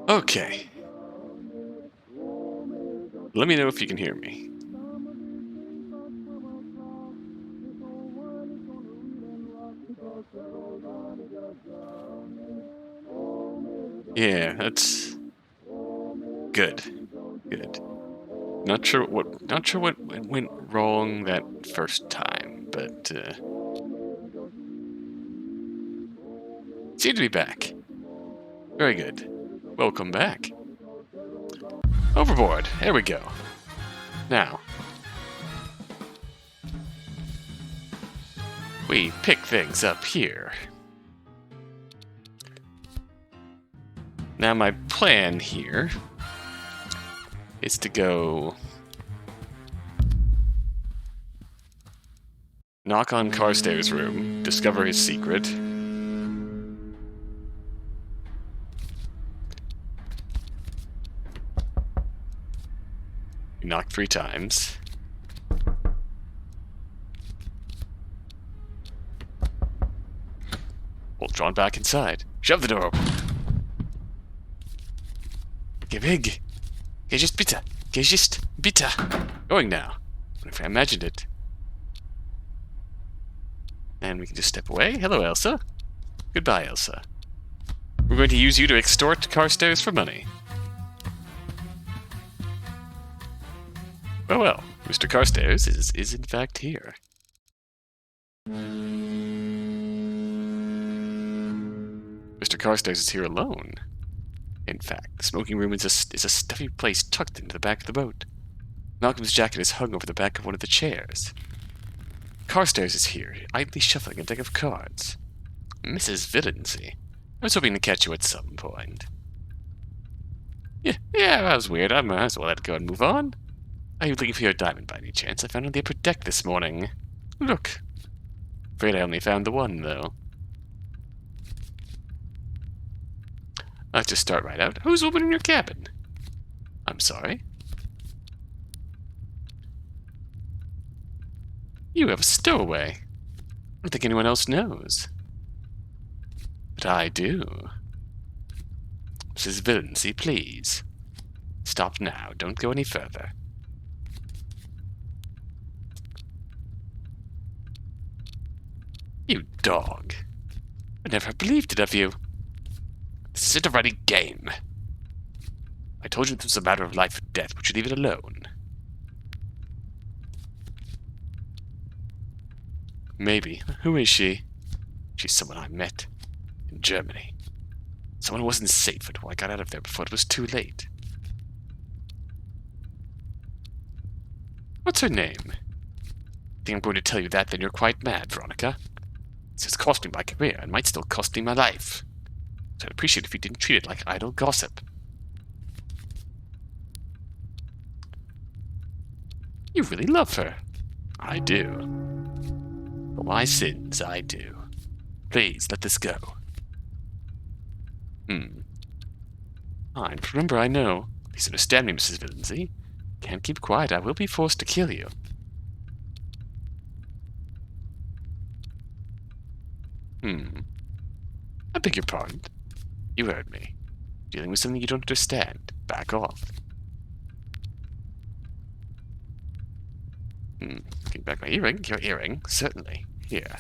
Okay. Let me know if you can hear me. Yeah, that's good. Good. Not sure what went wrong that first time, but seem to be back. Very good. Welcome back. Overboard. There we go. Now, we pick things up here. Now my plan here is to go knock on Carstairs' room, discover his secret. Knock 3 times. Bolt drawn back inside. Shove the door open. Get big. Get just bitter. Get just bitter. Going now. What if I imagined it? And we can just step away. Hello, Elsa. Goodbye, Elsa. We're going to use you to extort Carstairs for money. Oh well, Mr. Carstairs is in fact here. Mr. Carstairs is here alone. In fact, the smoking room is a stuffy place tucked into the back of the boat. Malcolm's jacket is hung over the back of one of the chairs. Carstairs is here, idly shuffling a deck of cards. Mrs. Villancy. I was hoping to catch you at some point. Yeah, that was weird. I might as well let it go and move on. Are you looking for your diamond by any chance? I found it on the upper deck this morning. Look. Afraid I only found the one, though. Let's just start right out. Who's the woman in your cabin? I'm sorry? You have a stowaway. I don't think anyone else knows. But I do. Mrs. Villancy, please. Stop now. Don't go any further. You dog. I never believed it of you. This isn't a running game. I told you this was a matter of life and death. Would you leave it alone? Maybe. Who is she? She's someone I met in Germany. Someone who wasn't safe until I got out of there before it was too late. What's her name? Think I'm going to tell you that, then you're quite mad, Veronica. This has cost me my career and might still cost me my life. So I'd appreciate it if you didn't treat it like idle gossip. You really love her. I do. For my sins, I do. Please, let this go. Fine, but remember, I know. Please understand me, Mrs. Villancy. Can't keep quiet. I will be forced to kill you. I beg your pardon. You heard me. Dealing with something you don't understand. Back off. Getting back my earring. Your earring, certainly. Here.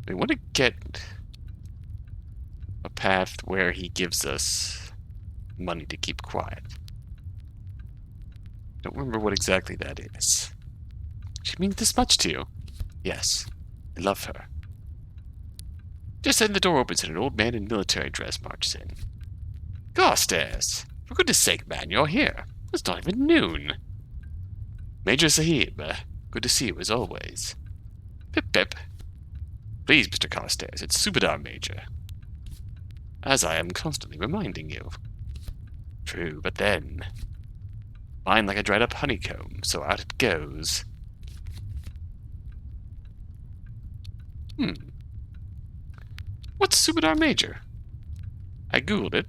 We want to get a path where he gives us money to keep quiet. Don't remember what exactly that is. She means this much to you? Yes. I love her. Just then the door opens and an old man in military dress marches in. Carstairs! For goodness sake, man, you're here. It's not even noon. Major Sahib, good to see you as always. Pip pip. Please, Mr. Carstairs, it's Subadar, Major. As I am constantly reminding you. True, but then... Mine like a dried-up honeycomb, so out it goes. What's Subadar Major? I googled it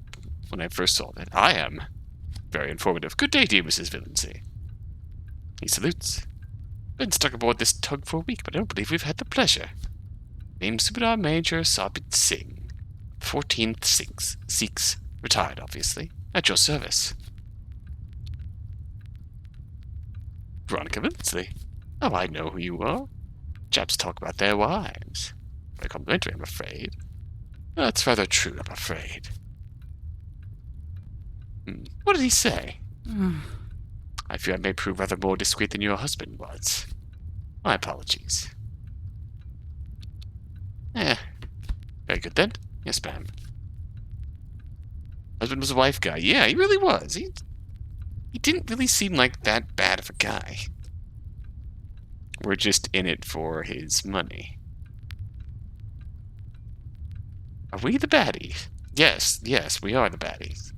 when I first saw it. I am. Very informative. Good day to you, Mrs. Villancy. He salutes. Been stuck aboard this tug for a week, but I don't believe we've had the pleasure. Name Subedar Major Sabit Singh. 14th Sikhs. Retired, obviously. At your service. Veronica Lindsley. Oh, I know who you are. Chaps talk about their wives. Very complimentary, I'm afraid. That's rather true, I'm afraid. What did he say? I fear I may prove rather more discreet than your husband was. My apologies. Very good then. Yes, ma'am. Husband was a wife guy. Yeah, he really was. He didn't really seem like that bad of a guy. We're just in it for his money. Are we the baddies? Yes, we are the baddies.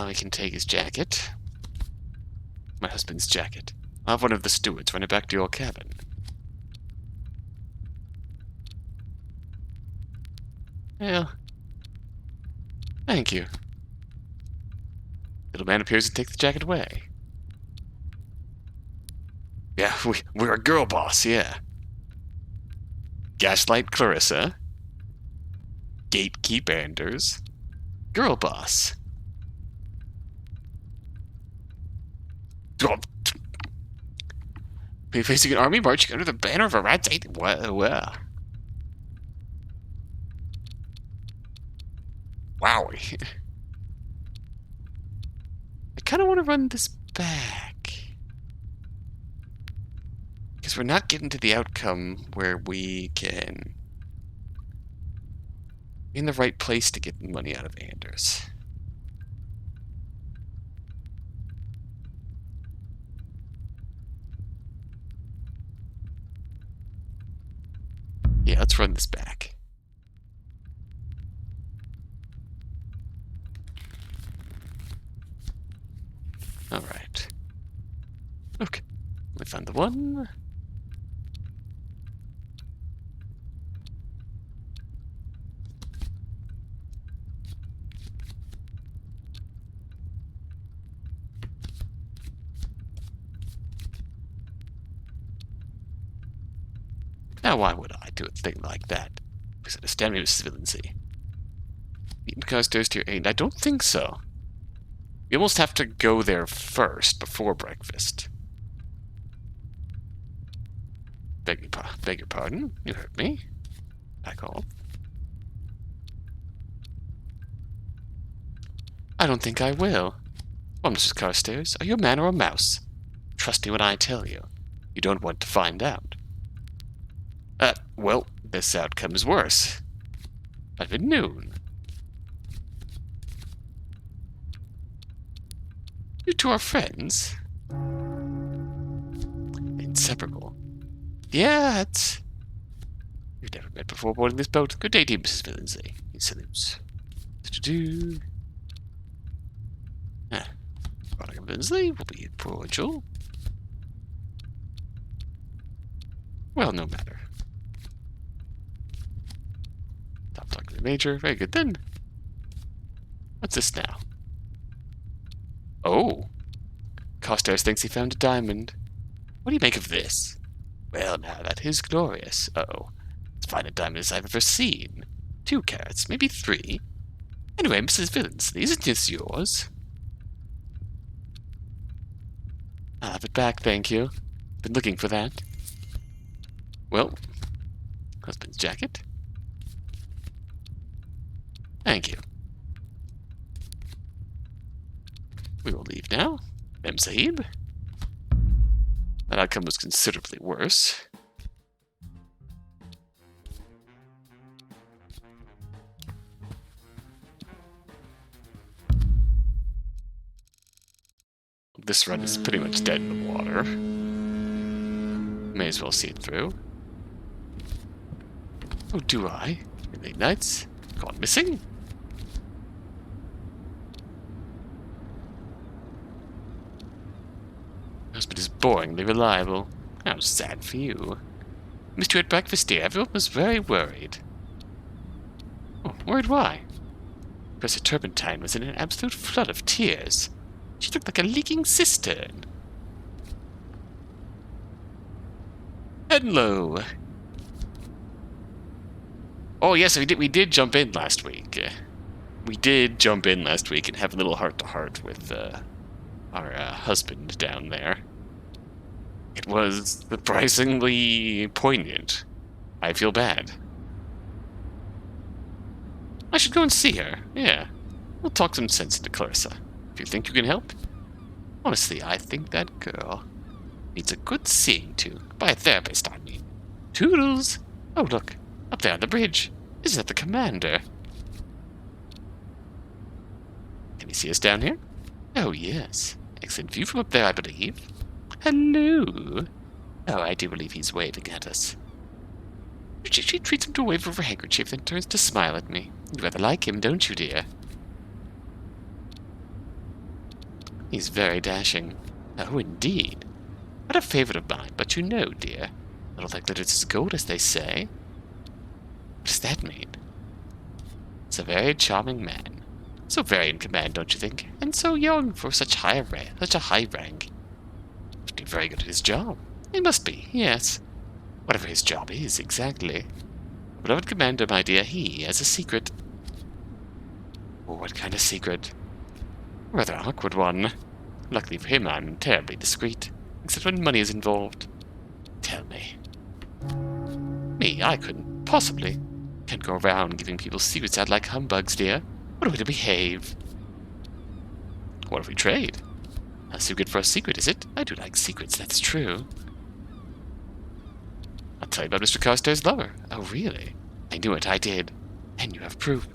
We can take his jacket. My husband's jacket. I'll have one of the stewards run it back to your cabin. Well, thank you. Little man appears to take the jacket away. Yeah, we're a girl boss, yeah. Gaslight Clarissa. Gatekeep Anders. Girl boss. Facing an army marching under the banner of a rat's eight. Well. Wowie. I kind of want to run this back. Because we're not getting to the outcome where we can be in the right place to get money out of Anders. Yeah, let's run this back. Alright. Okay. We found the one. Now, why would I do a thing like that? Please understand me, Mrs. Villancy. Eaten Carstairs to your aid? I don't think so. You almost have to go there first, before breakfast. Beg your pardon? You heard me. Back off. I don't think I will. Well, Mrs. Carstairs, are you a man or a mouse? Trust me when I tell you. You don't want to find out. Well, this outcome is worse. I've been noon. You two are friends? Inseparable. Yeah, it's... You've never met before boarding this boat. Good day to you, Mrs. Villancy. He salutes. Veronica Villancy will be cordial. Well, no matter. Stop talking to the Major. Very good then. What's this now? Oh. Carstairs thinks he found a diamond. What do you make of this? Well, now that is glorious. Uh-oh. As fine a diamond as I've ever seen. 2 carats, maybe 3. Anyway, Mrs. Villancy, isn't this yours? I'll have it back, thank you. Been looking for that. Well, husband's jacket. Thank you. We will leave now. Mem Sahib. That outcome was considerably worse. This run is pretty much dead in the water. May as well see it through. Oh, do I? Late nights? Gone missing? Husband is boringly reliable. How sad for you. Missed you at breakfast, dear. Everyone was very worried. Oh, worried why? Professor Turpentine was in an absolute flood of tears. She looked like a leaking cistern. Hello. Oh, yes, we did jump in last week. We did jump in last week and have a little heart-to-heart with our husband down there. It was surprisingly poignant. I feel bad. I should go and see her. Yeah. We'll talk some sense into Clarissa. If you think you can help. Honestly, I think that girl needs a good seeing to. By a therapist, I mean. Toodles! Oh, look. Up there on the bridge. Isn't that the commander? Can you see us down here? Oh, yes. Excellent view from up there, I believe. Hello. Oh, I do believe he's waving at us. She treats him to a wave of her handkerchief, then turns to smile at me. You rather like him, don't you, dear? He's very dashing. Oh, indeed. Not a favorite of mine, but you know, dear. I don't think that it's as gold as they say. What does that mean? It's a very charming man. So very in command, don't you think? And so young for such a high rank. Must be very good at his job. He must be, yes. Whatever his job is, exactly. Beloved commander, my dear, he has a secret. Oh, what kind of secret? A rather awkward one. Luckily for him, I'm terribly discreet. Except when money is involved. Tell me. Me, I couldn't possibly. Can't go around giving people secrets out like humbugs, dear. What a way to behave. What if we trade? A secret for a secret, is it? I do like secrets, that's true. I'll tell you about Mr. Carstairs' lover. Oh, really? I knew it, I did. And you have proof.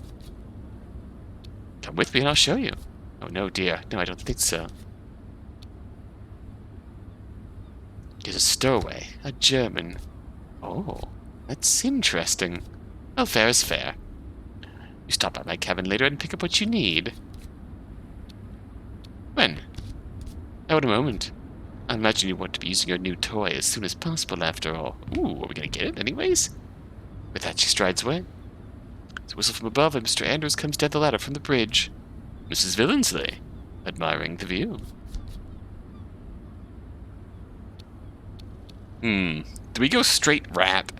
Come with me and I'll show you. Oh, no, dear. No, I don't think so. He's a stowaway. A German. Oh, that's interesting. Well, fair is fair. You stop by my cabin later and pick up what you need. When? Oh, in a moment. I imagine you want to be using your new toy as soon as possible, after all. Ooh, are we gonna get it anyways? With that, she strides away. There's a whistle from above, and Mr. Andrews comes down the ladder from the bridge. Mrs. Villensley, admiring the view. Do we go straight rat?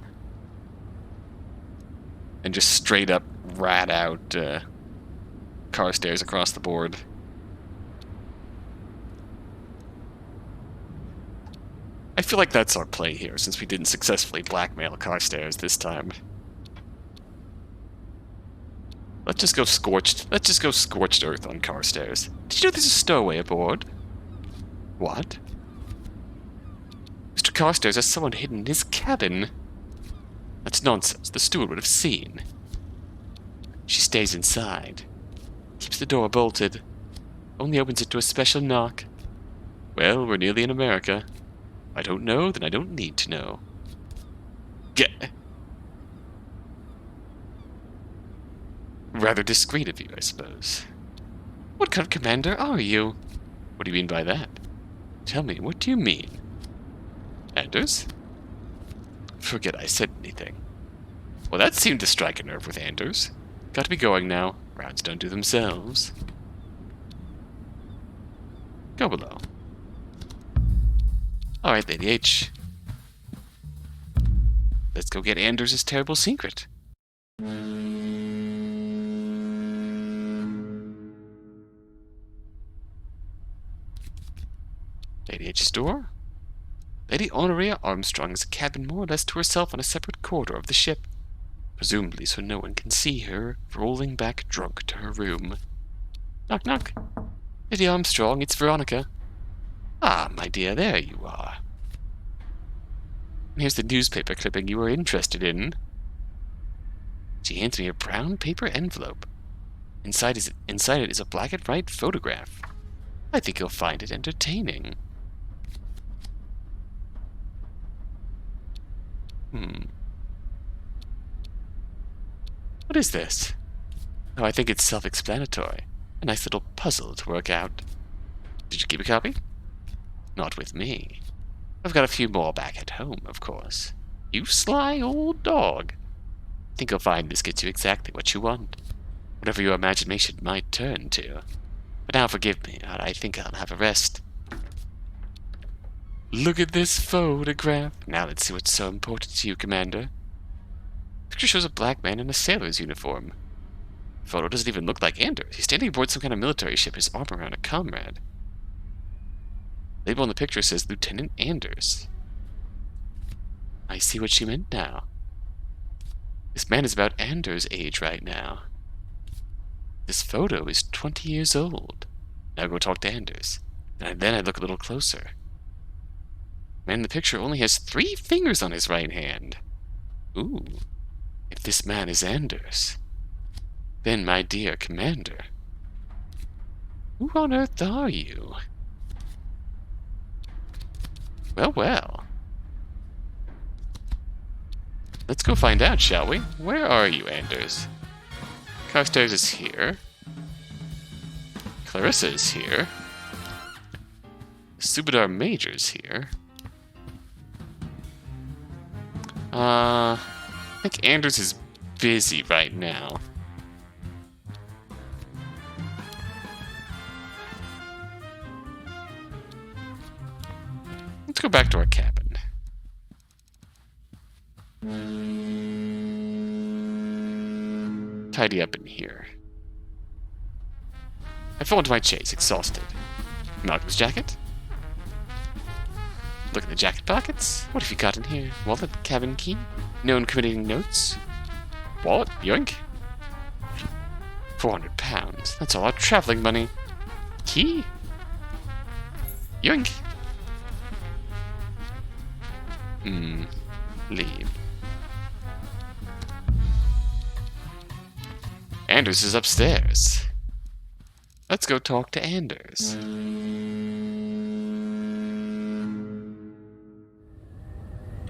And just straight up rat out Carstairs across the board? I feel like that's our play here, since we didn't successfully blackmail Carstairs this time. Let's just go scorched earth on Carstairs. Did you know there's a stowaway aboard? What? Mr. Carstairs has someone hidden in his cabin. That's nonsense. The steward would have seen. She stays inside. Keeps the door bolted. Only opens it to a special knock. Well, we're nearly in America. If I don't know, then I don't need to know. Get. Rather discreet of you, I suppose. What kind of commander are you? What do you mean by that? Tell me, what do you mean? Anders? Forget I said anything. Well, that seemed to strike a nerve with Anders. Got to be going now. Rounds don't do themselves. Go below. Alright, Lady H. Let's go get Anders' terrible secret. Lady H's door. Lady Honoria Armstrong has a cabin more or less to herself on a separate corridor of the ship, presumably so no one can see her rolling back drunk to her room. Knock, knock. Lady Armstrong, it's Veronica. Ah, my dear, there you are. Here's the newspaper clipping you were interested in. She hands me a brown paper envelope. Inside it is a black and white photograph. I think you'll find it entertaining. What is this? Oh, I think it's self-explanatory. A nice little puzzle to work out. Did you keep a copy? Not with me. I've got a few more back at home, of course. You sly old dog. I think you'll find this gets you exactly what you want. Whatever your imagination might turn to. But now forgive me, I think I'll have a rest. Look at this photograph. Now let's see what's so important to you, Commander. The picture shows a black man in a sailor's uniform. The photo doesn't even look like Anders. He's standing aboard some kind of military ship, his arm around a comrade. The label on the picture says Lieutenant Anders. I see what she meant now. This man is about Anders' age right now. This photo is 20 years old. Now go talk to Anders. And then I look a little closer. The man in the picture only has 3 fingers on his right hand. Ooh, if this man is Anders, then my dear Commander, who on earth are you? Well, well. Let's go find out, shall we? Where are you, Anders? Carstairs is here. Clarissa is here. Subadar Major's here. I think Anders is busy right now. Let's go back to our cabin. Tidy up in here. I fall into my chase, exhausted. Malcolm's jacket? Look in the jacket pockets. What have you got in here? Wallet, cabin key? No incriminating notes? Wallet? Yoink? 400 pounds. That's all our traveling money. Key? Yoink. Leave. Anders is upstairs. Let's go talk to Anders.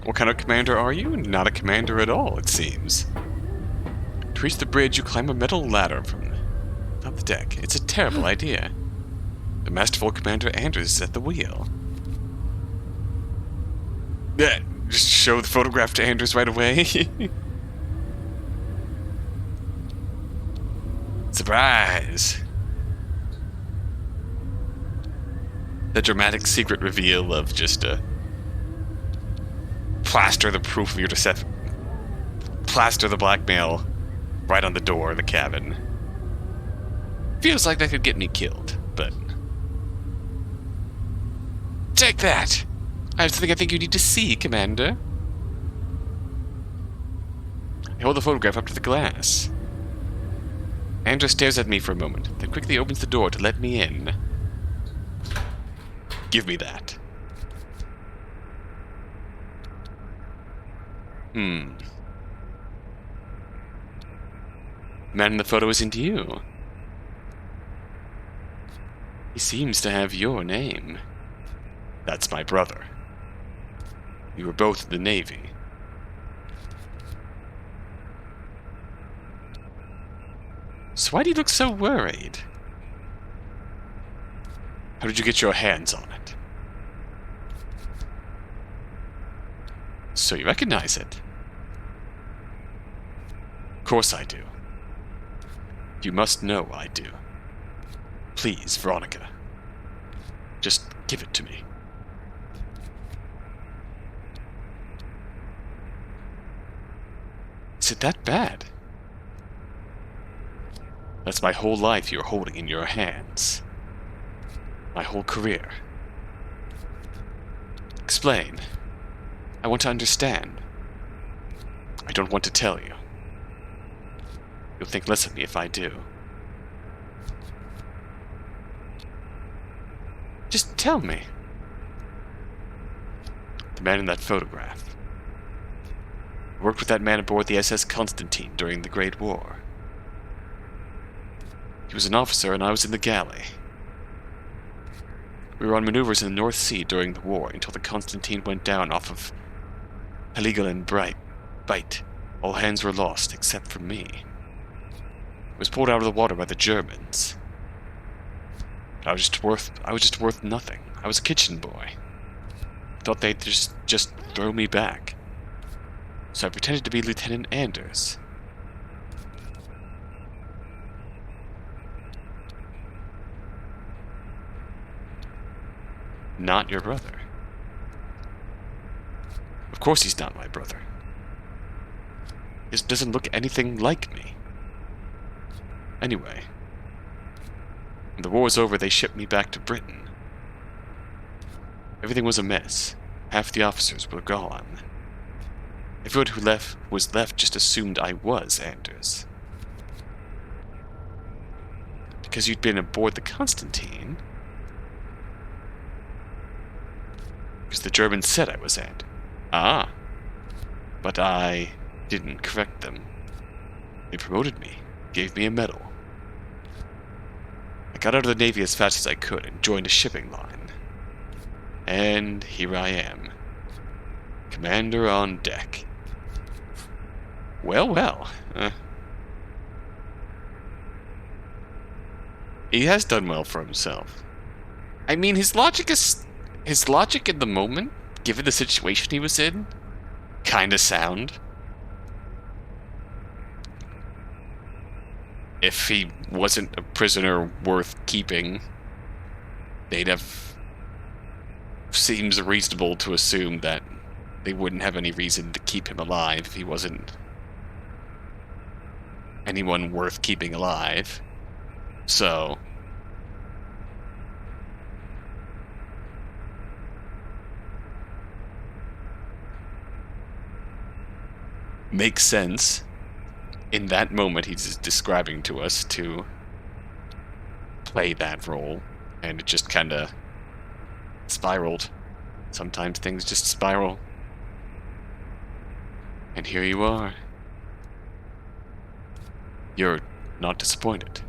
What kind of commander are you? Not a commander at all, it seems. To reach the bridge, you climb a metal ladder from up the deck. It's a terrible idea. The masterful Commander Anders is at the wheel. Yeah, just show the photograph to Anders right away. Surprise! The dramatic secret reveal of just a plaster the proof of your deception. Plaster the blackmail right on the door of the cabin. Feels like that could get me killed, but... Take that! I have something I think you need to see, Commander. I hold the photograph up to the glass. Andrew stares at me for a moment, then quickly opens the door to let me in. Give me that. The man in the photo isn't you. He seems to have your name. That's my brother. We were both in the Navy. So why do you look so worried? How did you get your hands on it? So you recognize it? Of course I do. You must know I do. Please, Veronica. Just give it to me. Is it that bad? That's my whole life you're holding in your hands. My whole career. Explain. I want to understand. I don't want to tell you. You'll think less of me if I do. Just tell me. The man in that photograph. I worked with that man aboard the SS Constantine during the Great War. He was an officer and I was in the galley. We were on maneuvers in the North Sea during the war until the Constantine went down off of Heligoland Bight. All hands were lost except for me. I was pulled out of the water by the Germans. But I was just worth nothing. I was a kitchen boy. I thought they'd just throw me back. So I pretended to be Lieutenant Anders. Not your brother. Of course he's not my brother. He doesn't look anything like me. Anyway, when the war's over, they shipped me back to Britain. Everything was a mess. Half the officers were gone. Everyone who was left just assumed I was Anders. Because you'd been aboard the Constantine. Because the Germans said I was Anders. Ah. But I didn't correct them. They promoted me, gave me a medal. I got out of the Navy as fast as I could and joined a shipping line. And here I am. Commander on deck. Well, well. He has done well for himself. I mean, his logic in the moment, given the situation he was in, kinda sound. If he wasn't a prisoner worth keeping, they'd have... Seems reasonable to assume that they wouldn't have any reason to keep him alive if he wasn't anyone worth keeping alive. So... makes sense. In that moment he's describing to us to play that role, and it just kinda spiraled. Sometimes things just spiral. And here you are. You're not disappointed.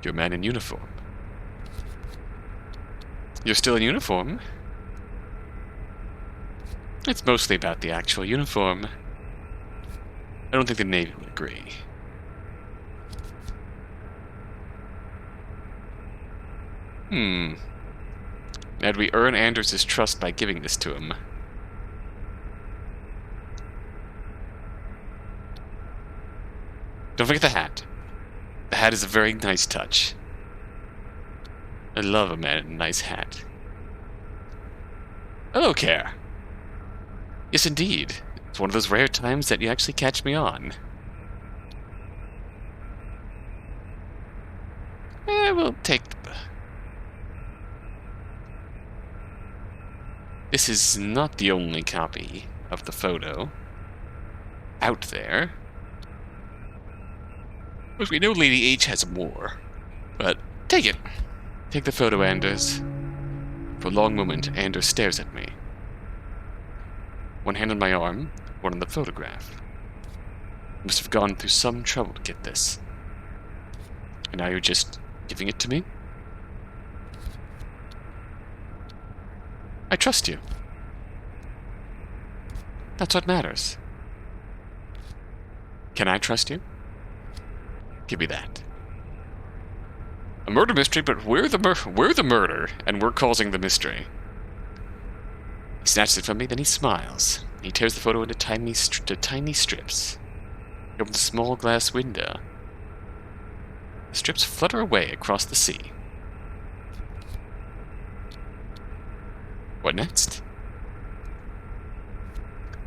You're a man in uniform. You're still in uniform? It's mostly about the actual uniform. I don't think the Navy would agree. Had we earn Anders' trust by giving this to him? Don't forget the hat. The hat is a very nice touch. I love a man in a nice hat. Hello, Care. Yes, indeed. It's one of those rare times that you actually catch me on. We'll take... This is not the only copy of the photo out there. Of course, we know Lady H has more, but take it. Take the photo, Anders. For a long moment, Anders stares at me. One hand on my arm, one on the photograph. You must have gone through some trouble to get this. And now you're just giving it to me? I trust you. That's what matters. Can I trust you? Give me that. A murder mystery, but we're the murder, and we're causing the mystery. He snatches it from me, then he smiles. He tears the photo into tiny strips. He opens a small glass window. The strips flutter away across the sea. What next?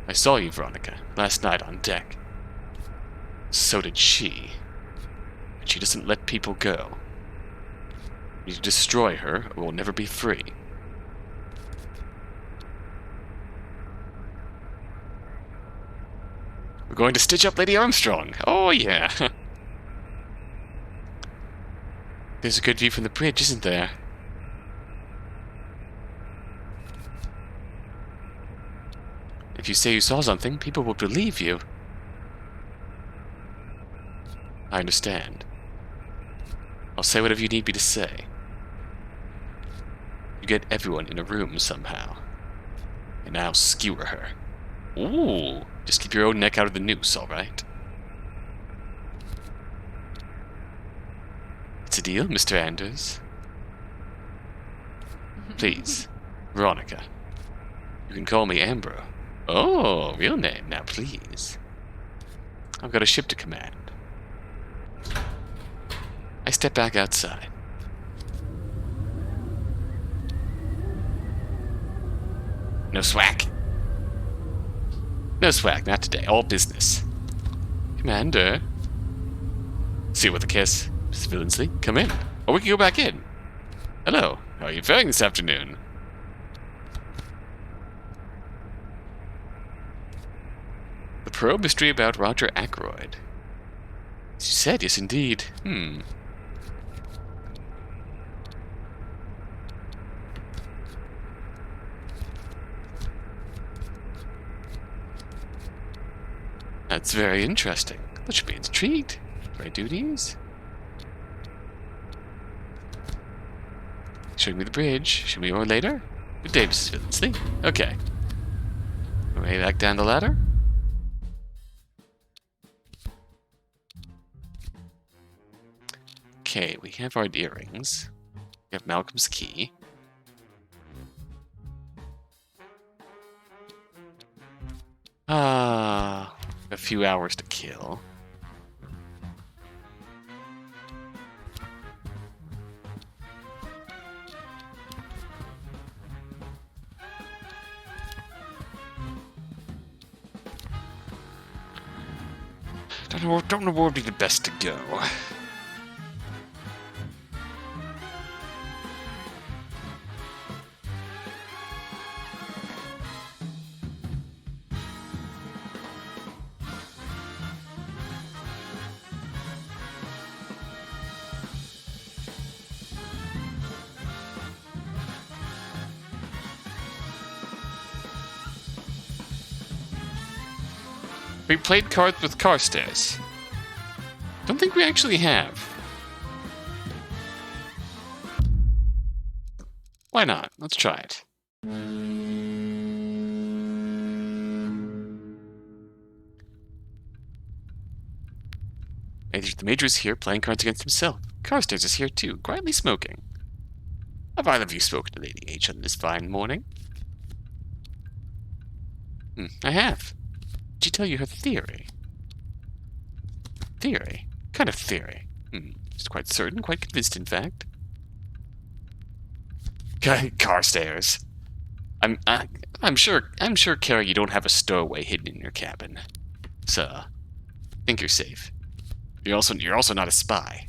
I saw you, Veronica, last night on deck. So did she. But she doesn't let people go. We need to destroy her, or we'll never be free. We're going to stitch up Lady Armstrong. Oh, yeah. There's a good view from the bridge, isn't there? If you say you saw something, people will believe you. I understand. I'll say whatever you need me to say. You get everyone in a room somehow. And I'll skewer her. Ooh, just keep your own neck out of the noose, alright? It's a deal, Mr. Anders. Please, Veronica. You can call me Ambro. Oh, real name, now please. I've got a ship to command. I step back outside. No swack. No swag, not today. All business. Commander. See you with a kiss. Mrs. Villensley, come in. Or we can go back in. Hello. How are you faring this afternoon? The probe mystery about Roger Ackroyd. As you said, yes indeed. That's very interesting. That should be intrigued. My duties? Showing me the bridge. Show me more later? Good day, Mrs. Villensley. Okay. Way back down the ladder? Okay, we have our earrings. We have Malcolm's key. A few hours to kill. Don't know where would be the best to go. We played cards with Carstairs. Don't think we actually have. Why not? Let's try it. The Major is here playing cards against himself. Carstairs is here too, quietly smoking. Have either of you spoken to Lady H on this fine morning? I have. Did she tell you her theory? Theory? What kind of theory? She's quite certain, quite convinced, in fact. Carstairs. I'm sure, Carrie, you don't have a stowaway hidden in your cabin. So, I think you're safe. You're also not a spy.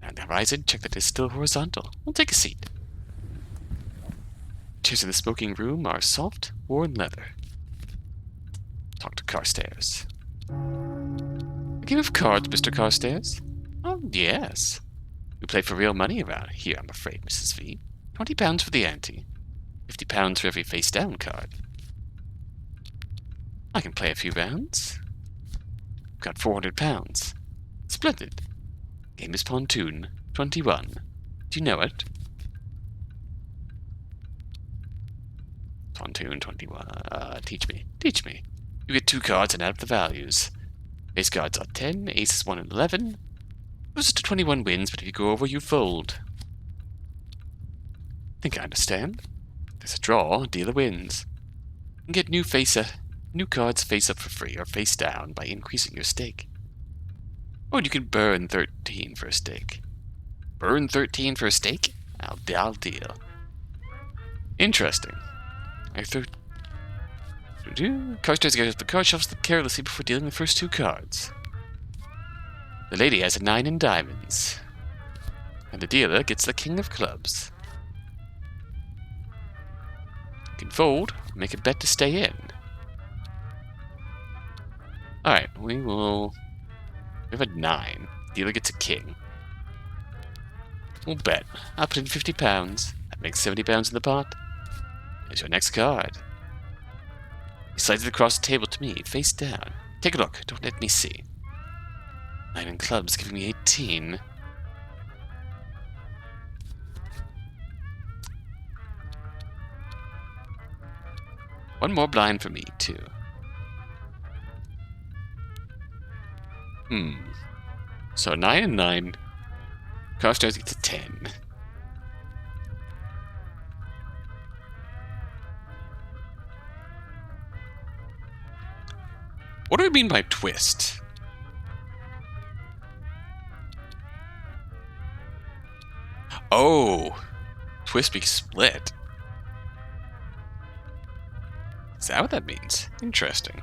And the horizon, check that it's still horizontal. We'll take a seat. Chairs in the smoking room are soft, worn leather. Talk to Carstairs. A game of cards, Mr. Carstairs? Oh, yes. We play for real money around here, I'm afraid, Mrs. V. £20 for the ante. £50 for every face-down card. I can play a few rounds. I've got £400. Splendid. Game is Pontoon. 21. Do you know it? Pontoon 21. Teach me. Teach me. You get 2 cards and add up the values. Ace cards are 10, aces 1 and 11. Loses to 21 wins, but if you go over, you fold. Think I understand. There's a draw, dealer wins. You can get new cards face up for free or face down by increasing your stake. Or you can burn 13 for a stake. Burn 13 for a stake? I'll deal. Interesting. Carstairs goes up the card, shuffles them carelessly before dealing the first 2 cards. The lady has a 9 in diamonds. And the dealer gets the king of clubs. You can fold, or make a bet to stay in. Alright, we have a 9. Dealer gets a king. We'll bet. I'll put in £50. That makes £70 in the pot. Here's your next card. He slides it across the table to me, face down. Take a look. Don't let me see. 9 in clubs, giving me 18. One more blind for me, too. So 9 and 9. Carstairs gets a 10. What do I mean by twist? Oh, twist be split. Is that what that means? Interesting.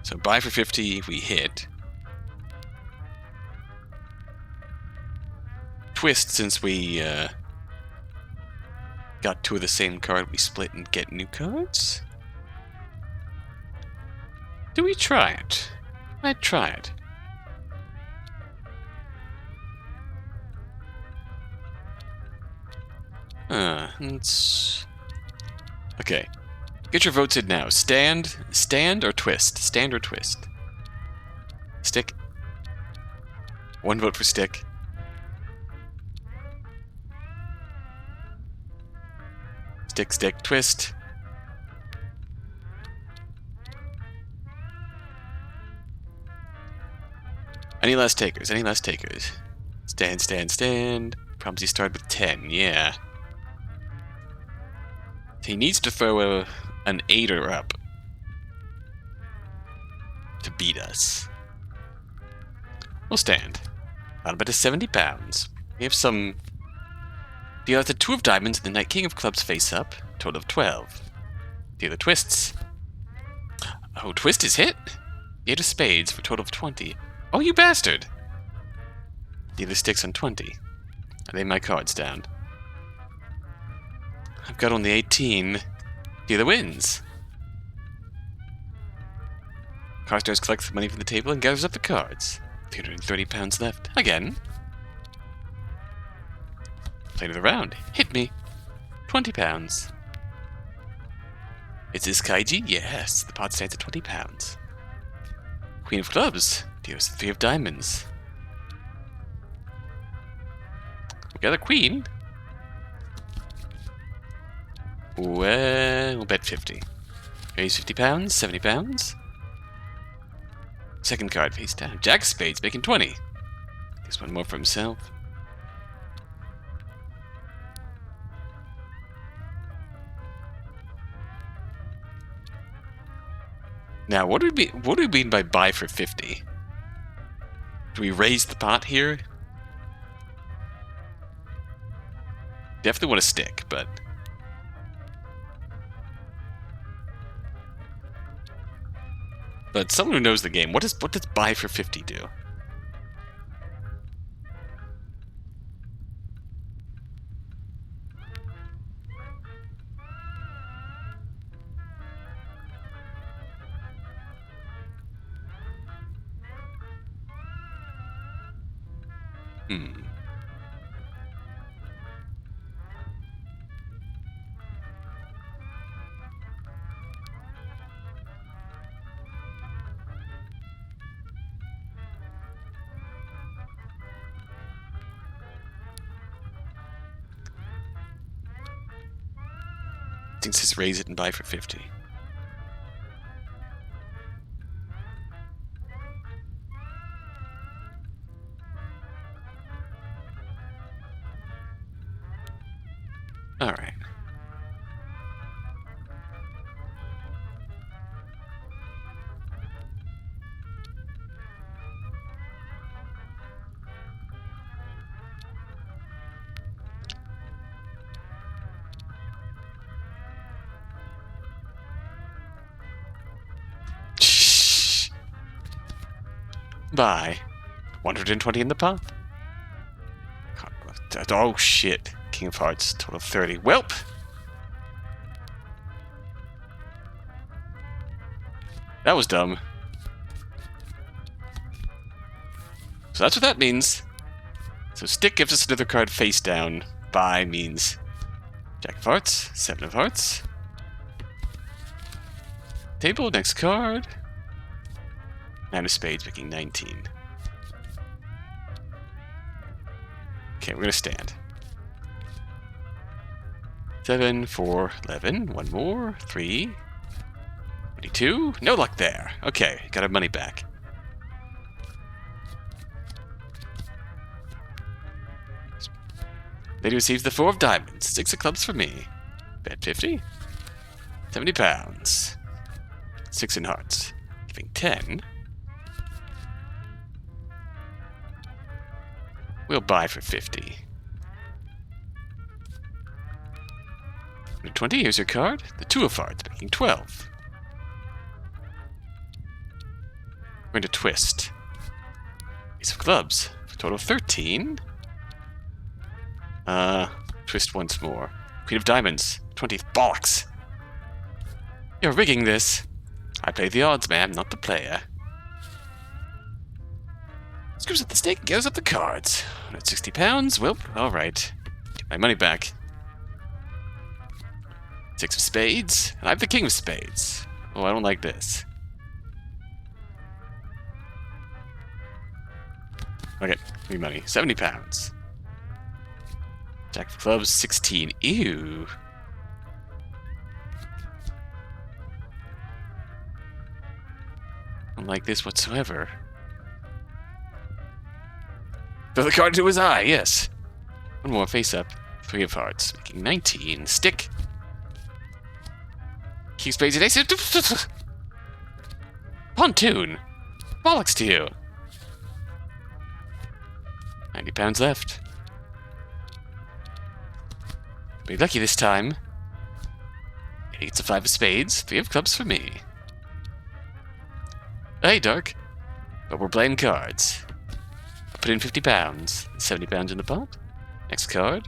So buy for 50, we hit. Twist, since we got two of the same card, we split and get new cards? Do we try it? I'd try it. It's... Okay. Get your votes in now. Stand or twist? Stand or twist? Stick. One vote for stick. Stick, stick, twist. Any last takers? Any last takers? Stand, stand, stand. Problems you start with 10, yeah. He needs to throw an 8 or up to beat us. We'll stand. I'll bet to 70 pounds. We have some... Deal with the 2 of diamonds and the Knight King of clubs face up. Total of 12. Deal the twists. Oh, twist is hit? 8 of spades for a total of 20. Oh, you bastard! Deal the sticks on 20. I lay my cards down. I've got only 18. Dealer wins. Carstairs collects the money from the table and gathers up the cards. 330 pounds left. Again. Play to the round. Hit me. 20 pounds. Is this Kaiji? Yes. The pot stands at 20 pounds. Queen of clubs. Deals 3 of diamonds. We got a queen. Well, we'll bet 50. Raise 50 pounds, 70 pounds. Second card face down. Jack of spades making 20. Gets one more for himself. Now, what do we mean by buy for 50? Do we raise the pot here? Definitely want to stick, but... But someone who knows the game, what does buy for 50 do? I think says raise it and buy for 50. All right. Buy. 120 in the pot. Oh shit. King of Hearts, total of 30. Welp! That was dumb. So that's what that means. So stick gives us another card face down. Buy means Jack of Hearts, 7 of Hearts. Table, next card. 9 of spades, making 19. Okay, we're gonna stand. 7, 4, 11. One more. 3. 22. No luck there. Okay, got our money back. Lady receives the 4 of diamonds. 6 of clubs for me. Bet 50. 70 pounds. 6 in hearts. Giving 10. We'll buy for 50. 20, here's your card. The 2 of hearts, making 12. We're going to twist. Ace of clubs, for a total of 13. Twist once more. Queen of diamonds, 20th, bollocks. You're rigging this. I play the odds, man, not the player. Screws up the stake, gives up the cards. £160, well, alright. Get my money back. 6 of spades, and I have the king of spades. Oh, I don't like this. Okay, give me money. £70. Jack of clubs, 16. Ew. I don't like this whatsoever. Throw the card to his eye, yes. One more face up. 3 of hearts, making 19. Stick. King of spades and ace. Pontoon. Bollocks to you. £90 left. Be lucky this time. It's a 5 of spades, 3 of clubs for me. Hey, Dark. But we're playing cards. I put in £50, £70 in the pot. Next card.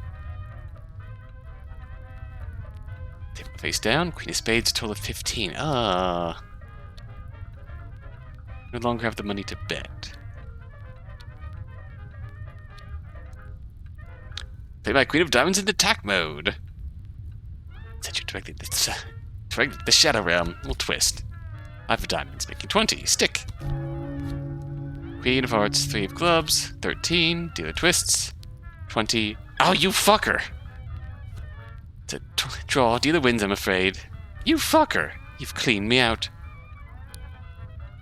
Table face down, Queen of spades, a total of 15. Ah. No longer have the money to bet. Play my Queen of Diamonds in attack mode. Set you directly the Shadow Realm. We'll twist. 5 of diamonds, making 20. Stick. Queen of hearts, 3 of clubs, 13. Dealer twists. 20. Oh, you fucker! It's a draw. Dealer wins, I'm afraid. You fucker! You've cleaned me out.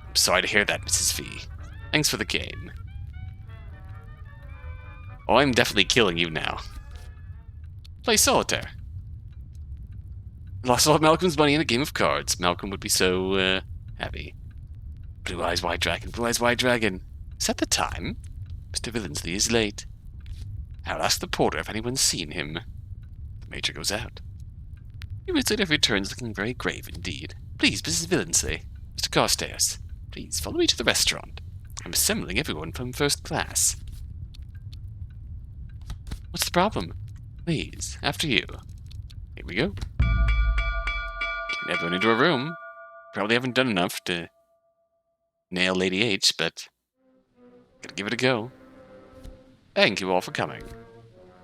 I'm sorry to hear that, Mrs. V. Thanks for the game. Oh, I'm definitely killing you now. Play solitaire. Lost all of Malcolm's money in a game of cards. Malcolm would be so, happy. Blue Eyes White Dragon, Blue Eyes White Dragon. Is that the time? Mr. Villensley is late. I'll ask the porter if anyone's seen him. The major goes out. A few minutes later returns looking very grave indeed. Please, Mrs. Villensley. Mr. Carstairs. Please, follow me to the restaurant. I'm assembling everyone from first class. What's the problem? Please, after you. Here we go. Getting everyone into a room. Probably haven't done enough to nail Lady H, but gotta give it a go. Thank you all for coming.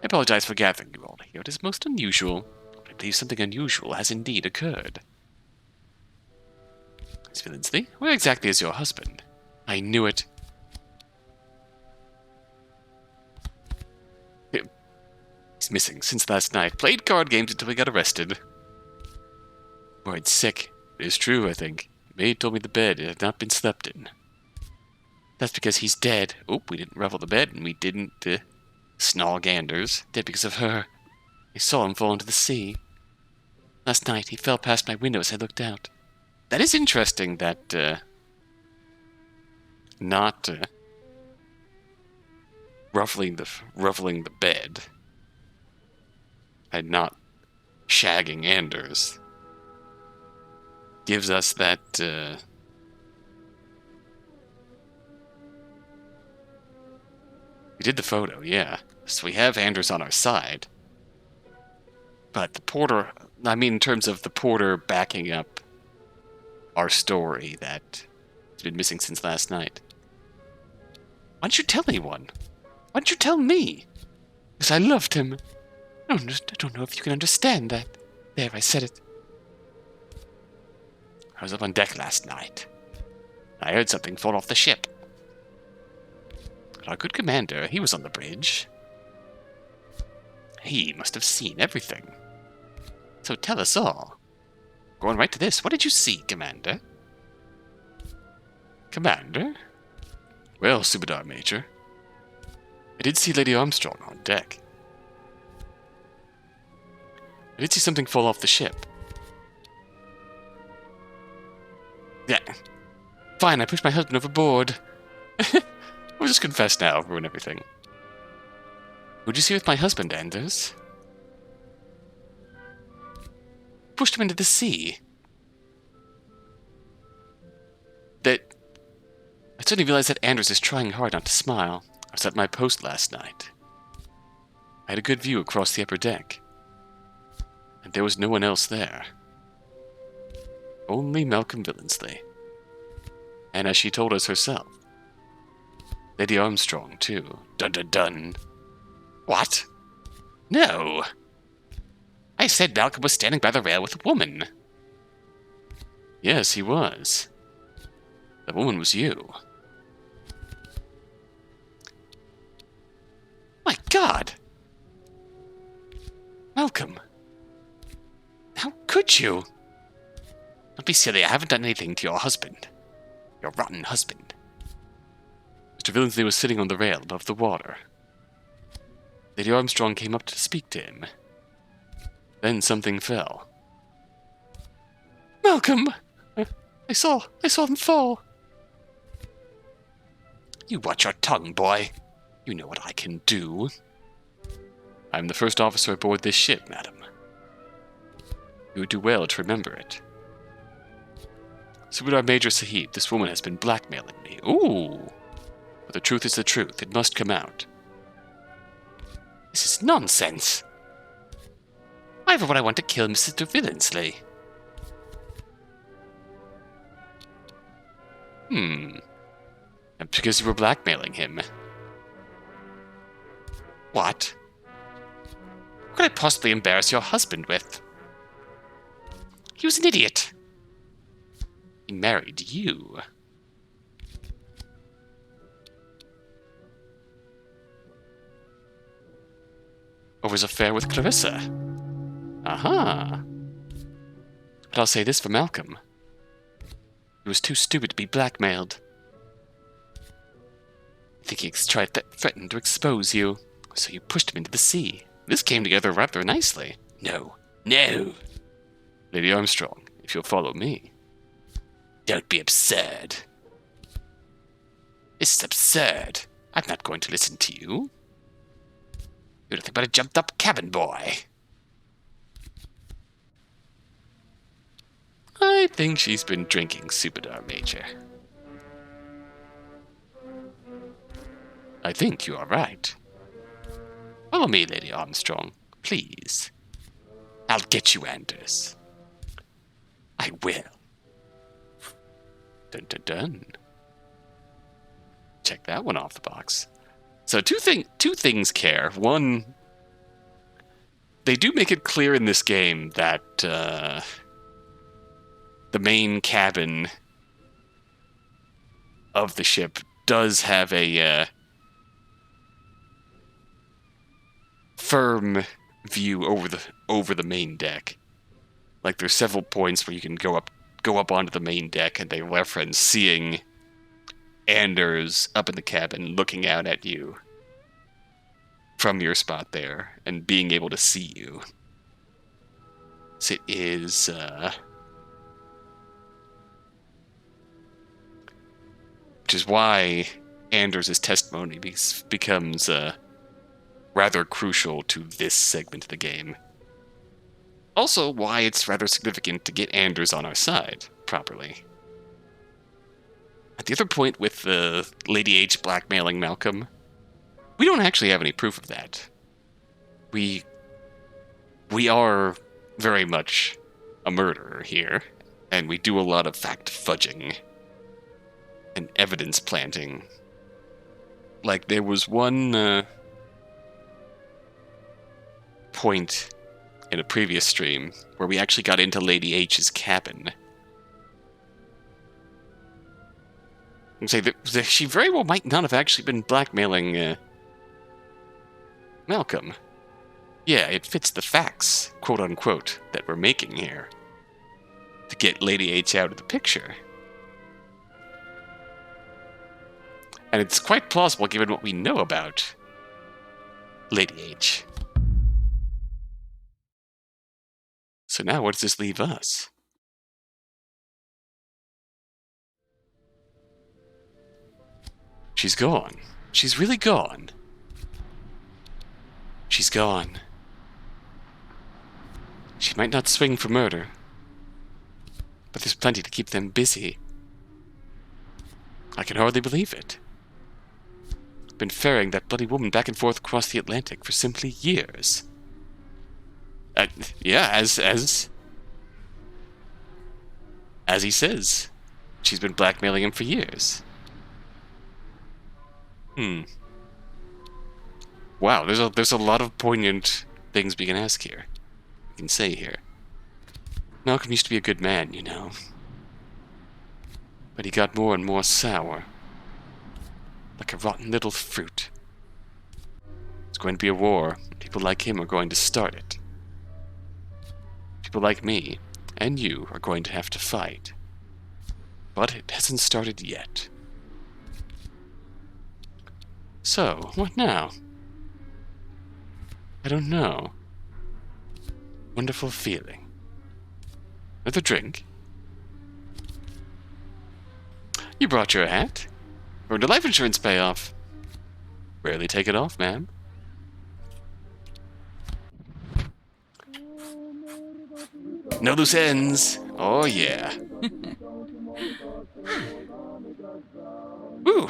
I apologize for gathering you all here. It is most unusual. I believe something unusual has indeed occurred. Miss Villensley, where exactly is your husband? I knew it. He's missing since last night. Played card games until he got arrested. Worried sick. It is true, I think. The maid told me the bed had not been slept in. That's because he's dead. Oh, we didn't ruffle the bed, and we didn't, snarl Ganders. Dead because of her. I saw him fall into the sea. Last night, he fell past my window as I looked out. That is interesting that, not, ruffling the bed. And not shagging Anders. Gives us that, we did the photo, yeah. So we have Anders on our side. But the porter, I mean in terms of the porter backing up our story that has been missing since last night. Why don't you tell anyone? Why don't you tell me? Because I loved him. I don't know if you can understand that. There, I said it. I was up on deck last night. I heard something fall off the ship. But our good commander, he was on the bridge. He must have seen everything. So tell us all. Going right to this, what did you see, Commander? Commander? Well, Subadar Major, I did see Lady Armstrong on deck. I did see something fall off the ship. Yeah. Fine, I pushed my husband overboard. We'll just confess now, ruin everything. Who'd you see with my husband, Anders? pushed him into the sea. I suddenly realized that Anders is trying hard not to smile. I was at my post last night. I had a good view across the upper deck. And there was no one else there. Only Malcolm Billingsley. And as she told us herself. Lady Armstrong, too. Dun dun dun. What? No. I said Malcolm was standing by the rail with a woman. Yes, he was. The woman was you. My God! Malcolm! How could you? Don't be silly, I haven't done anything to your husband. Your rotten husband. Mr. Billingsley was sitting on the rail above the water. Lady Armstrong came up to speak to him. Then something fell. Malcolm! I saw them fall. You watch your tongue, boy. You know what I can do. I'm the first officer aboard this ship, madam. You would do well to remember it. Subudar Major Sahib, this woman has been blackmailing me. Ooh! But the truth is the truth. It must come out. This is nonsense. Why would I want to kill Mr. Billingsley? Because you were blackmailing him. What? What could I possibly embarrass your husband with? He was an idiot. He married you. Over his affair with Clarissa. Aha. But I'll say this for Malcolm. He was too stupid to be blackmailed. I think he threatened to expose you, so you pushed him into the sea. This came together rather nicely. No. No! Lady Armstrong, if you'll follow me. Don't be absurd. This is absurd. I'm not going to listen to you. You're nothing but a jumped-up cabin boy. I think she's been drinking Subudar Major. I think you are right. Follow me, Lady Armstrong, please. I'll get you, Anders. I will. Dun dun dun. Check that one off the box. So two things care. One, they do make it clear in this game that the main cabin of the ship does have a firm view over the main deck. Like there's several points where you can go up onto the main deck, and they reference seeing Anders up in the cabin looking out at you from your spot there and being able to see you. So it is which is why Anders' testimony becomes rather crucial to this segment of the game. Also, why it's rather significant to get Anders on our side properly. At the other point with the Lady H blackmailing Malcolm, we don't actually have any proof of that. We are very much a murderer here, and we do a lot of fact fudging and evidence planting. Like, there was one point in a previous stream where we actually got into Lady H's cabin. And say that she very well might not have actually been blackmailing Malcolm. Yeah, it fits the facts, quote unquote, that we're making here to get Lady H out of the picture. And it's quite plausible given what we know about Lady H. So now what does this leave us? She's gone. She's really gone. She's gone. She might not swing for murder, but there's plenty to keep them busy. I can hardly believe it. I've been ferrying that bloody woman back and forth across the Atlantic for simply years. Yeah, as he says, she's been blackmailing him for years. Wow, there's a lot of poignant things we can ask here. We can say here. Malcolm used to be a good man, you know. But he got more and more sour. Like a rotten little fruit. It's going to be a war. People like him are going to start it. People like me and you are going to have to fight. But it hasn't started yet. So, what now? I don't know. Wonderful feeling. Another drink? You brought your hat? Earned a life insurance payoff. Rarely take it off, ma'am. No loose ends. Oh, yeah. Woo!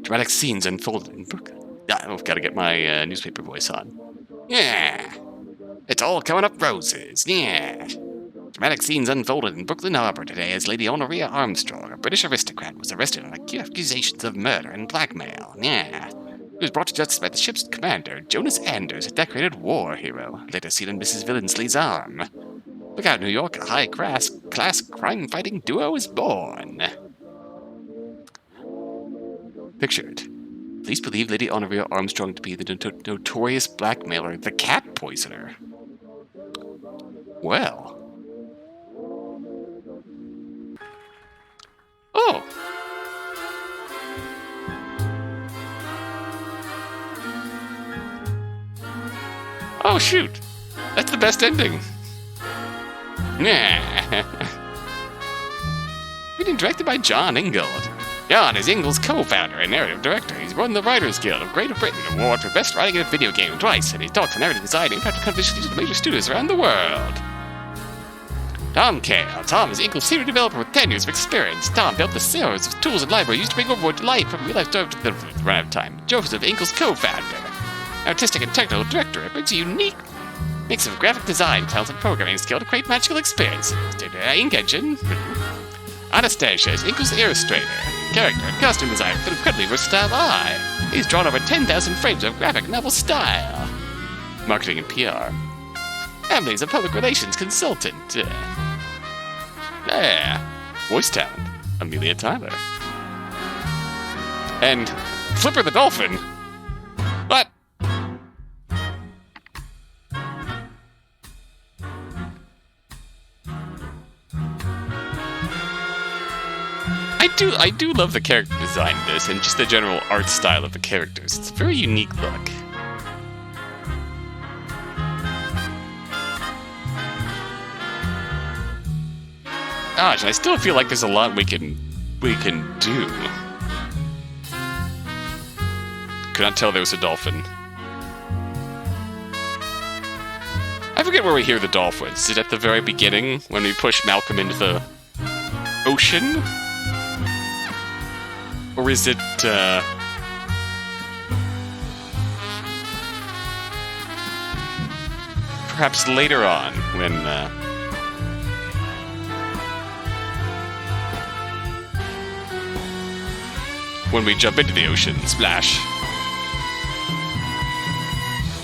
Dramatic scenes unfolded in Brooklyn. I've got to get my newspaper voice on. Yeah. It's all coming up roses. Yeah. Dramatic scenes unfolded in Brooklyn Harbor today as Lady Honoria Armstrong, a British aristocrat, was arrested on accusations of murder and blackmail. Yeah. He was brought to justice by the ship's commander, Jonas Anders, a decorated war hero, later seen in Mrs. Villensley's arm. Look out, New York, a high-class crime-fighting duo is born. Pictured. Police believe Lady Honoria Armstrong to be the notorious blackmailer, the cat poisoner. Well. Oh. Oh, shoot. That's the best ending. Nah. Written and directed by John Ingle. John is Ingle's co-founder and narrative director. He's won the Writers Guild of Great Britain Award for Best Writing in a Video Game twice, and he talks on narrative design and interactive conversations with major studios around the world. Tom Kale. Tom is Ingle's senior developer with 10 years of experience. Tom built the series of tools and library used to bring Overboard to life from real-life story to the run out of time. Joseph, Ingle's co-founder. Artistic and technical director. It brings a unique mix of graphic design, talent, and programming skill to create magical experiences. Ink engine. Anastasia is Ingle's illustrator, character, and costume designer with an incredibly versatile eye. He's drawn over 10,000 frames of graphic novel style. Marketing and PR. Emily's a public relations consultant. Voice talent. Amelia Tyler. And Flipper the Dolphin. What? I do love the character design in this, and just the general art style of the characters. It's a very unique look. Gosh, I still feel like there's a lot we can do. Could not tell there was a dolphin. I forget where we hear the dolphins. Is it at the very beginning when we push Malcolm into the ocean? Or is it, perhaps later on, when we jump into the ocean and splash?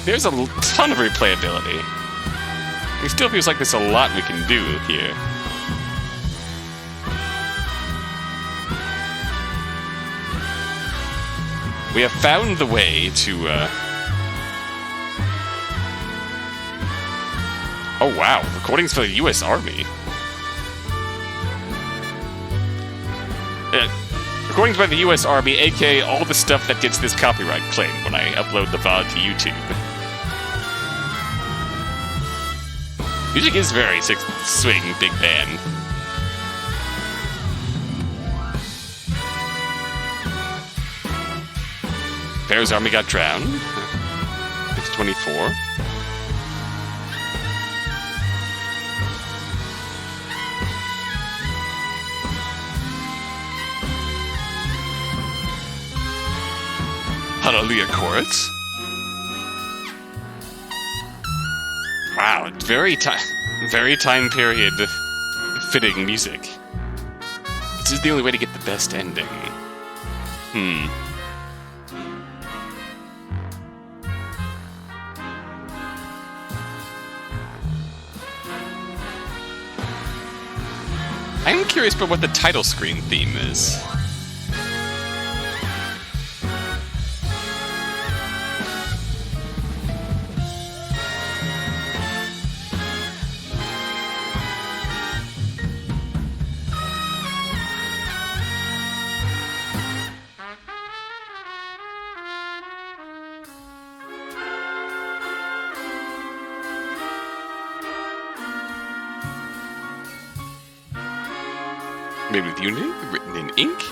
There's a ton of replayability. It still feels like there's a lot we can do here. We have found the way to, Oh wow, recordings for the U.S. Army. Recordings by the U.S. Army, aka all the stuff that gets this copyright claim when I upload the VOD to YouTube. Music is very swing, big band. Pharaoh's army got drowned. 24? Hallelujah chorus? Wow, very time period fitting music. This is the only way to get the best ending. I'm curious about what the title screen theme is. Maybe with unit written in ink?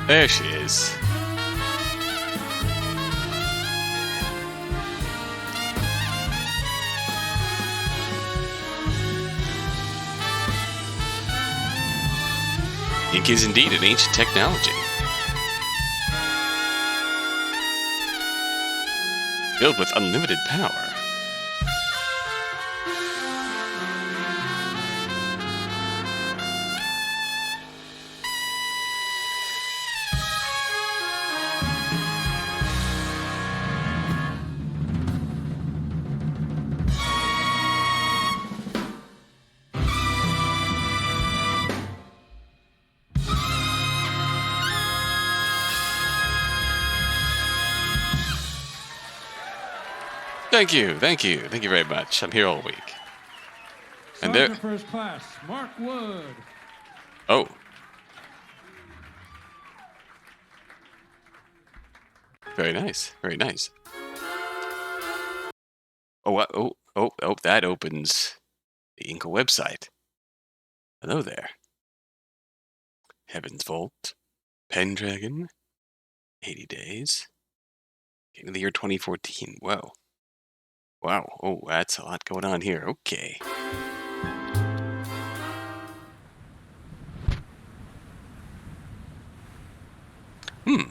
There she is. Ink is indeed an ancient technology. Filled with unlimited power. Thank you very much. I'm here all week. And there. First class, Mark Wood. Oh. Very nice. Very nice. Oh, that opens the Inkle website. Hello there. Heaven's Vault, Pendragon, 80 Days, King of the Year 2014. Whoa. Wow, oh, that's a lot going on here. Okay. Mr.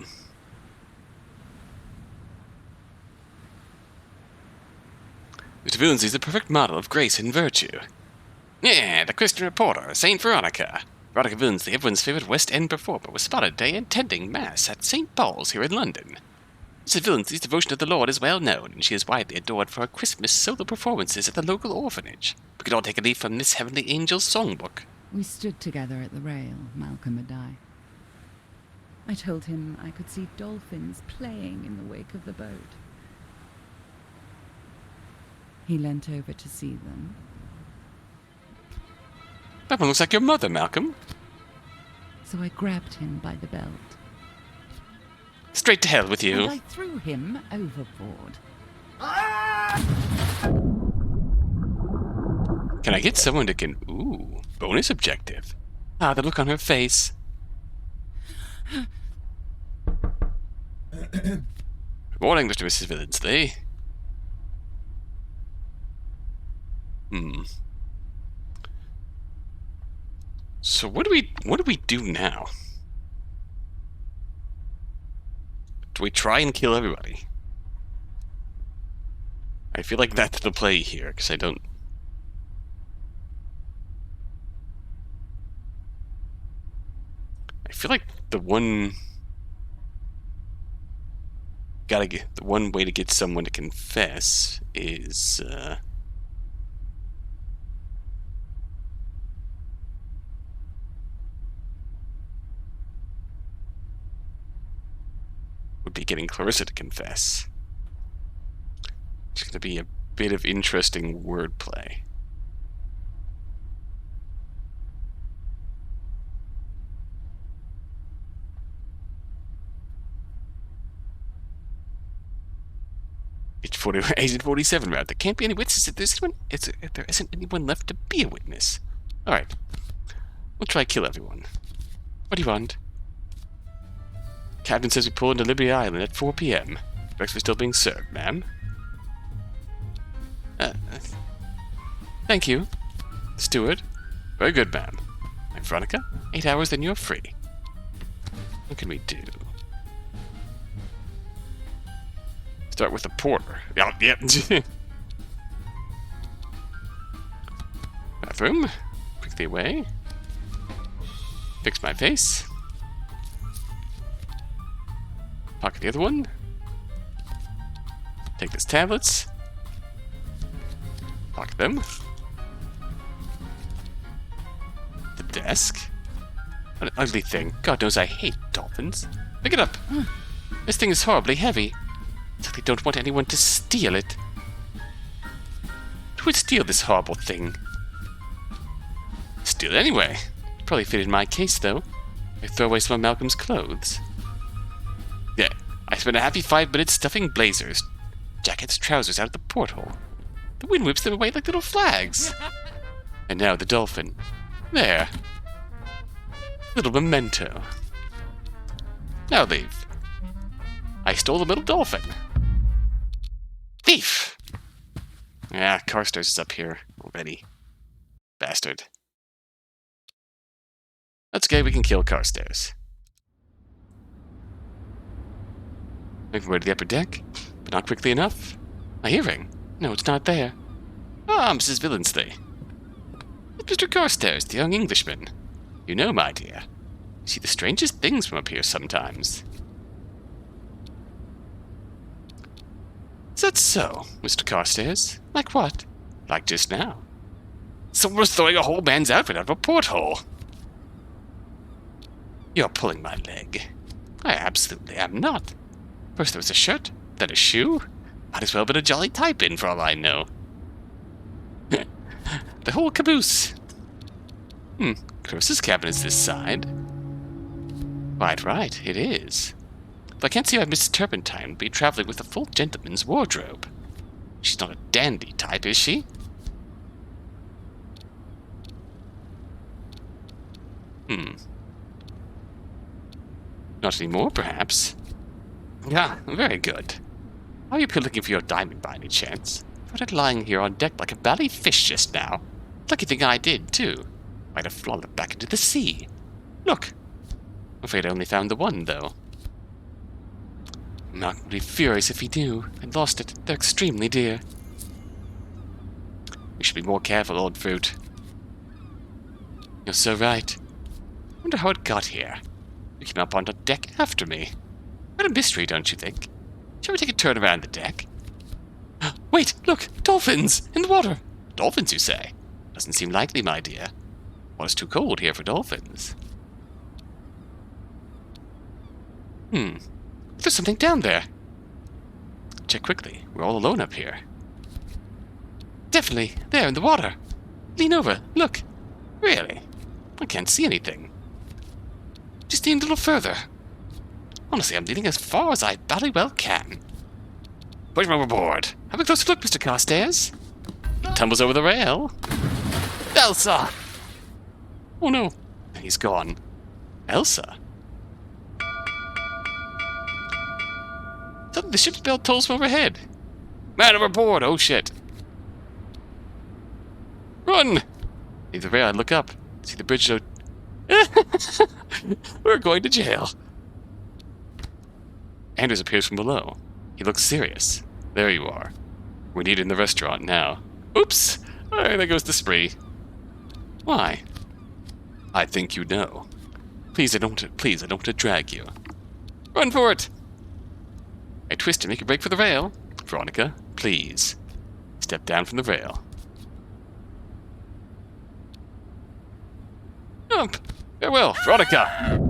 Villeneuve is the perfect model of grace and virtue. Yeah, the Christian reporter, Saint Veronica. Veronica Villeneuve, everyone's favorite West End performer, was spotted today attending Mass at St. Paul's here in London. Mrs. Villeneuve's devotion to the Lord is well known, and she is widely adored for her Christmas solo performances at the local orphanage. We could all take a leaf from this Heavenly Angel's songbook. We stood together at the rail, Malcolm and I. I told him I could see dolphins playing in the wake of the boat. He leant over to see them. That one looks like your mother, Malcolm. So I grabbed him by the belt. Straight to hell with you. And I threw him overboard. Can I get someone that can... Ooh, bonus objective. Ah, the look on her face. Good morning, Mr. and Mrs. Villeneuve. So what do we do now? Do we try and kill everybody? I feel like that's the play here, because I don't... I feel like the one... the one way to get someone to confess is, would be getting Clarissa to confess. It's going to be a bit of interesting wordplay. Agent 47 route. There can't be any witnesses if there isn't anyone left to be a witness. Alright. I'll try to kill everyone. What do you want? Captain says we pull into Liberty Island at 4 p.m. Breakfast still being served, ma'am. Thank you. Steward. Very good, ma'am. And Veronica, 8 hours, then you're free. What can we do? Start with the porter. Yep. Bathroom. Quickly away. Fix my face. Pocket the other one. Take these tablets. Pocket them. The desk. What an ugly thing. God knows I hate dolphins. Pick it up. This thing is horribly heavy. It's like they don't want anyone to steal it. Who would steal this horrible thing? Steal it anyway. Probably fit in my case, though. I throw away some of Malcolm's clothes. Yeah, I spent a happy 5 minutes stuffing blazers, jackets, trousers out of the porthole. The wind whips them away like little flags. And now the dolphin. There. Little memento. Now leave. I stole the little dolphin. Thief! Yeah, Carstairs is up here already. Bastard. That's okay, we can kill Carstairs. Making my way to the upper deck, but not quickly enough. A hearing? No, it's not there. Ah, Mrs. Villensley. It's Mr. Carstairs, the young Englishman. You know, my dear, you see the strangest things from up here sometimes. Is that so, Mr. Carstairs? Like what? Like just now. Someone was throwing a whole man's outfit out of a porthole. You're pulling my leg. I absolutely am not. First there was a shirt, then a shoe. Might as well have been a jolly type-in for all I know. The whole caboose. Chris's cabin is this side. Right, it is. But I can't see why Mrs. Turpentine would be traveling with a full gentleman's wardrobe. She's not a dandy type, is she? Not anymore, perhaps. Yeah, very good. Are you looking for your diamond by any chance? I found it lying here on deck like a bally fish just now. Lucky thing I did, too. Might have flown it back into the sea. Look. I'm afraid I only found the one, though. Malcolm would be furious if he knew. I'd lost it. They're extremely dear. We should be more careful, old fruit. You're so right. Wonder how it got here. You came up on the deck after me. What a mystery, don't you think? Shall we take a turn around the deck? Wait, look! Dolphins! In the water! Dolphins, you say? Doesn't seem likely, my dear. Water's too cold here for dolphins. There's something down there. Check quickly. We're all alone up here. Definitely. There, in the water. Lean over. Look. Really? I can't see anything. Just lean a little further. Honestly, I'm leaning as far as I bally well can. Push him overboard. Have a closer look, Mr. Carstairs. Tumbles over the rail. Elsa! Oh no. He's gone. Elsa? Suddenly the ship's bell tolls from overhead. Man overboard! Oh shit. Run! Leave the rail and look up. See the bridge. We're going to jail. Anders appears from below. He looks serious. There you are. We're needed in the restaurant now. Oops! Alright, there goes the spree. Why? I think you know. Please, I don't want to drag you. Run for it! I twist and make a break for the rail. Veronica, please. Step down from the rail. Jump! Farewell, Veronica!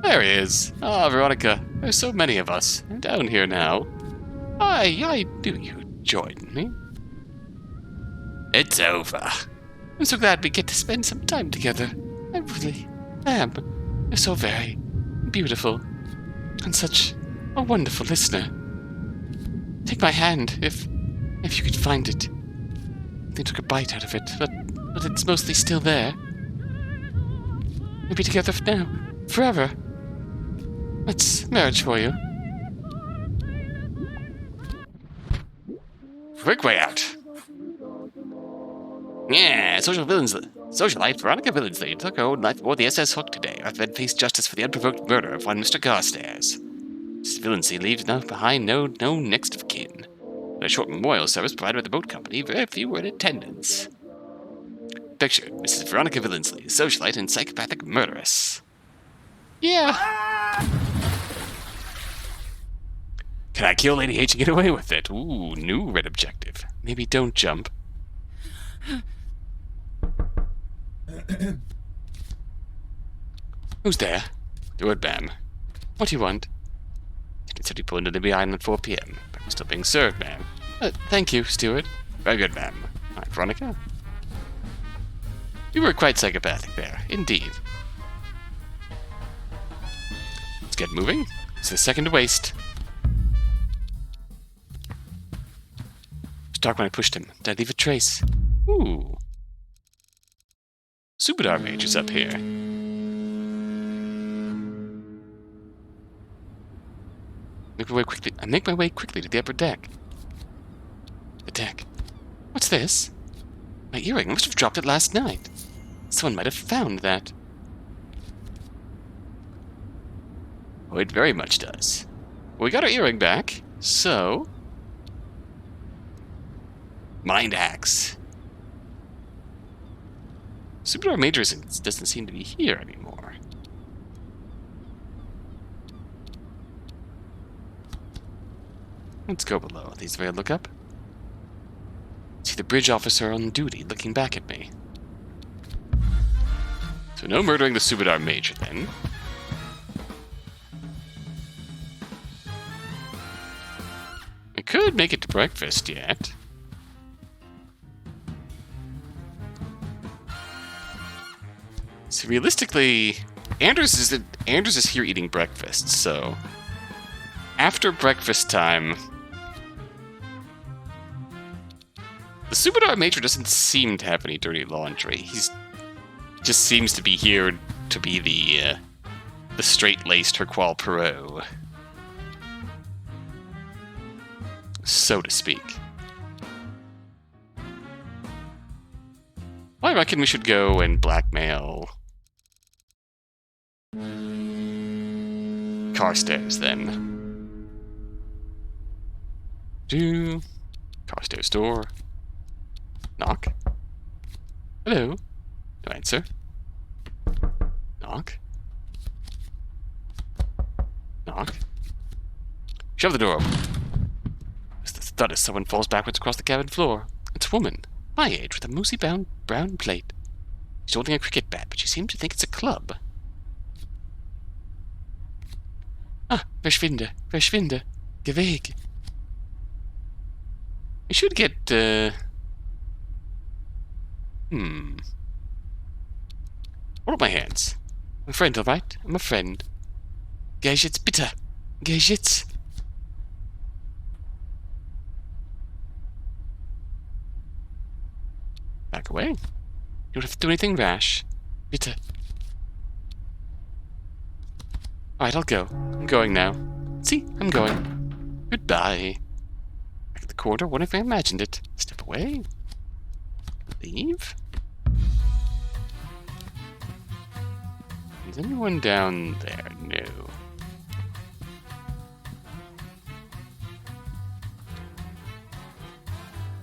There he is. Ah, Veronica. There's so many of us. I'm down here now. I knew you'd join me. It's over. I'm so glad we get to spend some time together. I really am. You're so very beautiful. And such a wonderful listener. Take my hand, if you could find it. They took a bite out of it, but it's mostly still there. We'll be together now. Forever. That's marriage for you. Quick way out. Yeah, socialite Veronica Billingsley took her own life aboard the SS Hook today. I've been faced justice for the unprovoked murder of one Mr. Carstairs. Mrs. Billingsley leaves behind no next of kin. At a short memorial service provided by the boat company, very few were in attendance. Picture, Mrs. Veronica Billingsley, socialite and psychopathic murderess. Yeah. Can I kill Lady H and get away with it? Ooh, new red objective. Maybe don't jump. Who's there? Do it, ma'am. What do you want? It said you pulled into the Libby Island at 4 p.m. But I'm still being served, ma'am. Thank you, steward. Very good, ma'am. All right, Veronica. You were quite psychopathic there, indeed. Let's get moving. It's a second to waste. It was dark when I pushed him. Did I leave a trace? Ooh. Subadar Mage is up here. I make my way quickly to the upper deck. The deck. What's this? My earring. I must have dropped it last night. Someone might have found that. Oh, it very much does. Well, we got our earring back, so... Mind hacks. Subadar Major doesn't seem to be here anymore. Let's go below. These way I look up. See the bridge officer on duty looking back at me. So no murdering the Subadar Major then. I could make it to breakfast yet. So realistically, Anders is here eating breakfast, so after breakfast time, the Subadar Major doesn't seem to have any dirty laundry. He's just seems to be here to be the straight-laced Hercule Poirot, so to speak. Well, I reckon we should go and blackmail Carstairs then. Carstairs door. Knock. Hello. No answer. Knock. Knock. Shove the door open. As the thud as someone falls backwards across the cabin floor. It's a woman, my age, with a moosey brown plate. She's holding a cricket bat, but she seems to think it's a club. Ah, verschwinde, geh weg. I should get, Hold up my hands. I'm a friend, alright? I'm a friend. Geh jetzt bitte. Geh jetzt. Back away. You don't have to do anything rash. Bitte. Alright, I'll go. I'm going now. See? I'm going. Goodbye. Back at the corner, what if I imagined it? Step away. Leave. Is anyone down there? No.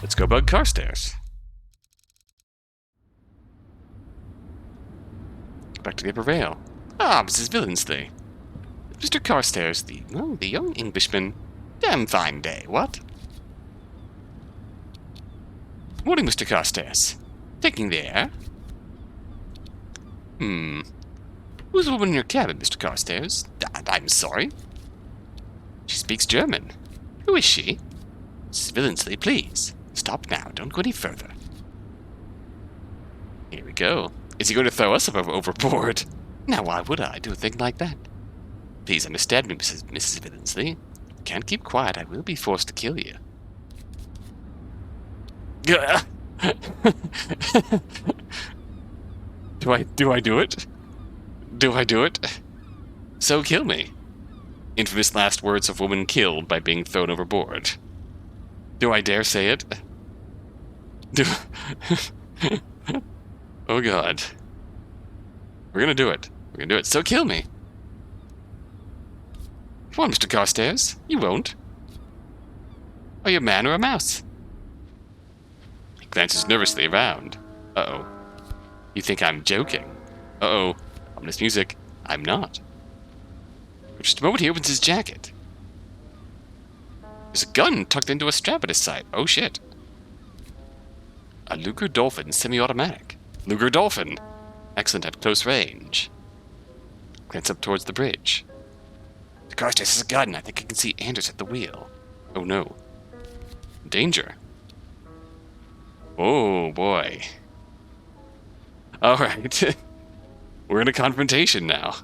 Let's go bug Carstairs. Back to the upper rail. Ah, Mrs. Billingsley. Mr. Carstairs, the young Englishman. Damn fine day, what? Morning, Mr. Carstairs. Taking the air? Who's the woman in your cabin, Mr. Carstairs? I'm sorry. She speaks German. Who is she? Mrs. Billingsley, please. Stop now. Don't go any further. Here we go. Is he going to throw us overboard? Now, why would I do a thing like that? Please understand me, Mrs. Billingsley. Can't keep quiet. I will be forced to kill you. Gah! Do I do it? Do I do it? So kill me. Infamous last words of woman killed by being thrown overboard. Do I dare say it? Do... Oh god. We're gonna do it. We're gonna do it. So kill me. Come on, Mr. Carstairs. You won't. Are you a man or a mouse? He glances nervously around. Uh-oh. You think I'm joking? Uh-oh. Ominous music. I'm not. For just a moment, he opens his jacket. There's a gun tucked into a strap at his side. Oh, shit. A Luger Dolphin semi-automatic. Luger Dolphin. Excellent at close range. Glance up towards the bridge. The Carstairs has a gun. I think I can see Anders at the wheel. Oh, no. Danger. Oh, boy. Alright. We're in a confrontation now.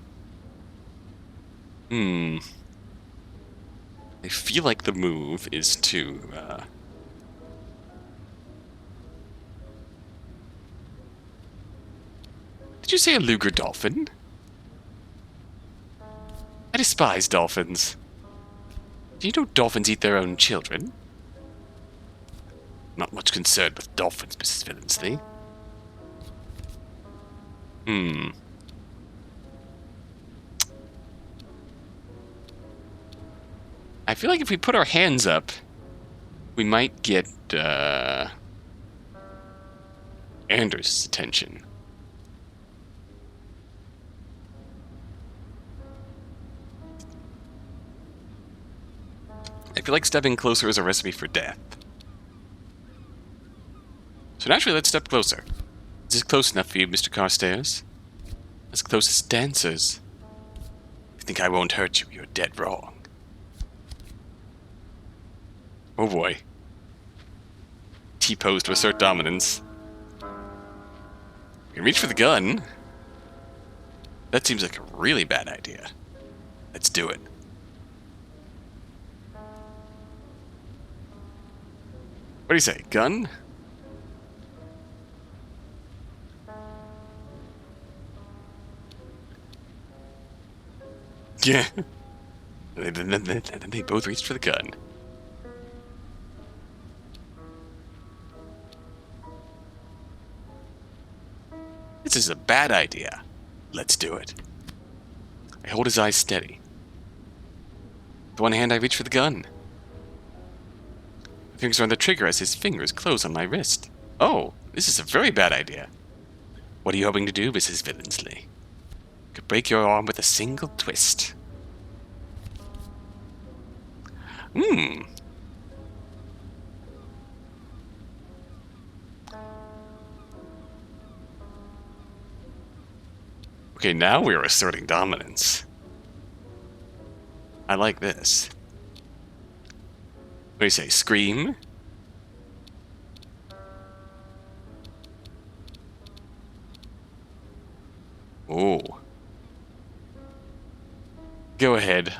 I feel like the move is to, Did you say a Luger Dolphin? I despise dolphins. Do you know dolphins eat their own children? Not much concerned with dolphins, Mrs. Villensley. I feel like if we put our hands up, we might get, Anders' attention. I feel like stepping closer is a recipe for death. So naturally, let's step closer. Is this close enough for you, Mr. Carstairs? As close as dancers. If you think I won't hurt you, you're dead wrong. Oh boy. T-pose to assert dominance. You can reach for the gun. That seems like a really bad idea. Let's do it. What do you say, gun? Yeah. Then they both reached for the gun. This is a bad idea. Let's do it. I hold his eyes steady. With one hand I reach for the gun. My fingers are on the trigger as his fingers close on my wrist. Oh, this is a very bad idea. What are you hoping to do, Mrs. Villensley? Could break your arm with a single twist. Okay, now we're asserting dominance. I like this. What do you say, scream? Oh. Go ahead.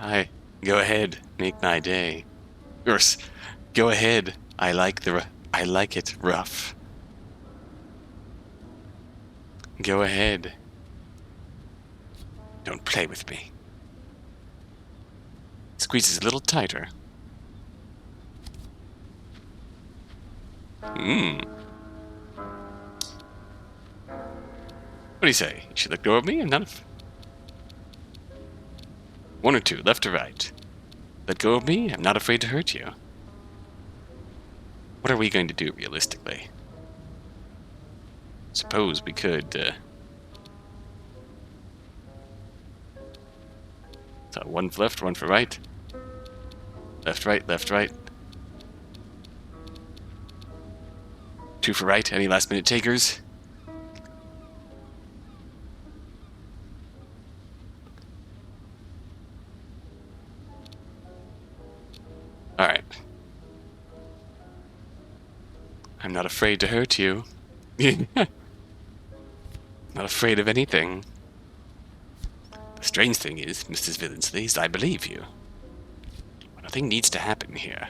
Go ahead. Make my day. Go ahead. I like it rough. Go ahead. Don't play with me. Squeezes a little tighter. What do you say? You should let go of me and none of... One or two, left or right. Let go of me, I'm not afraid to hurt you. What are we going to do, realistically? Suppose we could, So one for left, one for right. Left, right, left, right. Two for right. Any last minute takers? Alright. I'm not afraid to hurt you. Not afraid of anything. The strange thing is, Mrs. Villensley, is I believe you. Nothing needs to happen here.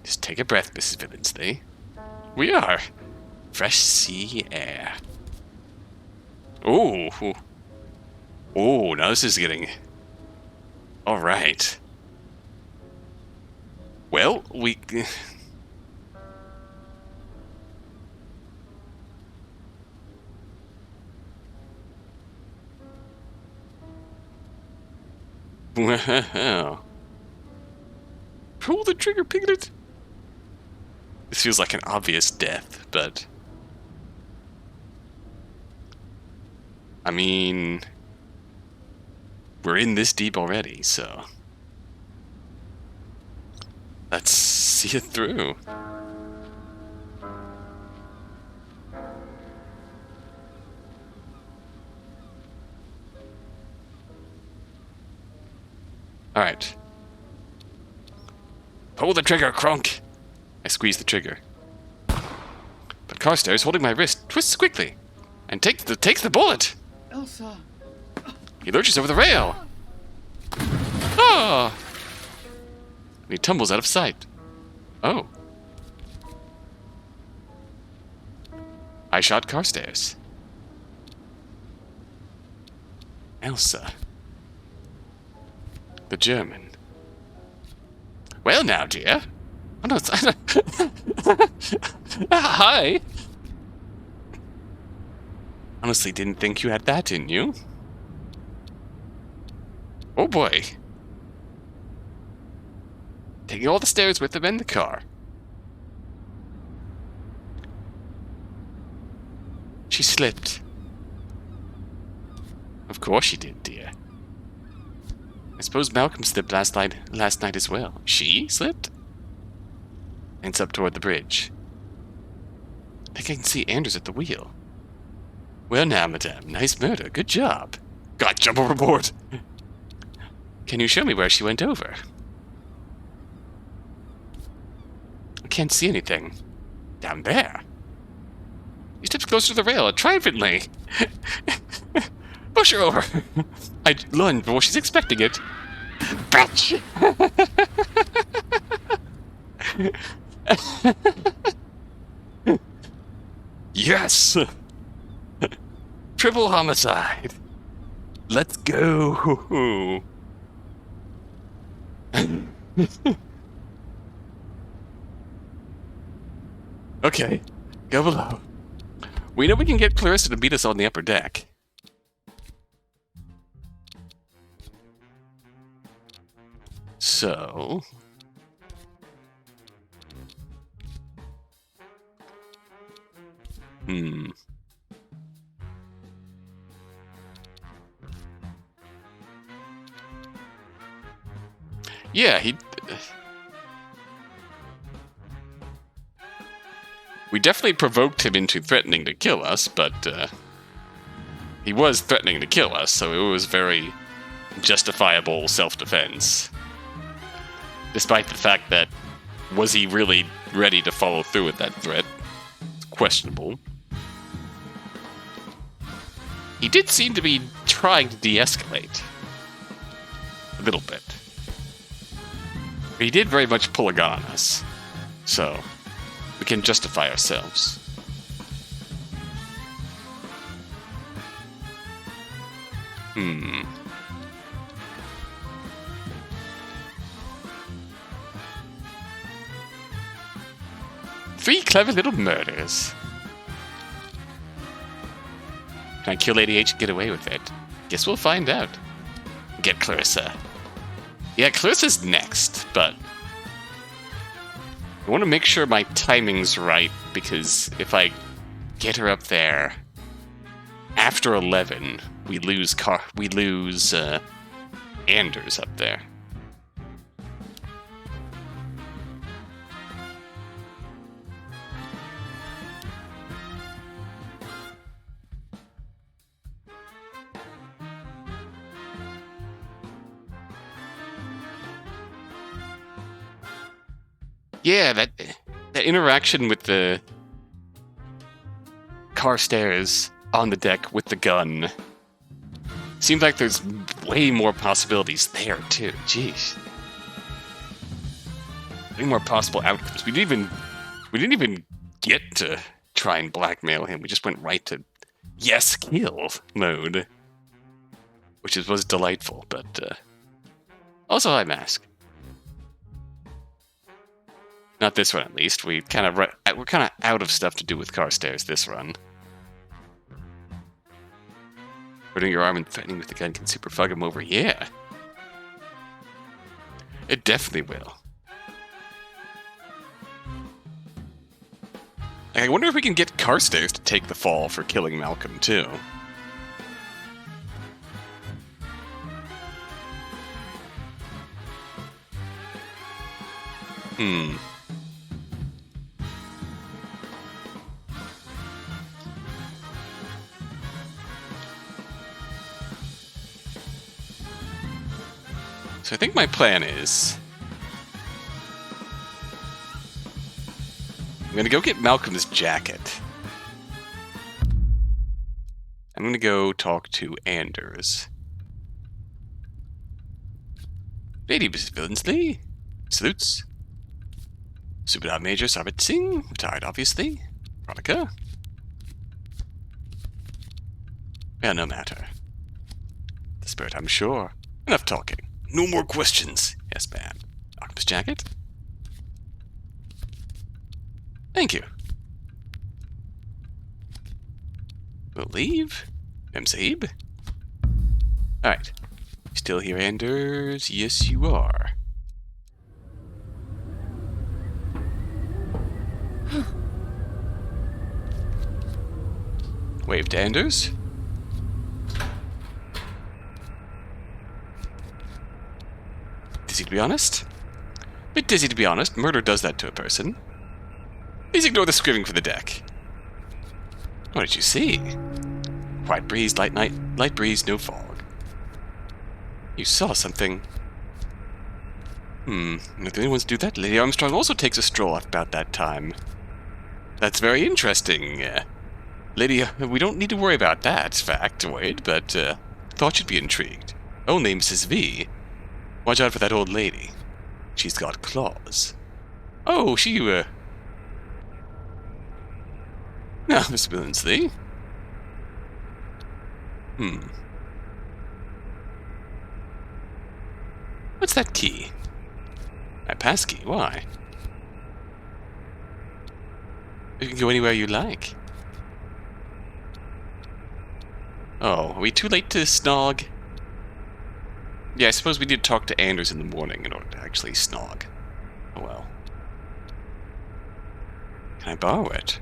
Just take a breath, Mrs. Villensley. We are. Fresh sea air. Ooh. Oh, now this is getting... Alright. Well, we... Wow. Pull the trigger, Piglet! This feels like an obvious death, but... I mean... We're in this deep already, so... Let's see it through. Alright. Pull the trigger, Kronk! I squeeze the trigger. But Carstairs holding my wrist twists quickly and takes the bullet! Elsa! He lurches over the rail! Ah! And he tumbles out of sight. Oh. I shot Carstairs. Elsa. The German. Well now, dear. Oh, no, hi. Honestly, didn't think you had that in you. Oh boy. Taking all the stairs with him in the car. She slipped. Of course she did, dear. I suppose Malcolm slipped last night as well. She slipped? It's up toward the bridge. I think I can see Anders at the wheel. Well now, madame, nice murder. Good job. God, jump overboard. Can you show me where she went over? I can't see anything. Down there. He steps closer to the rail, triumphantly. Push her over. I lunge before she's expecting it. Bitch! Yes! Triple homicide. Let's go. Okay, go below. We know we can get Clarissa to meet us on the upper deck. So... Yeah, we definitely provoked him into threatening to kill us, but he was threatening to kill us, so it was very justifiable self-defense. Despite the fact that, was he really ready to follow through with that threat? It's questionable. He did seem to be trying to de-escalate. A little bit. He did very much pull a gun on us, so we can justify ourselves. Three clever little murders. Can I kill Lady H and get away with it? Guess we'll find out. Get Clarissa. Yeah, Clarissa's next, but I want to make sure my timing's right, because if I get her up there after 11, we lose Anders up there. Yeah, that interaction with the Carstairs on the deck with the gun. Seems like there's way more possibilities there too. Jeez. Way more possible outcomes. We didn't even get to try and blackmail him. We just went right to yes, kill mode, which was delightful, but also high mask. Not this one, at least. We're kind of out of stuff to do with Carstairs this run. Putting your arm and threatening with the gun can super fuck him over. Yeah, it definitely will. I wonder if we can get Carstairs to take the fall for killing Malcolm, too. So I think my plan is... I'm gonna go get Malcolm's jacket. I'm gonna go talk to Anders. Lady Mrs. Billingsley. Salutes. Subedar Major Sarbit Singh. Retired, obviously. Veronica. Yeah, no matter. The spirit, I'm sure. Enough talking. No more questions. Yes, ma'am. Malcolm's jacket. Thank you. We'll leave. Mem Sahib. Alright. Still here, Anders? Yes, you are. Wave to Anders. Dizzy to be honest? Bit dizzy to be honest. Murder does that to a person. Please ignore the scribbling for the deck. What did you see? Quiet breeze, light night, light breeze, no fog. You saw something. Not the only ones to do that. Lady Armstrong also takes a stroll about that time. That's very interesting. Lady, we don't need to worry about that factoid, but thought you'd be intrigued. Only Mrs. V. Watch out for that old lady. She's got claws. Oh, she, Now, Miss Billingsley. What's that key? My passkey, why? You can go anywhere you like. Oh, are we too late to snog? Yeah, I suppose we did talk to Anders in the morning in order to actually snog. Oh well. Can I borrow it?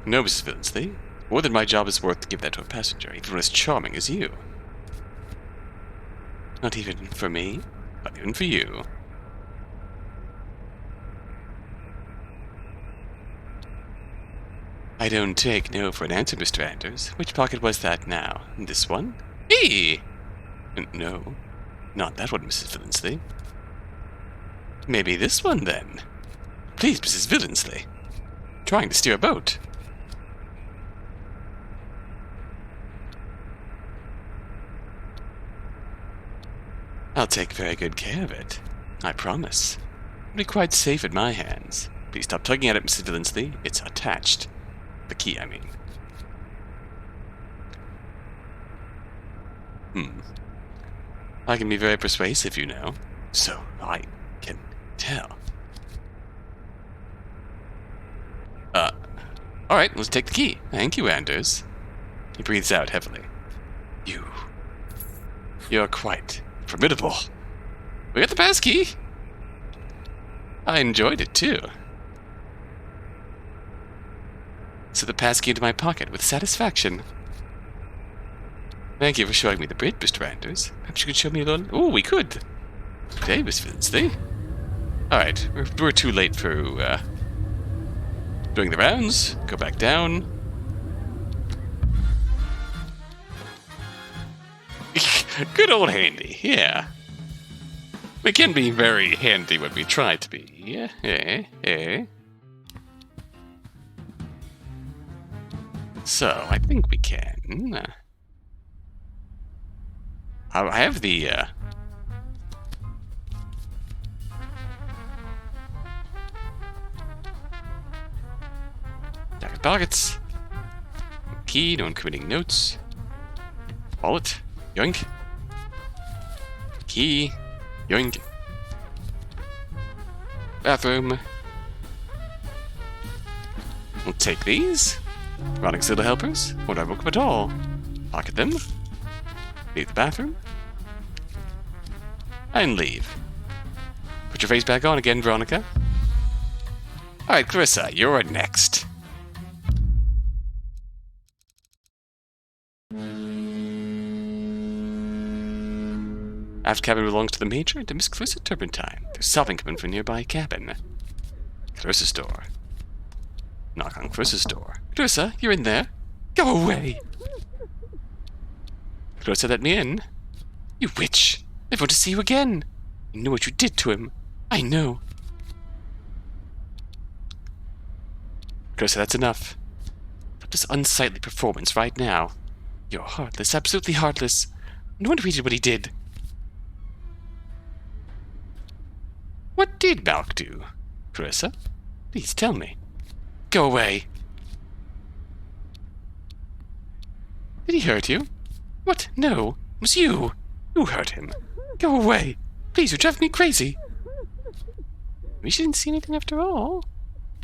No, Mrs. Billingsley. More than my job is worth to give that to a passenger, even one as charming as you. Not even for me, not even for you. I don't take no for an answer, Mr. Anders. Which pocket was that now? This one? Me! No, not that one, Mrs. Billingsley. Maybe this one, then. Please, Mrs. Billingsley. Trying to steer a boat. I'll take very good care of it. I promise. It'll be quite safe in my hands. Please stop tugging at it, Mrs. Billingsley. It's attached. The key, I mean. I can be very persuasive, you know. So I can tell. Alright, let's take the key. Thank you, Anders. He breathes out heavily. You're quite formidable. We got the passkey. I enjoyed it, too. So the passkey into my pocket with satisfaction. Thank you for showing me the bridge, Mr. Anders. Perhaps you could show me a little... Oh, we could. Good day, Miss Billingsley. Alright, we're too late for, doing the rounds. Go back down. Good old handy, yeah. We can be very handy when we try to be. Yeah. So, I think we can. I have the, Jacket pockets. Key, no incriminating notes. Wallet. Yoink. Key. Yoink. Bathroom. We'll take these. Veronic's little helpers. Won't I woke up at all? Pocket them. Leave the bathroom. And leave. Put your face back on again, Veronica. Alright, Clarissa, you're next. Aft cabin belongs to the Major and to Miss Clarissa Turpentine. There's something coming from a nearby cabin. Clarissa's door. Knock on Clarissa's door. Clarissa, you're in there. Go away! Clarissa, let me in. You witch! I want to see you again. I know what you did to him. I know. Clarissa, that's enough. Stop this unsightly performance right now. You're heartless, absolutely heartless. No wonder he did what he did. What did Balk do? Clarissa? Please tell me. Go away. Did he hurt you? What? No. It was you. You hurt him. Go away. Please, you drive me crazy. We didn't see anything after all.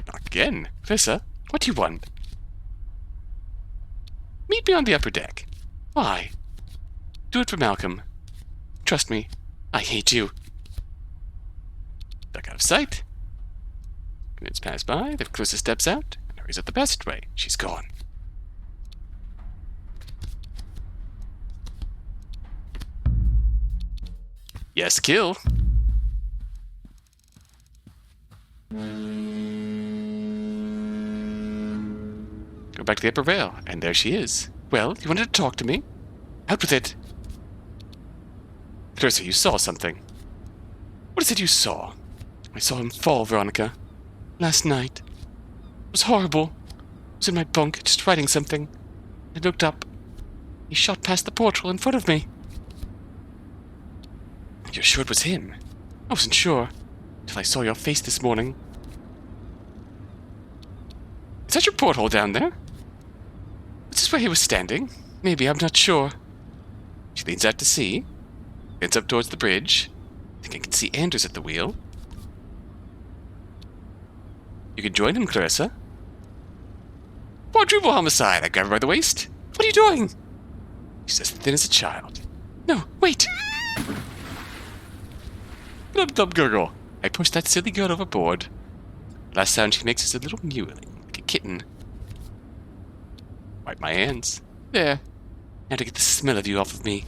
Not again. Clarissa, what do you want? Meet me on the upper deck. Why? Do it for Malcolm. Trust me, I hate you. Duck out of sight. Minutes pass by, the Clarissa steps out, and hurries up the passageway. She's gone. Yes, kill. Go back to the upper rail, and there she is. Well, you wanted to talk to me? Out with it. Clarissa, you saw something. What is it you saw? I saw him fall, Veronica. Last night. It was horrible. I was in my bunk, just writing something. I looked up. He shot past the portal in front of me. You're sure it was him? I wasn't sure, till I saw your face this morning. Is that your porthole down there? Is this where he was standing? Maybe, I'm not sure. She leans out to sea, heads up towards the bridge. I think I can see Anders at the wheel. You can join him, Clarissa. Quadruple homicide! I grab her by the waist. What are you doing? She's as thin as a child. No, wait! Dum gurgle. I push that silly girl overboard. Last sound she makes is a little mewling, like a kitten. Wipe my hands. There. Now to get the smell of you off of me.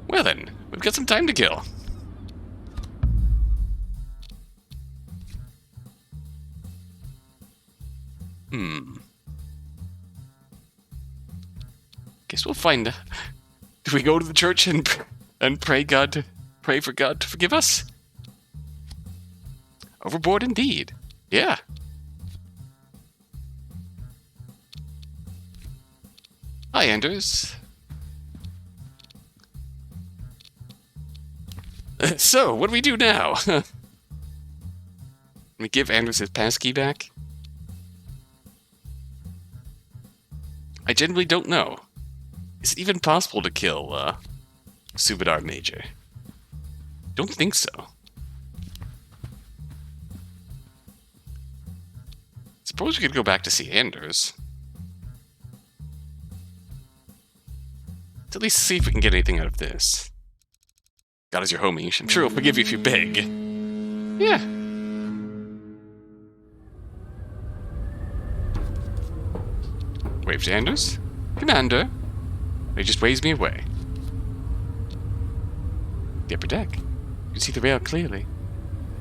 Well then, we've got some time to kill. Guess we'll find. Do we go to the church and pray for God to forgive us? Overboard indeed. Yeah. Hi, Anders. So, what do we do now? We give Anders his passkey back? I genuinely don't know. Is it even possible to kill, Subadar Major? Don't think so. Suppose we could go back to see Anders. Let's at least see if we can get anything out of this. God is your homie. I'm sure he'll forgive you if you beg. Yeah. Wave to Anders. Commander. He just waves me away. The upper deck. You can see the rail clearly.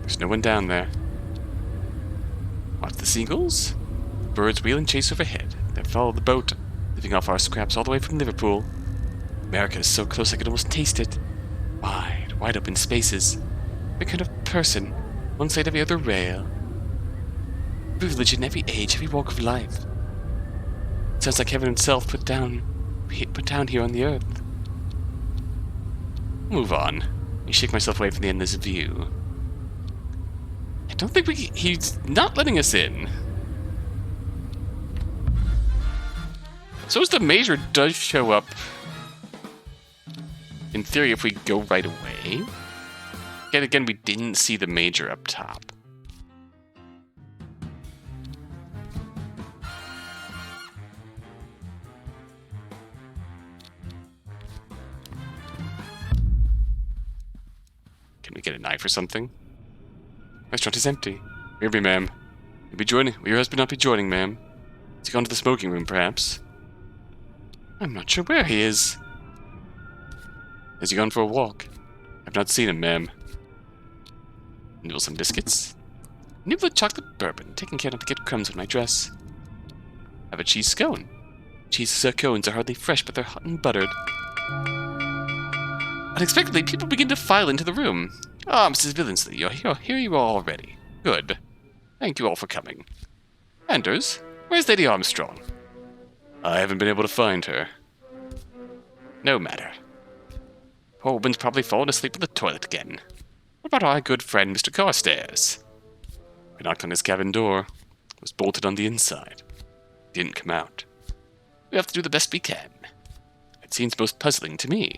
There's no one down there. Watch the seagulls. Birds wheel and chase overhead. Then follow the boat, living off our scraps all the way from Liverpool. America is so close I could almost taste it. Wide open spaces. The kind of person, one side every other rail. Privilege in every age, every walk of life. It sounds like heaven himself put down here on the earth. Move on. I shake myself away from the endless view. I don't think he's not letting us in. So as the Major does show up, in theory, if we go right away. Yet again, we didn't see the Major up top. Can we get a knife or something? Restaurant is empty. Forgive me, ma'am. You'll be joining. Will your husband not be joining, ma'am? Has he gone to the smoking room, perhaps? I'm not sure where he is. Has he gone for a walk? I've not seen him, ma'am. Nibble some biscuits. Nibble a chocolate bourbon, taking care not to get crumbs on my dress. Have a cheese scone. Cheese scones are hardly fresh, but they're hot and buttered. Unexpectedly, people begin to file into the room. Ah, Mrs. Villensley, here you are already. Good. Thank you all for coming. Anders, where's Lady Armstrong? I haven't been able to find her. No matter. Poor woman's probably fallen asleep in the toilet again. What about our good friend, Mr. Carstairs? I knocked on his cabin door. It was bolted on the inside. He didn't come out. We have to do the best we can. It seems most puzzling to me.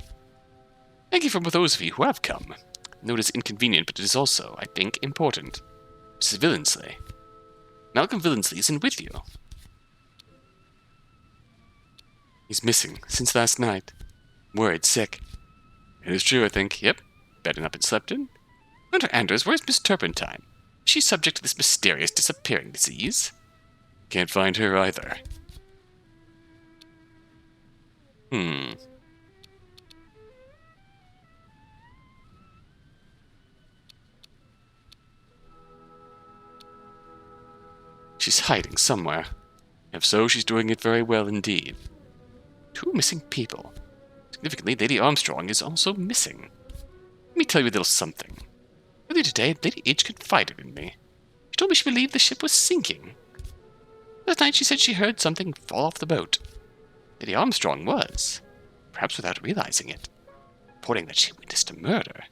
Thank you for those of you who have come. I know it is inconvenient, but it is also, I think, important. Mrs. Villensley. Malcolm Villensley isn't with you. He's missing since last night. Worried sick. It is true, I think. Yep. Bedded not been slept in. Hunter Anders, where's Miss Turpentine? Is she subject to this mysterious disappearing disease? Can't find her either. She's hiding somewhere. If so, she's doing it very well indeed. 2 missing people. Significantly, Lady Armstrong is also missing. Let me tell you a little something. Earlier today, Lady H confided in me. She told me she believed the ship was sinking. Last night she said she heard something fall off the boat. Lady Armstrong was, perhaps without realizing it, reporting that she witnessed a murder.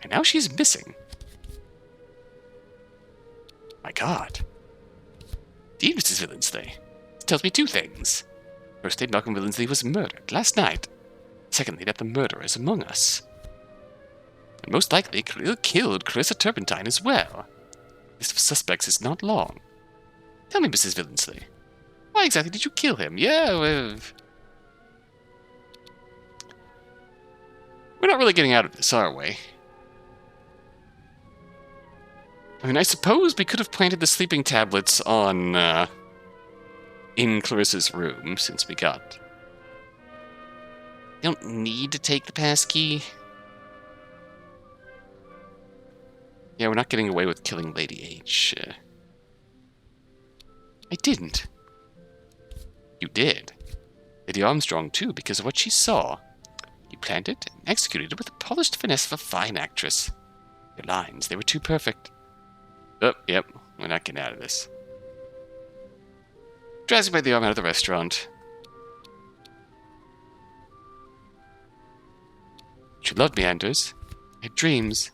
And now she is missing. My God. Indeed, Mrs. Villensley. This tells me 2 things. Firstly, Malcolm Villensley was murdered last night. Secondly, that the murderer is among us. And most likely killed Clarissa Turpentine as well. The list of suspects is not long. Tell me, Mrs. Villensley, why exactly did you kill him? Yeah, we're not really getting out of this, are we? I mean, I suppose we could have planted the sleeping tablets on, in Clarissa's room, since we got... You don't need to take the passkey. Yeah, we're not getting away with killing Lady H. I didn't. You did. Lady Armstrong, too, because of what she saw. You planned it and executed it with the polished finesse of a fine actress. Your lines, they were too perfect. Oh, yep, we're not getting out of this. Drags me by the arm out of the restaurant. You loved me, Anders. I had dreams.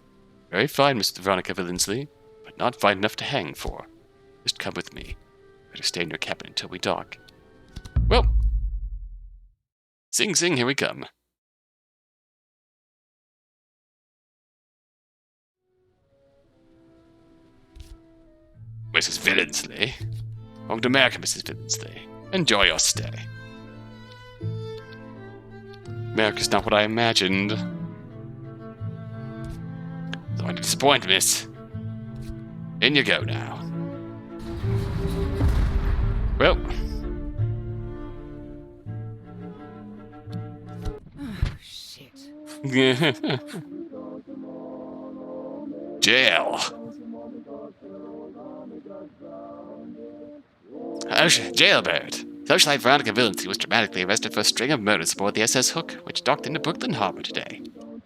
Very fine, Mr. Veronica Villensley, but not fine enough to hang for. Just come with me. Better stay in your cabin until we dock. Well, Sing Sing, here we come. Mrs. Villensley. Welcome to America, Mrs. Villensley. Enjoy your stay. America's not what I imagined. Sorry to disappoint, miss. In you go now. Well. Oh, shit. Jail. Jailbird. Socialite Veronica Villensley was dramatically arrested for a string of murders aboard the SS Hook, which docked into Brooklyn Harbor today.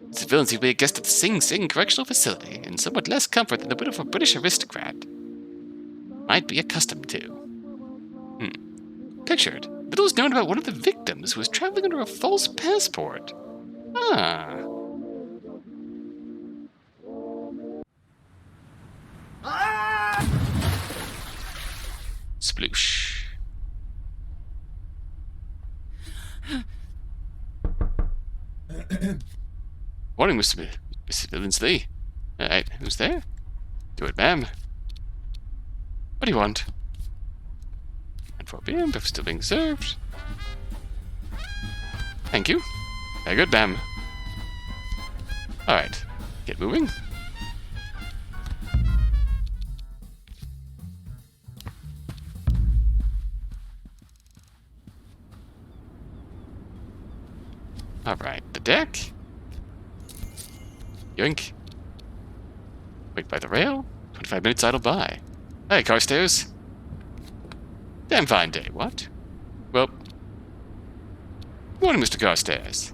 Mrs. Villensley will be a guest at the Sing Sing Correctional Facility, in somewhat less comfort than the widow of a British aristocrat might be accustomed to. Pictured, little is known about one of the victims who was traveling under a false passport. Ah. Sploosh. Morning, Mr. Lindsley. Who's there? Do it, ma'am. What do you want? And 4 p.m. Breakfast still being served. Thank you. Very good, ma'am. Alright. Get moving. Alright, the deck. Yoink. Wait by the rail. 25 minutes idle by. Hey, Carstairs. Damn fine day, what? Well, morning, Mr. Carstairs.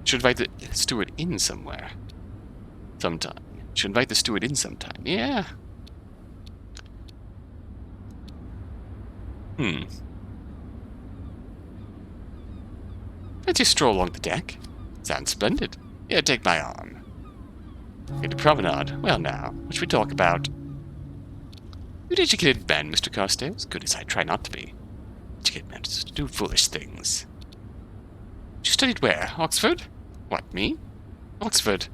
Should invite the steward in somewhere. Sometime. Should invite the steward in sometime. Yeah. Let's just stroll along the deck. Sounds splendid. Yeah, take my arm. Get a promenade. Well now, what should we talk about? Good educated man, Mr. Carstairs. Good as I try not to be. Educated men to do foolish things. You studied where? Oxford? What, me? Oxford.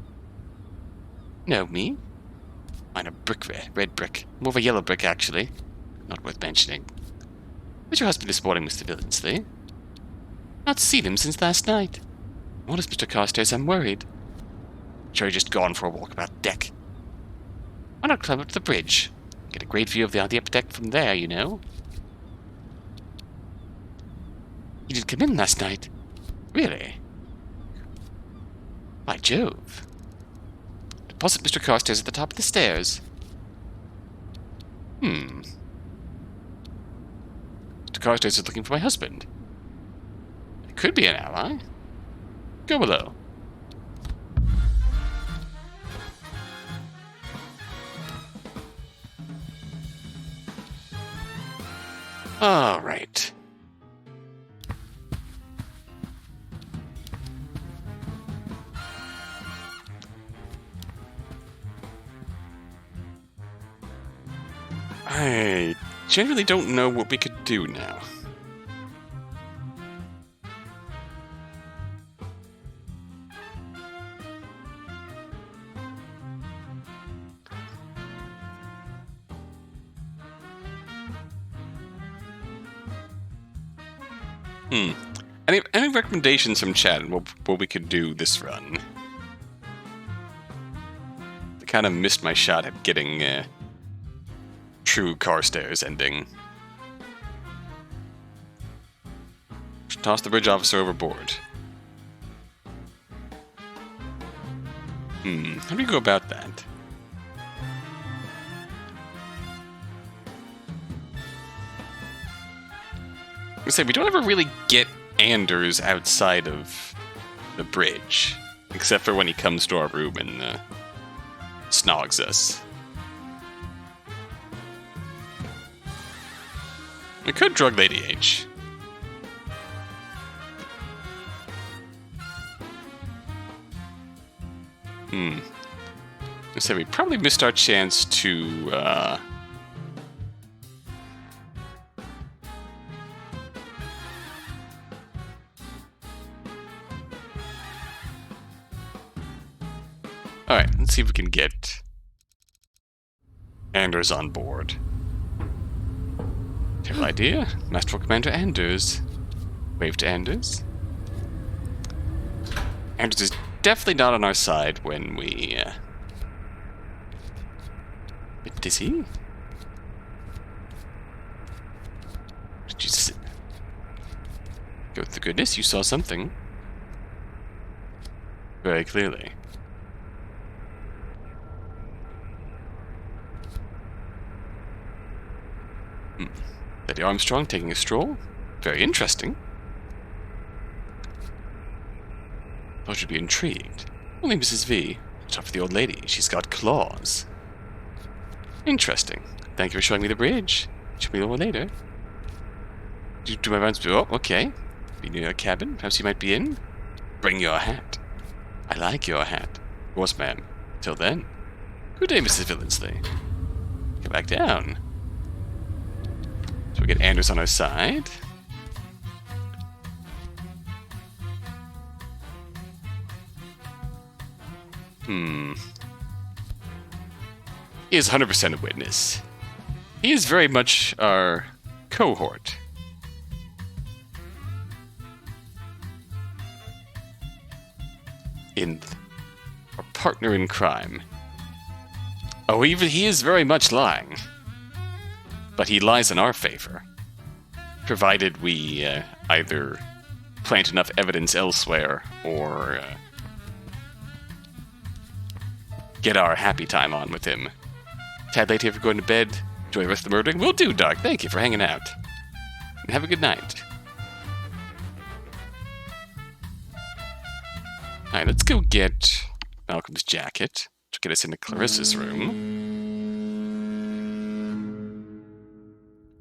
No, me? Mine a brick, red brick. More of a yellow brick, actually. Not worth mentioning. Where's your husband this morning, Mr. Lindsley? Not seen him since last night. Honest, Mr. Carstairs, I'm worried. Sure, he just gone for a walk about the deck. Why not climb up to the bridge? Get a great view of the upper deck from there, you know. He did come in last night. Really? By Jove. Deposit Mr. Carstairs at the top of the stairs. Mr. Carstairs is looking for my husband. It could be an ally. Go below. All right. I generally don't know what we could do now. Any recommendations from Chad on what we could do this run? I kind of missed my shot at getting true Carstairs ending. Toss the bridge officer overboard. How do we go about that? I say we don't ever really get Anders outside of the bridge, except for when he comes to our room and snogs us. We could drug Lady H. I say we probably missed our chance to Alright, let's see if we can get Anders on board. Terrible idea. Masterful Commander Anders. Wave to Anders. Anders is definitely not on our side when we... bit dizzy? Did you sit? Go with the goodness, you saw something. Very clearly. Lady Armstrong taking a stroll. Very interesting. Thought you'd be intrigued. Only Mrs. V. Top of the old lady. She's got claws. Interesting. Thank you for showing me the bridge. Show me over later. Do my rounds. Oh, okay. Be near your cabin. Perhaps you might be in. Bring your hat. I like your hat. Of course, ma'am. Till then. Good day, Mrs. Lindsley. Come back down. So we get Anders on our side. He is 100% a witness. He is very much our cohort. Our partner in crime. Oh, he is very much lying. But he lies in our favor. Provided we either plant enough evidence elsewhere or get our happy time on with him. Tad late here for going to bed. Enjoy the rest of the murdering. Will do, Doc. Thank you for hanging out. And have a good night. Alright, let's go get Malcolm's jacket to get us into Clarissa's room.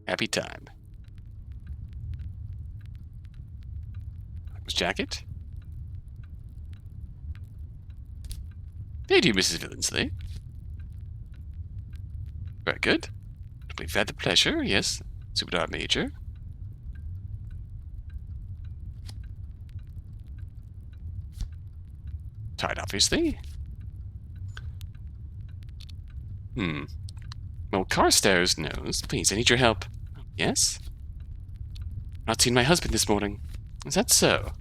Happy time. Malcolm's jacket. Thank you, Mrs. Villensley. Very good. We've had the pleasure, yes. Superdar Major. Tied, obviously. Well, Carstairs knows. Please, I need your help. Yes? Not seen my husband this morning. Is that so?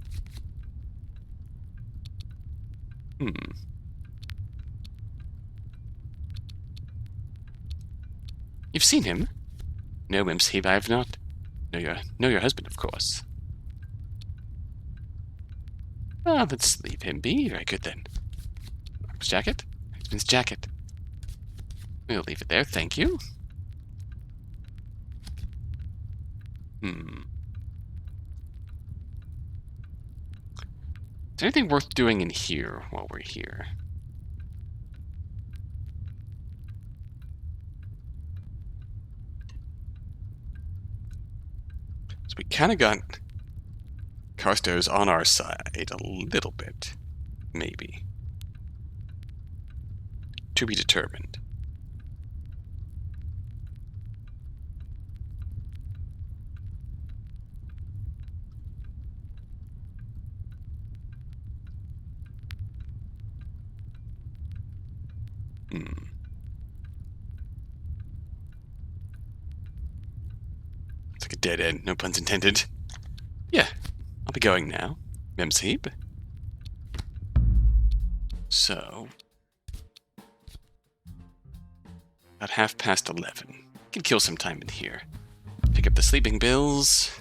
You've seen him? No, Mimsy, I have not. Know your husband, of course. Ah, let's leave him be. Very good, then. Mark's jacket? Husband's jacket. We'll leave it there, thank you. Is there anything worth doing in here while we're here? So we kind of got Carstairs on our side a little bit, maybe. To be determined. It's like a dead end, no puns intended. Yeah, I'll be going now, Memsheep. So, about 11:30. Can kill some time in here. Pick up the sleeping pills.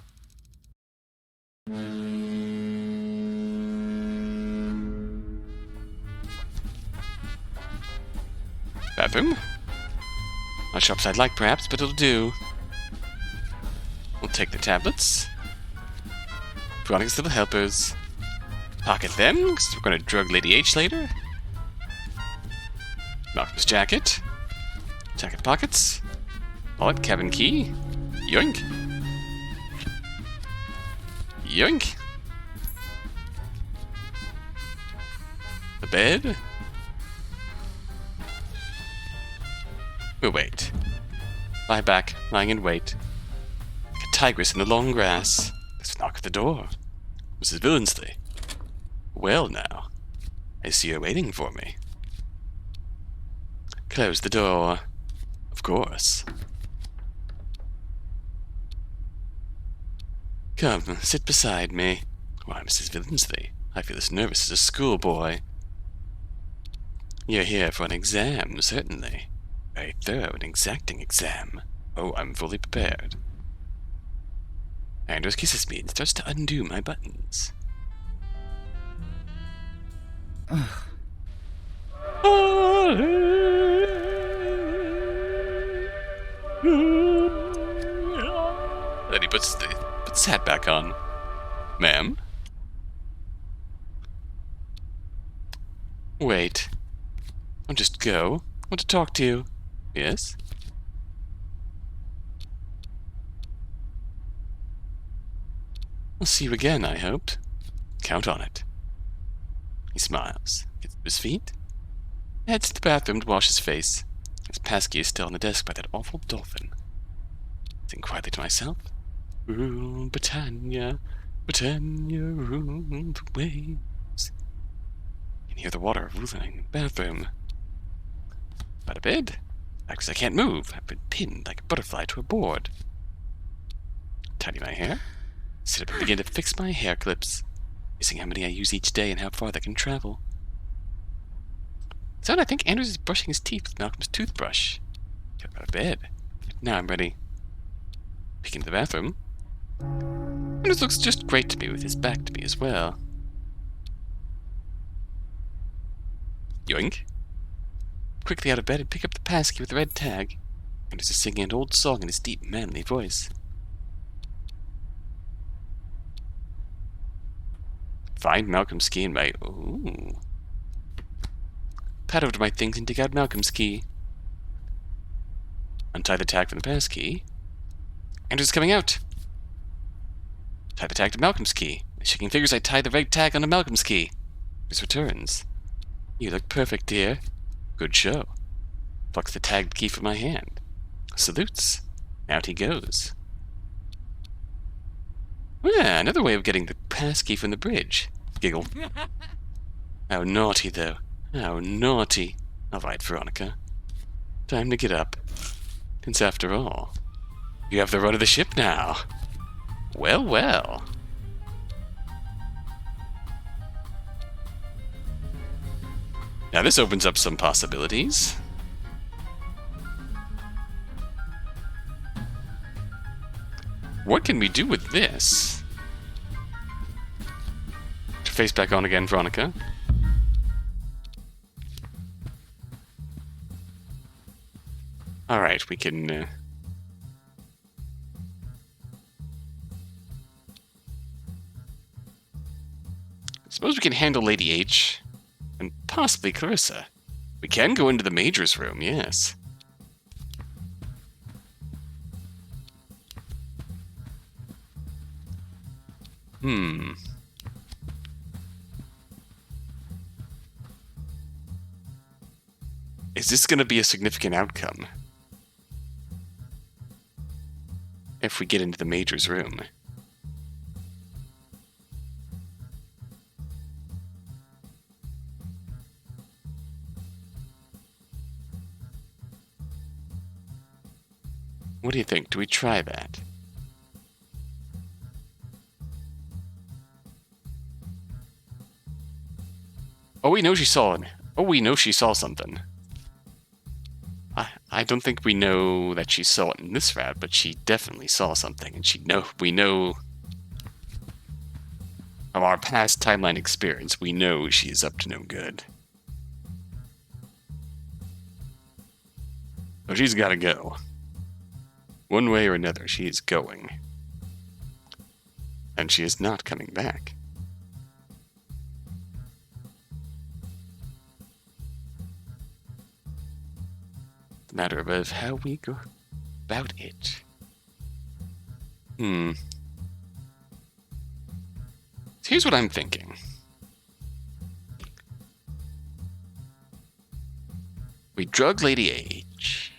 Bathroom. Not shops I'd like, perhaps, but it'll do. We'll take the tablets. Chronic little helpers. Pocket them, because we're going to drug Lady H later. Malcolm's jacket. Jacket pockets. Wallet, cabin key. Yoink. Yoink. The bed. We'll wait. Lie back, lying in wait. Like a tigress in the long grass. Let's knock at the door. Mrs. Villensley. Well now, I see you're waiting for me. Close the door. Of course. Come, sit beside me. Why, Mrs. Villensley, I feel as nervous as a schoolboy. You're here for an exam, certainly. Very thorough and exacting exam. Oh, I'm fully prepared. Andrews kisses me and starts to undo my buttons. Then he puts his hat back on. Ma'am? Wait. I'll just go. I want to talk to you. Yes? I'll see you again, I hope. Count on it. He smiles, gets to his feet, heads to the bathroom to wash his face. His passkey is still on the desk by that awful dolphin. Think quietly to myself. Rule Britannia, Britannia, rule the waves. hear the water ruling in the bathroom. Out of bed? Because I can't move. I've been pinned like a butterfly to a board. Tidy my hair. Sit up and begin to fix my hair clips, guessing how many I use each day and how far they can travel. So I think Andrews is brushing his teeth with Malcolm's toothbrush. Get out of bed. Now I'm ready. Peek into the bathroom. Andrews looks just great to me with his back to me as well. Yoink. Quickly out of bed and pick up the passkey with the red tag. Andrews is singing an old song in his deep, manly voice. Find Malcolm's key in my... Ooh. Pat over to my things and dig out Malcolm's key. Untie the tag from the passkey. Andrews is coming out. Tie the tag to Malcolm's key. With shaking fingers, I tie the red tag onto Malcolm's key. Andrews returns. You look perfect, dear. Good show. Plucks the tagged key from my hand. Salutes. Out he goes. Yeah, another way of getting the passkey from the bridge. Giggle. How naughty, though. How naughty. All right, Veronica. Time to get up. Since after all, you have the run of the ship now. Well, well. Now this opens up some possibilities. What can we do with this? Face back on again, Veronica. Alright, we can... suppose we can handle Lady H. And possibly Clarissa. We can go into the Major's room, yes. Is this going to be a significant outcome? If we get into the Major's room. What do you think? Do we try that? Oh, we know she saw it. Oh, we know she saw something. I don't think we know that she saw it in this route, but she definitely saw something, and we know from our past timeline experience, we know she is up to no good. So she's gotta go. One way or another, she is going. And she is not coming back. The matter of how we go about it. So here's what I'm thinking. We drug Lady H.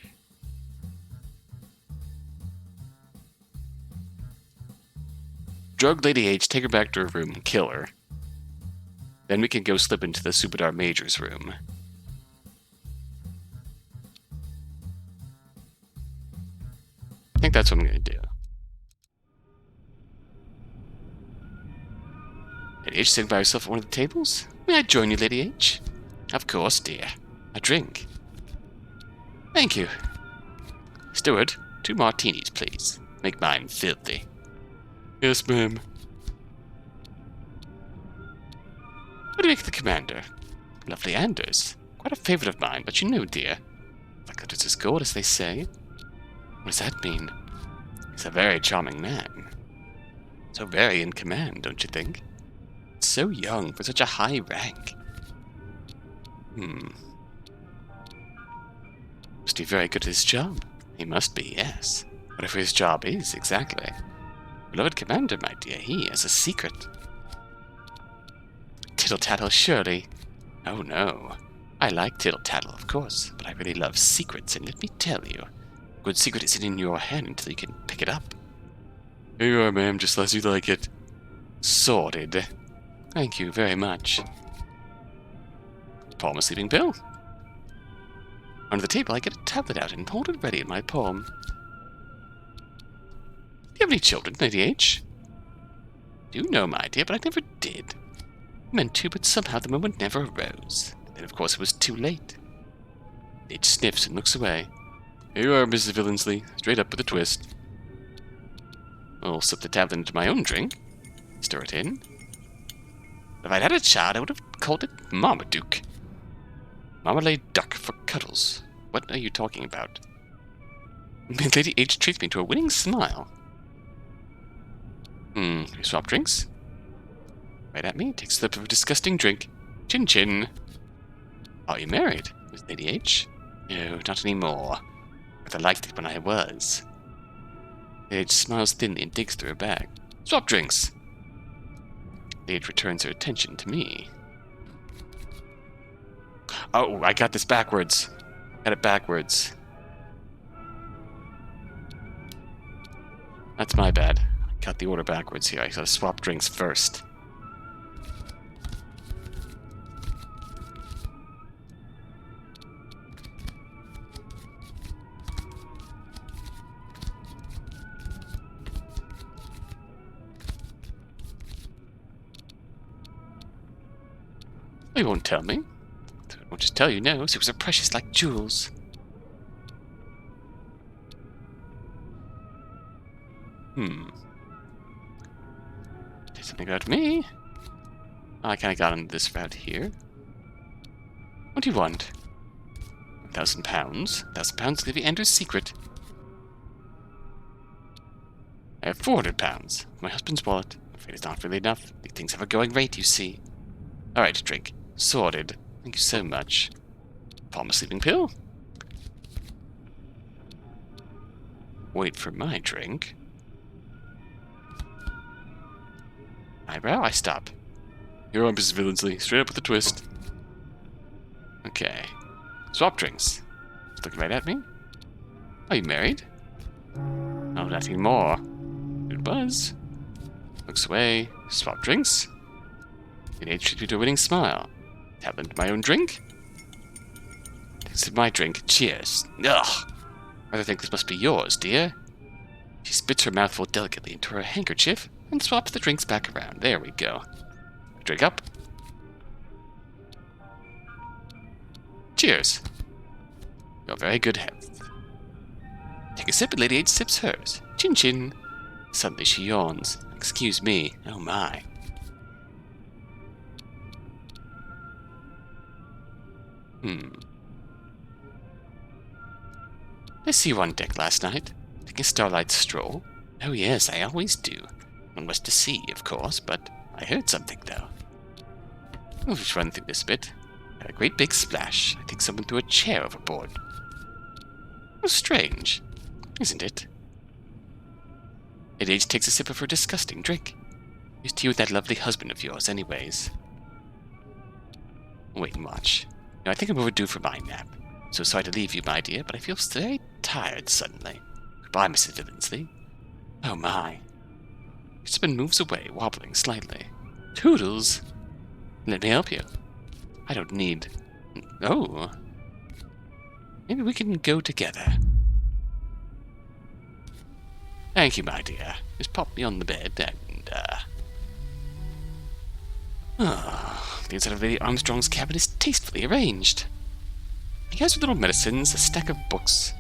Drug Lady H, take her back to her room and kill her. Then we can go slip into the Superdar Major's room. I think that's what I'm going to do. Lady H sitting by herself at one of the tables? May I join you, Lady H? Of course, dear. A drink. Thank you. Steward, 2 martinis, please. Make mine filthy. Yes, ma'am. What do you make of the commander? Lovely Anders. Quite a favorite of mine, but you know, dear. Like that is as good as they say. What does that mean? He's a very charming man. So very in command, don't you think? So young for such a high rank. Must be very good at his job. He must be, yes. Whatever his job is, exactly. Beloved commander, my dear, he has a secret. Tittle-tattle, surely. Oh no. I like tittle-tattle, of course, but I really love secrets, and let me tell you, a good secret isn't in your hand until you can pick it up. Here you are, ma'am, just as you like it. Sordid. Thank you very much. palm a sleeping pill. Under the table, I get a tablet out and hold it ready in my palm. Do you have any children, Lady H? Do know, my dear, but I never did. I meant to, but somehow the moment never arose. And then, of course, it was too late. H sniffs and looks away. Here you are, Mrs. Villensley, straight up with a twist. I'll slip the tablet into my own drink. Stir it in. If I'd had a child, I would have called it Marmaduke. Marmalade duck for cuddles. What are you talking about? Lady H treats me to a winning smile. You swap drinks? Right at me, takes a sip of a disgusting drink. Chin chin. Are you married, Miss Lady H? No, not anymore. But I liked it when I was. Lady H smiles thinly and digs through her bag. Swap drinks! Lady H returns her attention to me. Oh, I got this backwards. Got it backwards. That's my bad. I got the order backwards here. I gotta swap drinks first. You won't tell me. I'll just tell you no, secrets are precious like jewels. Did something about me? I kinda got on this route here. What do you want? 1,000 pounds. 1,000 pounds to give you Andrew's secret. I have 400 pounds. My husband's wallet. I'm afraid it's not really enough. These things have a going rate, you see. Alright, drink. Sorted. Thank you so much. Palm a sleeping pill. Wait for my drink. Eyebrow, I stop. You're on, Mrs. Villensley. Straight up with a twist. Okay. Swap drinks. He's looking right at me. Are you married? Oh, not anymore. Good buzz. Looks away. Swap drinks. Lady H treats me to a winning smile. Tap into my own drink. Takes it my drink. Cheers. Ugh. Rather think this must be yours, dear. She spits her mouthful delicately into her handkerchief and swaps the drinks back around. There we go. Drink up. Cheers. Your very good health. Take a sip and Lady H sips hers. Chin chin. Suddenly she yawns. Excuse me. Oh my. I see you on deck last night, taking a starlight stroll. Oh yes, I always do. One was to see, of course, but I heard something, though. We'll just run through this bit. Had a great big splash. I think someone threw a chair overboard. Oh, strange, isn't it? Lady H takes a sip of her disgusting drink. Here's to you with that lovely husband of yours, anyways. Wait and watch. Now, I think I'm overdue for my nap. So sorry to leave you, my dear, but I feel very tired suddenly. Goodbye, Mrs. Villensley. Oh my. Husband moves away, wobbling slightly. Toodles! Let me help you. I don't need... Oh. Maybe we can go together. Thank you, my dear. Just pop me on the bed and, the inside of Lady Armstrong's cabin is tastefully arranged. He has her little medicines, a stack of books,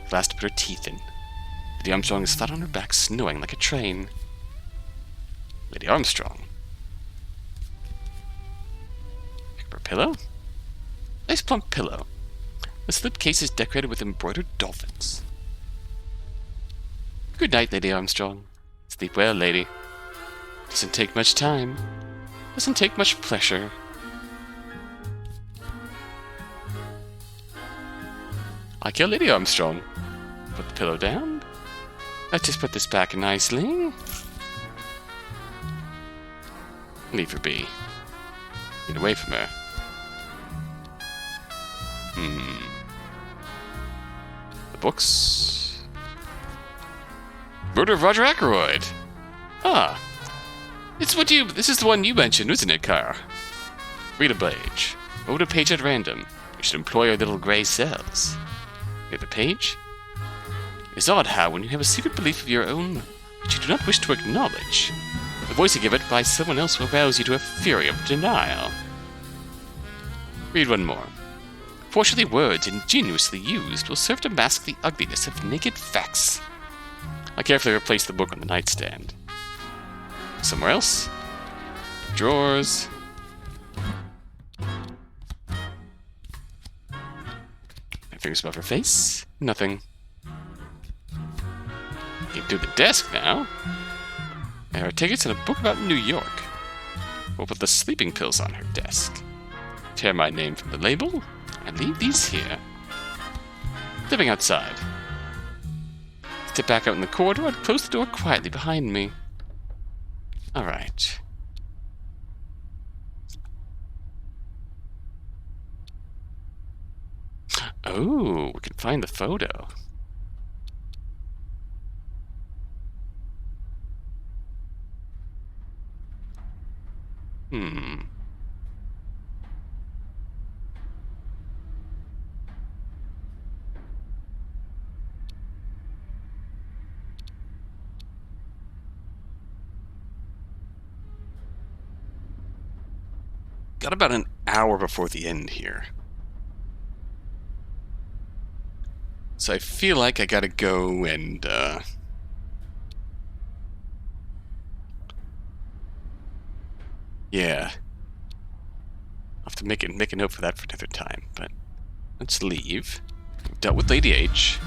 a glass to put her teeth in. Lady Armstrong is flat on her back, snoring like a train. Lady Armstrong. Pick up her pillow. Nice plump pillow. The slipcase is decorated with embroidered dolphins. Good night, Lady Armstrong. Sleep well, lady. Doesn't take much time. Doesn't take much pleasure. I kill Lady Armstrong. Put the pillow down. Let's just put this back nicely. Leave her be. Get away from her. The books. Murder of Roger Ackroyd. Ah. This is the one you mentioned, isn't it, Car? Read a page. Wrote a page at random. We should employ our little grey cells. We have a page? It's odd how, when you have a secret belief of your own which you do not wish to acknowledge, the voice you give it by someone else will rouse you to a fury of denial. Read one more. Fortunately, words ingeniously used will serve to mask the ugliness of naked facts. I carefully replaced the book on the nightstand. Somewhere else? Drawers. Fingers above her face. Nothing. Into the desk now. There are tickets and a book about New York. We'll put the sleeping pills on her desk. Tear my name from the label and leave these here. Stepping outside. Step back out in the corridor and close the door quietly behind me. Alright. Oh, we can find the photo. Got about an hour before the end here. So I feel like I gotta go and, yeah. I'll have to make a note for that for another time, but let's leave. We've dealt with Lady H.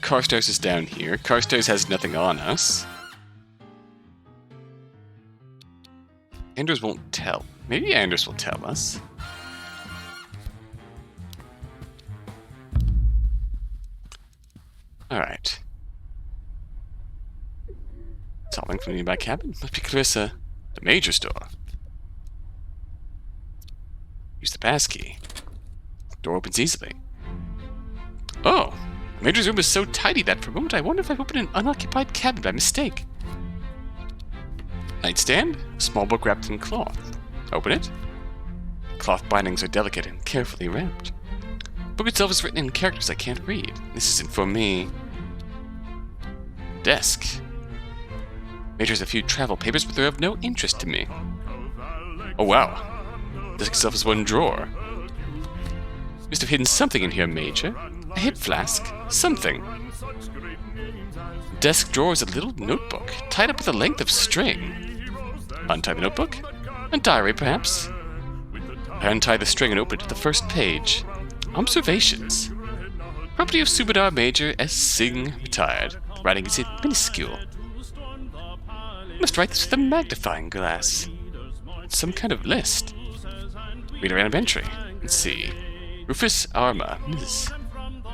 Carstairs is down here. Carstairs has nothing on us. Anders won't tell. Maybe Anders will tell us. Alright. Solving from the nearby cabin. Must be Clarissa. The Major's door. Use the passkey. Door opens easily. Oh! The Major's room is so tidy that for a moment I wonder if I've opened an unoccupied cabin by mistake. Nightstand. A small book wrapped in cloth. Open it. Cloth bindings are delicate and carefully wrapped. The book itself is written in characters I can't read. This isn't for me. Desk. Major has a few travel papers, but they're of no interest to me. Oh wow. The desk itself is one drawer. You must have hidden something in here, Major. A hip flask. Something. The desk drawer is a little notebook, tied up with a length of string. Untie the notebook. A diary, perhaps. I untie the string and open it to the first page. Observations. Property of Subadar Major S. Singh, retired. Writing is minuscule. I must write this with a magnifying glass. It's some kind of list. Read a random entry. Let's see. Rufus Arma, Ms.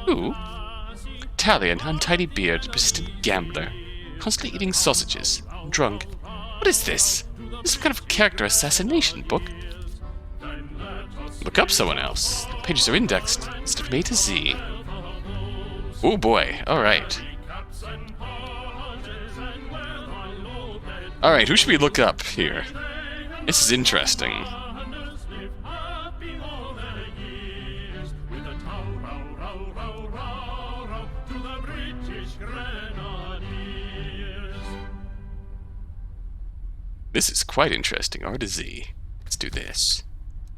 Who? Italian, untidy beard, persistent gambler. Constantly eating sausages. Drunk. What is this? This is some kind of character assassination book. Look up someone else. The pages are indexed. Instead from A to Z. Oh boy, alright. Alright, who should we look up here? This is interesting. This is quite interesting. R to Z. Let's do this.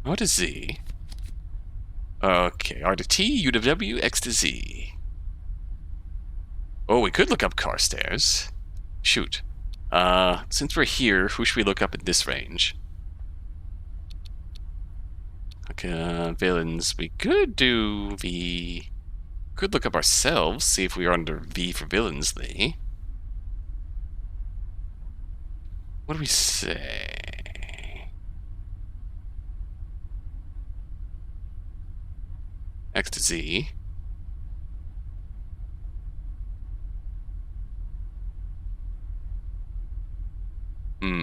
R to Z. Okay, R to T, U to W, X to Z. Oh, we could look up Carstairs. Shoot. Since we're here, who should we look up in this range? Okay, villains. We could do V. Could look up ourselves, see if we are under V for Billingsley. What do we say? X to Z.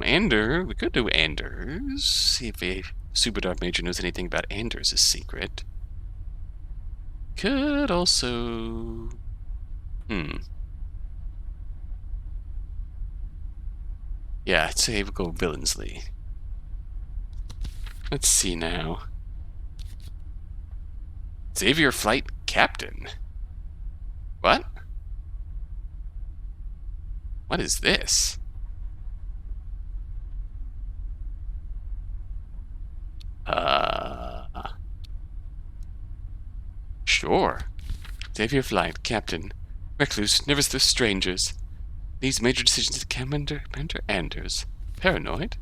Ander. We could do Anders. See if a Subadar Major knows anything about Anders' secret. Could also... Yeah, I'd say we'll go Billingsley. Let's see now. Xavier Flight Captain. What? What is this? Sure. Xavier Flight Captain. Recluse, nervous to strangers. These major decisions to Commander Anders. Paranoid?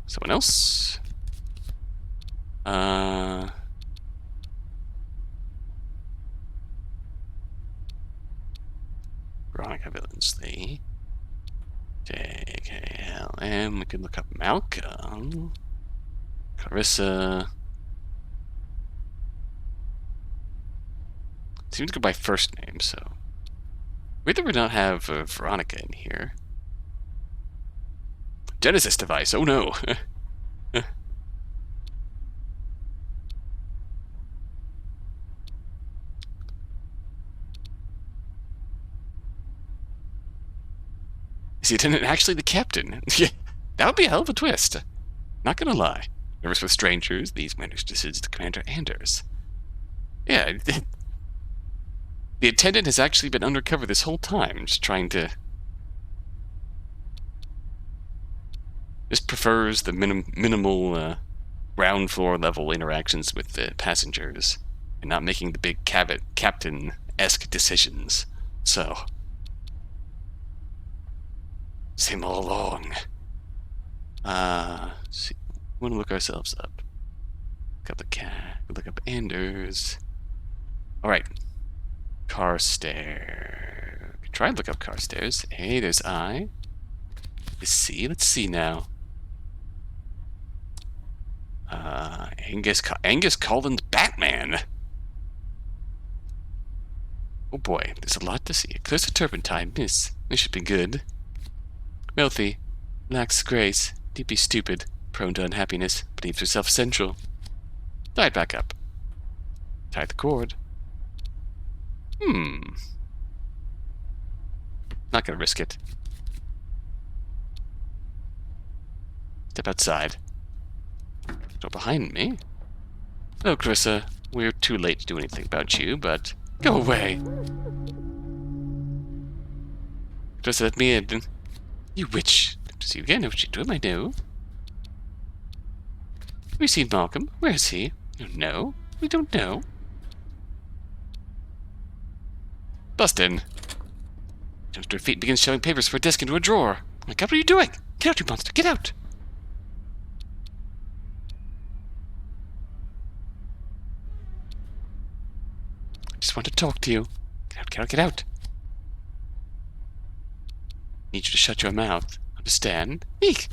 Someone else? Veronica Billingsley. JKLM. We could look up Malcolm. Clarissa. Seems to go by first name, so. Weird that we don't have Veronica in here. Genesis device, oh no! Is the attendant actually the captain? Yeah, that would be a hell of a twist. Not gonna lie. Nervous with strangers, these matters decisions to Commander Anders. Yeah, the attendant has actually been undercover this whole time, just trying to... Just prefers the minimal ground floor level interactions with the passengers, and not making the big captain-esque decisions. So... Same all along. See, we want to look ourselves up. Look up the cat. Look up Anders. Alright. Carstairs. Try and look up Carstairs. Hey, there's I. Let's see. Let's see now. Angus Collins Batman. Oh boy, there's a lot to see. Close to turpentine. This should be good. Wealthy, lacks grace, deeply stupid, prone to unhappiness, believes herself essential. Tie it back up. Tie the cord. Not gonna risk it. Step outside. Door behind me. Hello, Carissa. We're too late to do anything about you, but go away. Carissa, let me in. You witch. Good to see you again. Know what you're doing, I know. Have we seen Malcolm? Where is he? No. We don't know. Bust in. Jumps to her feet and begins shoving papers from a desk into a drawer. Oh my god, what are you doing? Get out, you monster. Get out. I just want to talk to you. Get out, get out, get out. Need you to shut your mouth. Understand? Eek!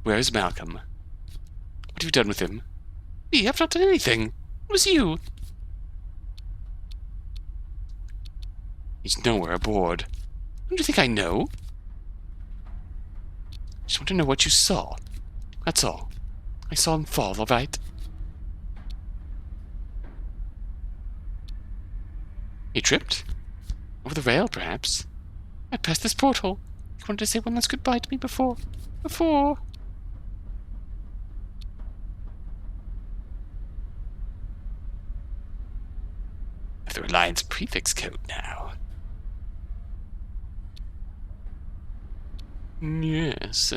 Where is Malcolm? What have you done with him? Me, I've not done anything. It was you. He's nowhere aboard. Don't you think I know? I just want to know what you saw. That's all. I saw him fall, all right? He tripped? Over the rail, perhaps? I passed this porthole. You wanted to say one last goodbye to me before. The Reliance prefix code now. Yes.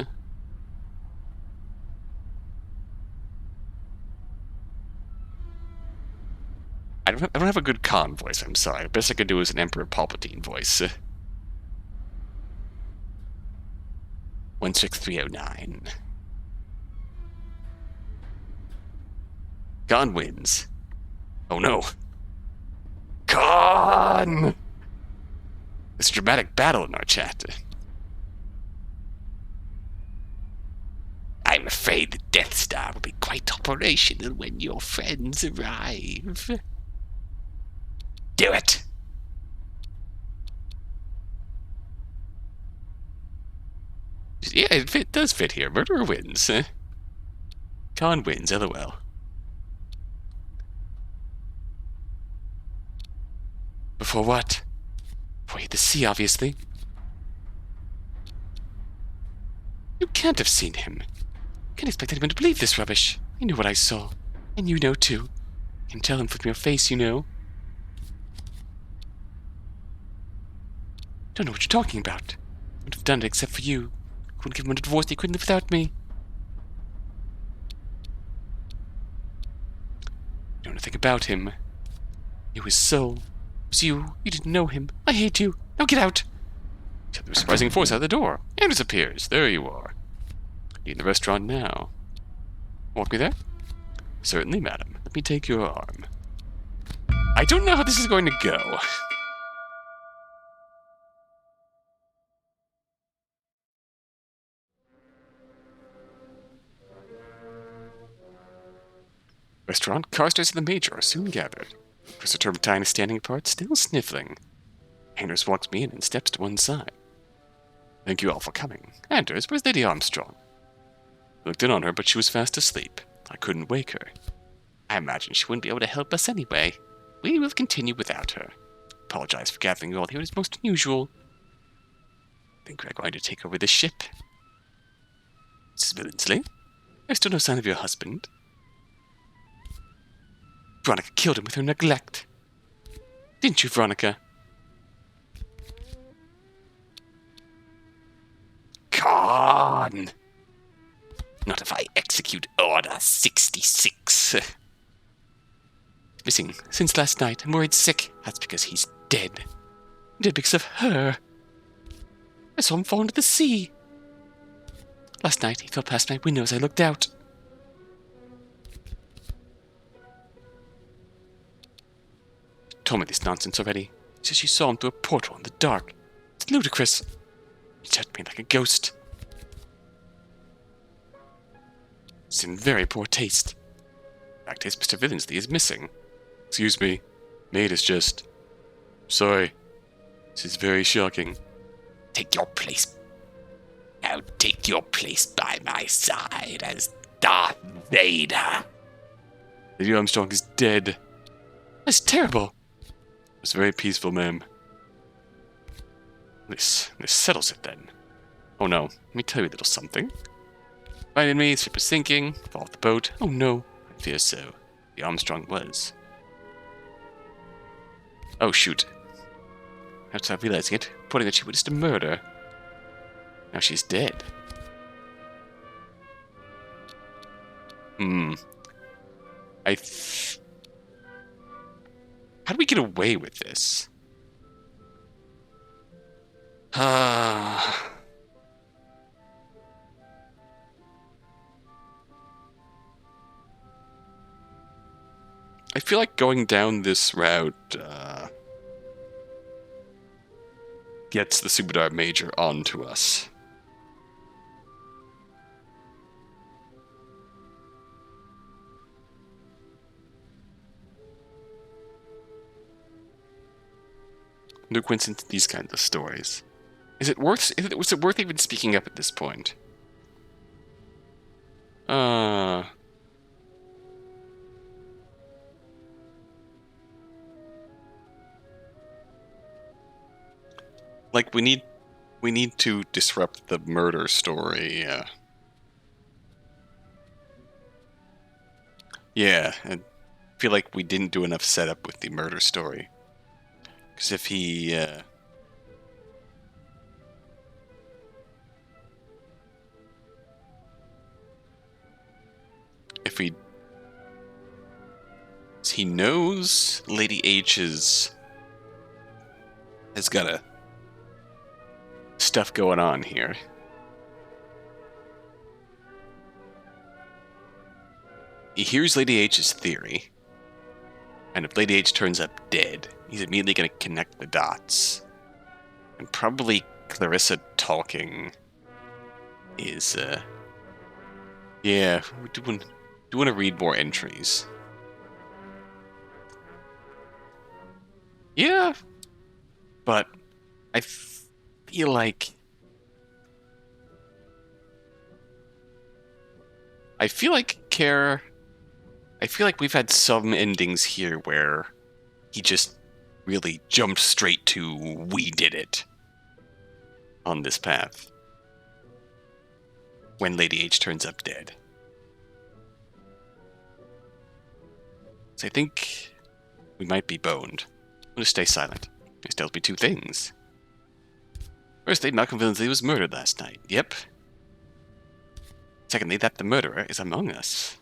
I don't have a good Khan voice, I'm sorry. The best I could do is an Emperor Palpatine voice. 16309. Khan wins. Oh no. Khan! It's a dramatic battle in our chat. I'm afraid the Death Star will be quite operational when your friends arrive. Do it! Yeah, it does fit here. Murderer wins. Khan wins, LOL. Before what? Before he hit the sea, obviously. You can't have seen him. Can't expect anyone to believe this rubbish. I know what I saw. And you know, too. I can tell him from your face, you know. Don't know what you're talking about. Wouldn't have done it except for you. Couldn't give him a divorce, he couldn't live without me. You know nothing about him. You his soul. It was you. You didn't know him. I hate you. Now get out. Except the surprising force out the door. Anders appears. There you are. You in the restaurant now. Walk me there? Certainly, madam. Let me take your arm. I don't know how this is going to go. Restaurant, Carstairs and the Major are soon gathered. Professor Turpentine is standing apart, still sniffling. Anders walks me in and steps to one side. Thank you all for coming. Anders, where's Lady Armstrong? I looked in on her, but she was fast asleep. I couldn't wake her. I imagine she wouldn't be able to help us anyway. We will continue without her. Apologize for gathering you all here. It is most unusual. Think we're going to take over this ship. Mrs. Billingsley, there's still no sign of your husband. Veronica killed him with her neglect. Didn't you, Veronica? Con! Not if I execute Order 66. Missing since last night. I'm worried sick. That's because he's dead. Dead because of her. I saw him fall into the sea. Last night, he fell past my window as I looked out. Told me this nonsense already. She says she saw him through a portal in the dark. It's ludicrous. He touched me like a ghost. It's in very poor taste. In fact, his Mr. Billingsley is missing. Excuse me. Maid is just... Sorry. This is very shocking. Take your place. Now take your place by my side as Darth Vader. Lady Armstrong is dead. That's terrible. It's very peaceful, ma'am. This settles it, then. Oh no, let me tell you a little something. Right in me, the ship was sinking, fall off the boat. Oh no, I fear so. The Armstrong was. Oh shoot. Without realizing it, reporting that she witnessed a murder. Now she's dead. How do we get away with this? I feel like going down this route gets the Subadar Major onto us. No coincidence in these kinds of stories. Was it worth even speaking up at this point? Like we need to disrupt the murder story. Yeah, I feel like we didn't do enough setup with the murder story. Because if he, he knows Lady H has got a stuff going on here. He hears Lady H's theory, and if Lady H turns up dead, he's immediately going to connect the dots. And probably Clarissa talking is, yeah, we do want to read more entries. Yeah, but I feel like we've had some endings here where he just really jumped straight to we did it on this path when Lady H turns up dead. So I think we might be boned. I'll just stay silent. This tells me two things. Firstly, Malcolm Ltd was murdered last night. Yep. Secondly, that the murderer is among us.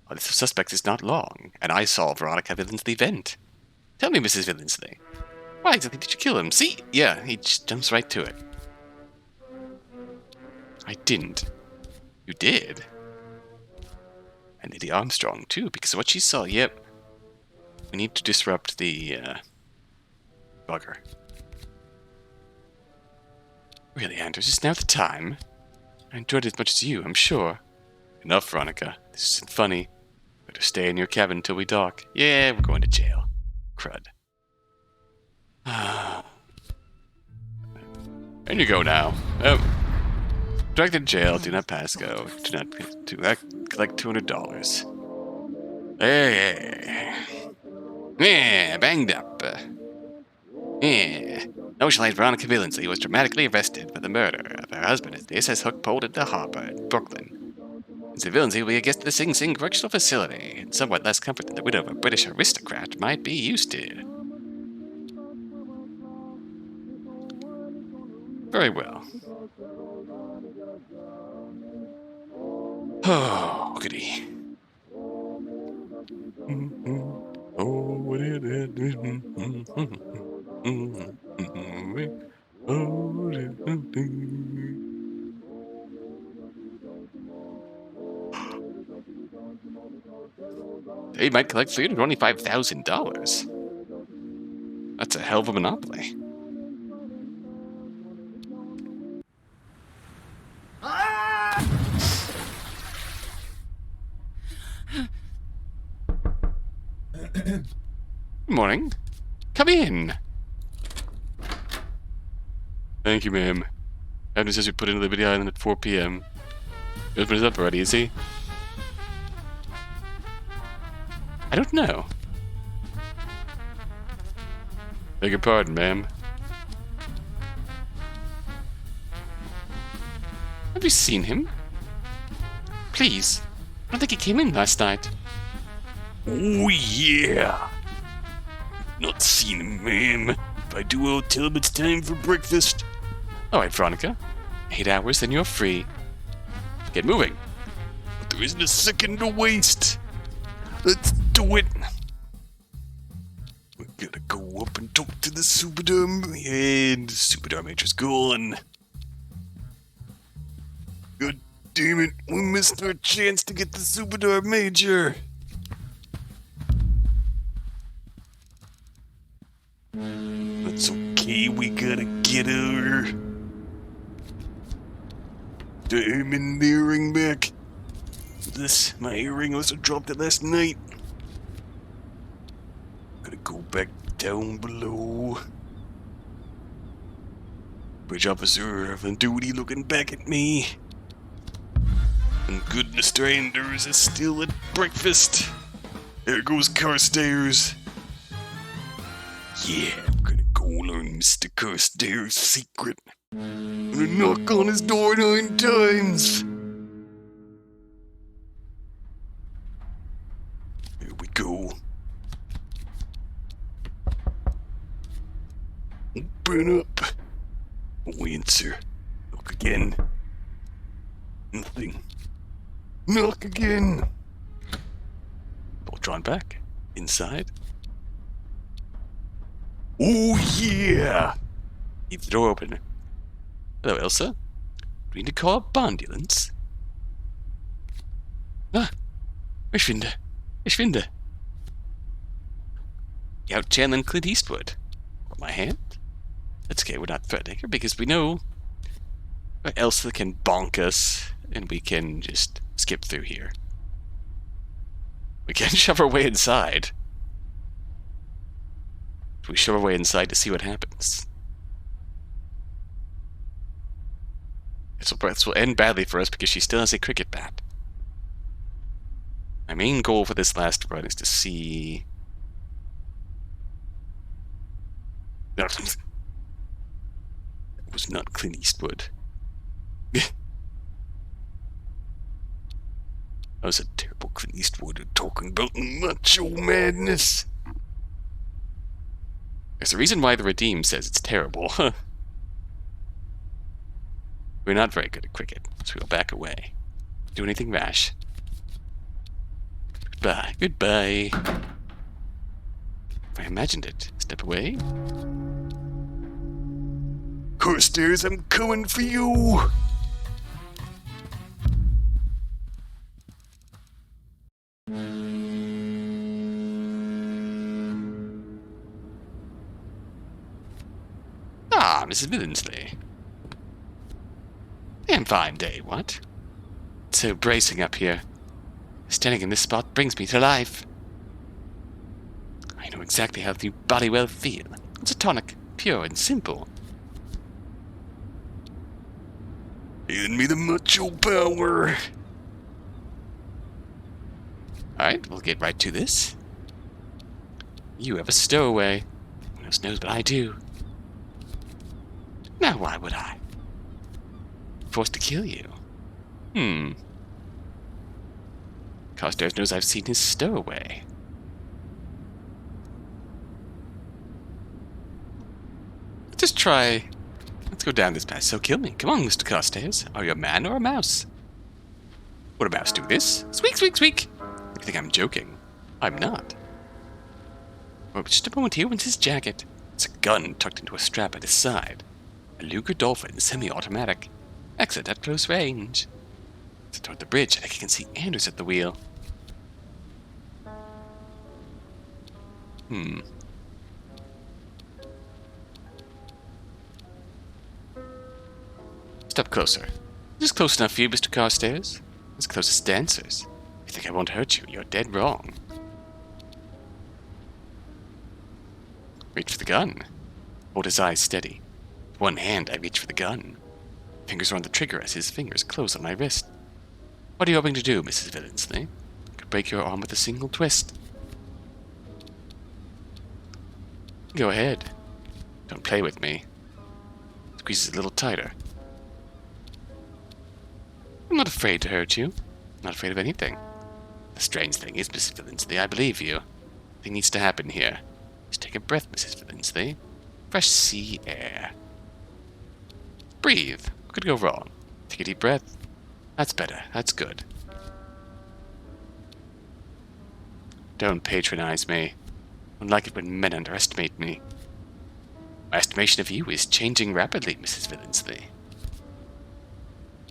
Well, the suspect is not long, and I saw Veronica Ltd vent. Tell me, Mrs. Ltd. Why exactly did you kill him? See? Yeah, he just jumps right to it. I didn't. You did? And Lady Armstrong, too, because of what she saw. Yep. We need to disrupt the, bugger. Really, Anders, is now the time? I enjoyed it as much as you, I'm sure. Enough, Veronica. This isn't funny. Better stay in your cabin until we dock. Yeah, we're going to jail. Crud. And you go now. Dragged to jail. Do not pass go. Do not collect $200. Hey. Yeah, banged up. Yeah. Notionalized Veronica Ltd was dramatically arrested for the murder of her husband as this has hook pulled into the harbor in Brooklyn. Mr. Ltd will be a guest at the Sing Sing Correctional Facility, and somewhat less comfort than the widow of a British aristocrat might be used to. Very well. Oh, goody. Oh, what is it? They might collect $325,000. That's a hell of a monopoly. Good morning. Come in. Thank you, ma'am. Admin says we put into Liberty Island at 4 p.m. Your husband is up already, is he? I don't know. Beg your pardon, ma'am. Have you seen him? Please. I don't think he came in last night. Oh, yeah. Not seen him, ma'am. If I do, I'll tell him it's time for breakfast. All right, Veronica. 8 hours, then you're free. Get moving. But there isn't a second to waste. Let's do it. We gotta go up and talk to the Superdar, and the Superdar Major's gone. God damn it, we missed our chance to get the Superdar Major. That's okay, we gotta get her. Diamond earring back. This, my earring also dropped it last night. Gotta go back down below. Bridge officer on duty looking back at me. And good Mr. Anders is still at breakfast. There goes Carstairs. Yeah, I'm gonna go learn Mr. Carstairs' secret. I'm gonna knock on his door 9 times. Here we go. Open up. No answer. Knock again. Nothing. Knock again. Bolt drawn back. Inside. Oh yeah! Leave the door open. Hello, Elsa. Do we need to call a bondulance? Ah! Ich finde. You out channeling Clint Eastwood. Hold my hand? That's okay, we're not threatening her because we know Elsa can bonk us and we can just skip through here. We can shove our way inside. We shove our way inside to see what happens. This will end badly for us because she still has a cricket bat. My main goal for this last run is to see... That was not Clint Eastwood. That was a terrible Clint Eastwood talking about macho madness. There's a reason why the Redeem says it's terrible. We're not very good at cricket, so we'll back away. Do anything rash. Goodbye. Goodbye. If I imagined it. Step away. Carstairs, I'm coming for you! Ah, Mrs. Billingsley. Damn fine day, what? It's so bracing up here. Standing in this spot brings me to life. I know exactly how you body well feel. It's a tonic, pure and simple. Hand me the macho power. Alright, we'll get right to this. You have a stowaway. Who else knows but I do? Now why would I? Forced to kill you. Carstairs knows I've seen his stowaway. Just try. Let's go down this path. So kill me. Come on, Mr. Carstairs. Are you a man or a mouse? Would a mouse do this? Squeak, squeak, squeak. You think I'm joking? I'm not. Oh, just a moment here. When's his jacket? It's a gun tucked into a strap at his side. A Luger Dolphin semi-automatic. Exit at close range. So toward the bridge, I think I can see Anders at the wheel. Step closer. Just close enough for you, Mr. Carstairs. As close as dancers. You think I won't hurt you? You're dead wrong. Reach for the gun. Hold his eyes steady. With one hand, I reach for the gun. Fingers are on the trigger as his fingers close on my wrist. What are you hoping to do, Mrs. Billingsley? Could break your arm with a single twist. Go ahead. Don't play with me. Squeeze it a little tighter. I'm not afraid to hurt you. I'm not afraid of anything. The strange thing is, Mrs. Billingsley, I believe you. Nothing needs to happen here. Just take a breath, Mrs. Billingsley. Fresh sea air. Breathe. What could go wrong? Take a deep breath. That's better. That's good. Don't patronize me. I don't like it when men underestimate me. My estimation of you is changing rapidly, Mrs. Billingsley.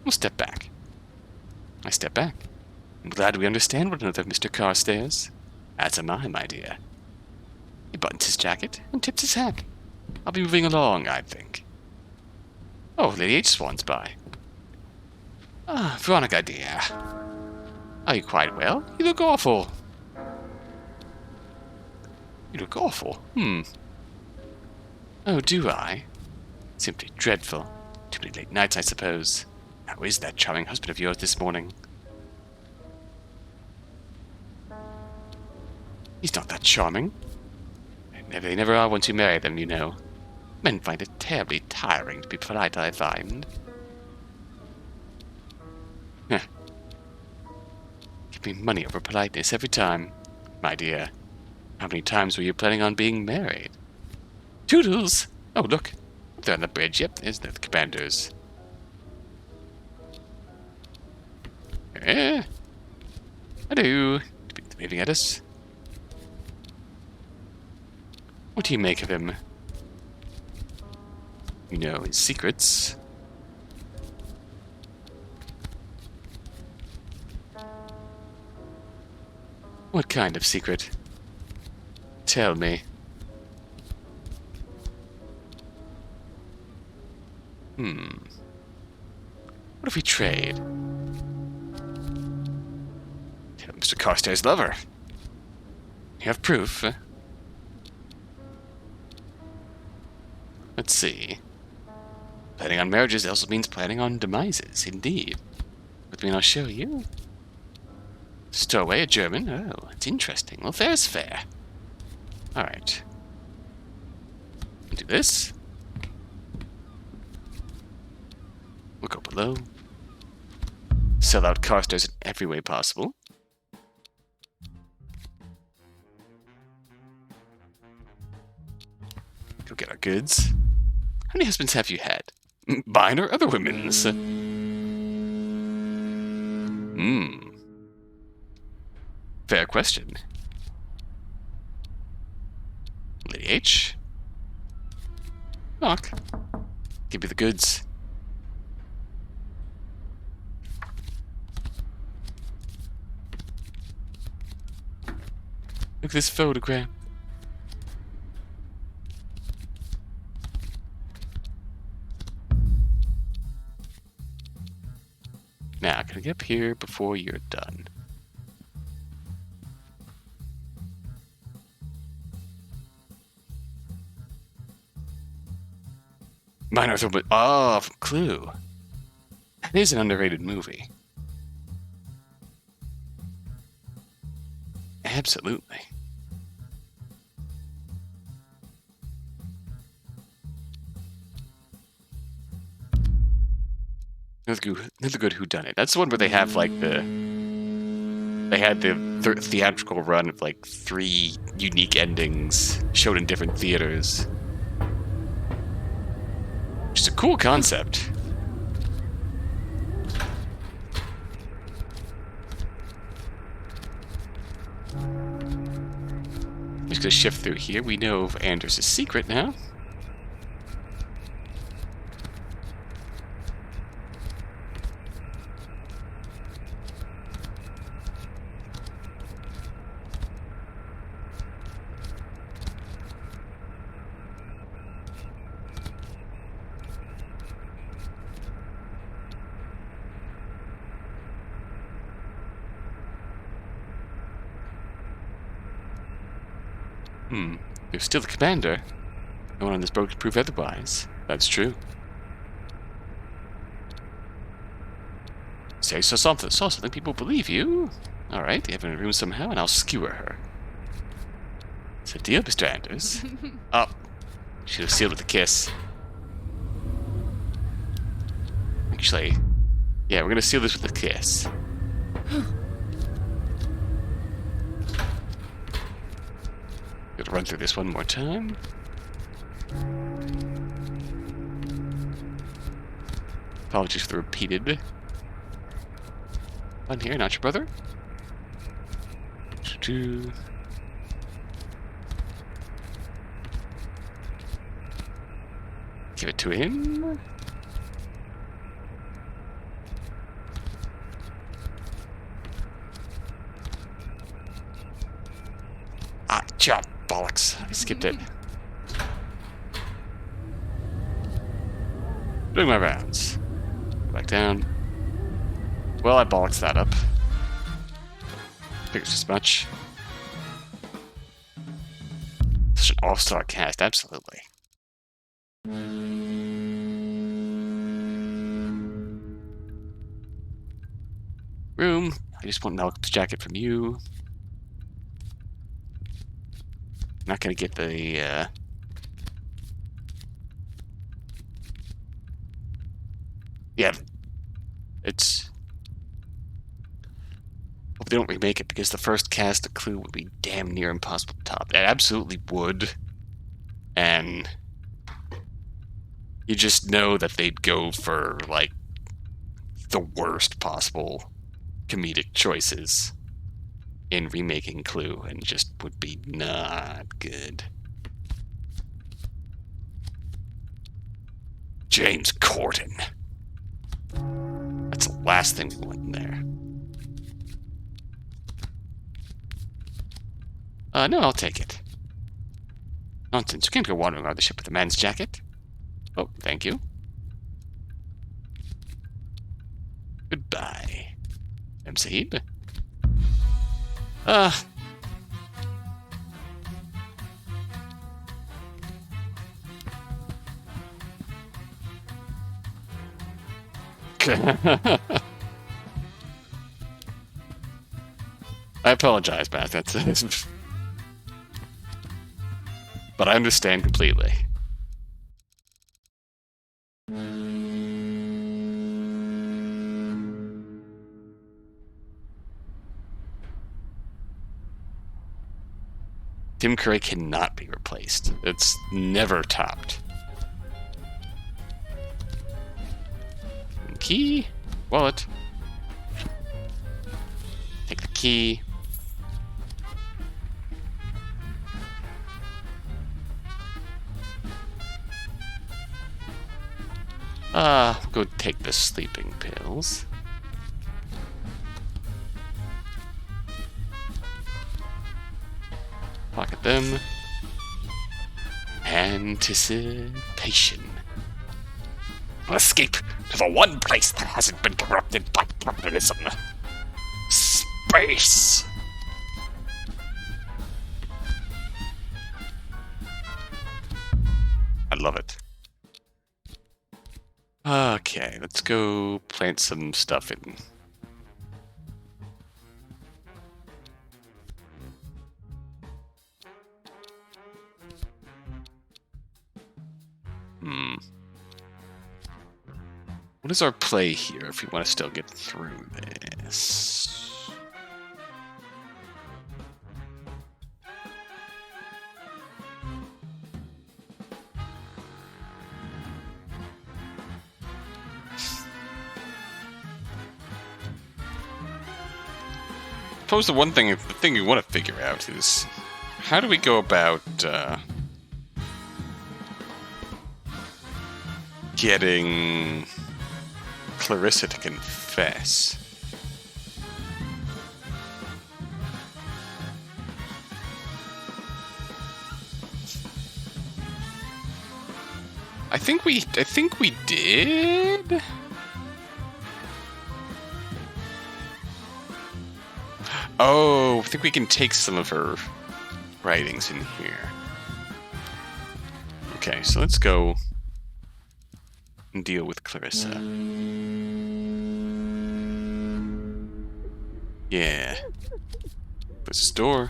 We'll step back. I step back. I'm glad we understand one another, Mr. Carstairs. As am I, my dear. He buttons his jacket and tips his hat. I'll be moving along, I think. Oh, Lady H swans by. Ah, Veronica, dear. Are you quite well? You look awful. You look awful. Oh, do I? Simply dreadful. Too many late nights, I suppose. How is that charming husband of yours this morning? He's not that charming. They never are once you marry them, you know. Men find it terribly tiring to be polite, I find. Give me money over politeness every time. My dear, how many times were you planning on being married? Toodles! Oh, look. Up there on the bridge. Yep, there's the commanders. Hello. Waving at us. What do you make of him? You know his secrets. What kind of secret? Tell me. What if we trade? Tell Mr. Carstairs' lover. You have proof? Let's see. Planning on marriages also means planning on demises, indeed. With me and I'll show you. Stowaway, a German? Oh, it's interesting. Well, fair's fair. Alright. Do this. We'll go below. Sell out Carstairs in every way possible. Go get our goods. How many husbands have you had? Mine or other women's? Fair question. Lady H. Knock. Give me the goods. Look at this photograph. Now, can I get up here before you're done? Mine Arthur, but Clue. It is an underrated movie. Absolutely. Another good whodunit. That's the one where they have like they had the theatrical run of like 3 unique endings showed in different theaters. Which is a cool concept. I'm just gonna shift through here. We know of Anders' secret now. You're still the commander. No one on this boat can prove otherwise. That's true. Say something people believe you. Alright, you have in a room somehow, and I'll skewer her. It's a deal, Mr. Anders. Oh, should have sealed with a kiss. Actually, yeah, we're gonna seal this with a kiss. Gonna run through this one more time. Apologies for the repeated. I'm here, not your brother. Give it to him. Ah, chop. Bollocks. I skipped it. Doing my rounds. Go back down. Well, I bollocks that up. Figures as much. Such an all-star cast, absolutely. Room. I just want Malcolm's jacket from you. Not gonna get the yeah, it's hope they don't remake it, because the first cast of Clue would be damn near impossible to top. It absolutely would, and you just know that they'd go for like the worst possible comedic choices in remaking Clue, and just would be not good. James Corden. That's the last thing we want in there. No, I'll take it. Nonsense, you can't go wandering around the ship with a man's jacket. Oh, thank you. Goodbye, M. Sahib. I apologize, Matt. That's but I understand completely. Tim Curry cannot be replaced. It's never topped. Key? Wallet. Take the key. We'll go take the sleeping pills. Pocket them. Anticipation. I'll escape to the one place that hasn't been corrupted by capitalism. Space! I love it. Okay, let's go plant some stuff in. What is our play here if we want to still get through this? I suppose the thing we want to figure out is how do we go about getting Clarissa to confess. I think we did. Oh, I think we can take some of her writings in here. Okay, so let's go and deal with Clarissa. Yeah. Close this door.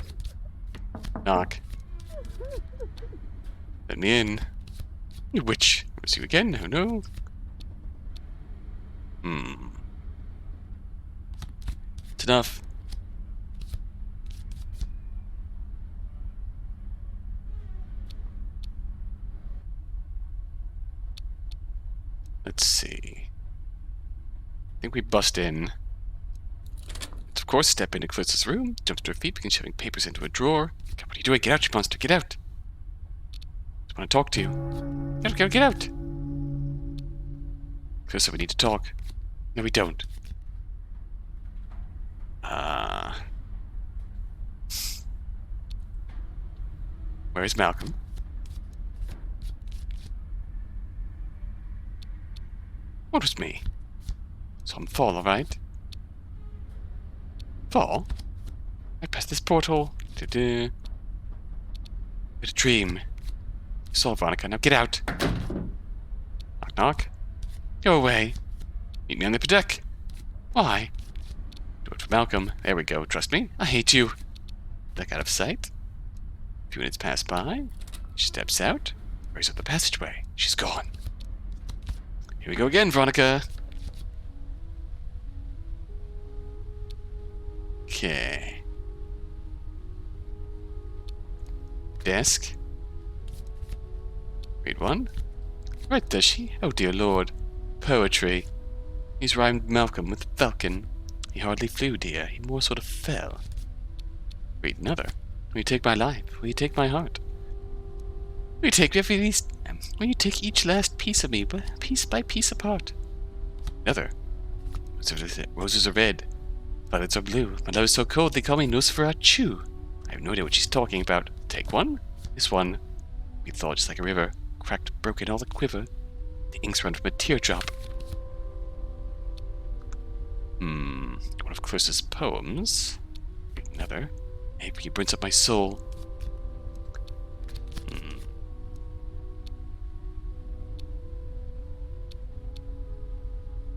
Knock. Let me in. Witch. Was you again? Oh no. It's enough. Let's see. I think we bust in. Let's of course step into Clarissa's room, jumps to her feet, begins shoving papers into a drawer. God, what are you doing? Get out, you monster! Get out! I just want to talk to you. Get out! Clarissa, we need to talk. No, we don't. Where's Malcolm? What was me? Some fall, alright? Fall? I passed this portal. Had a dream. You saw Veronica, now get out. Knock knock. Go away. Meet me on the upper deck. Why? Do it for Malcolm. There we go. Trust me. I hate you. Duck out of sight. A few minutes pass by. She steps out. Hurries up the passageway. She's gone. Here we go again, Veronica. Okay. Desk. Read one. Right, does she? Oh dear lord. Poetry. He's rhymed Malcolm with falcon. He hardly flew, dear. He more sort of fell. Read another. Will you take my life? Will you take my heart? Will you take will you take each last piece of me, piece by piece apart? Another. Roses are red. Violets are blue. My love is so cold they call me Nosferatu. I have no idea what she's talking about. Take one. This one. We thought just like a river. Cracked, broken, all the quiver. The inks run from a teardrop. One of Clarissa's poems. Another. Maybe he burns up my soul.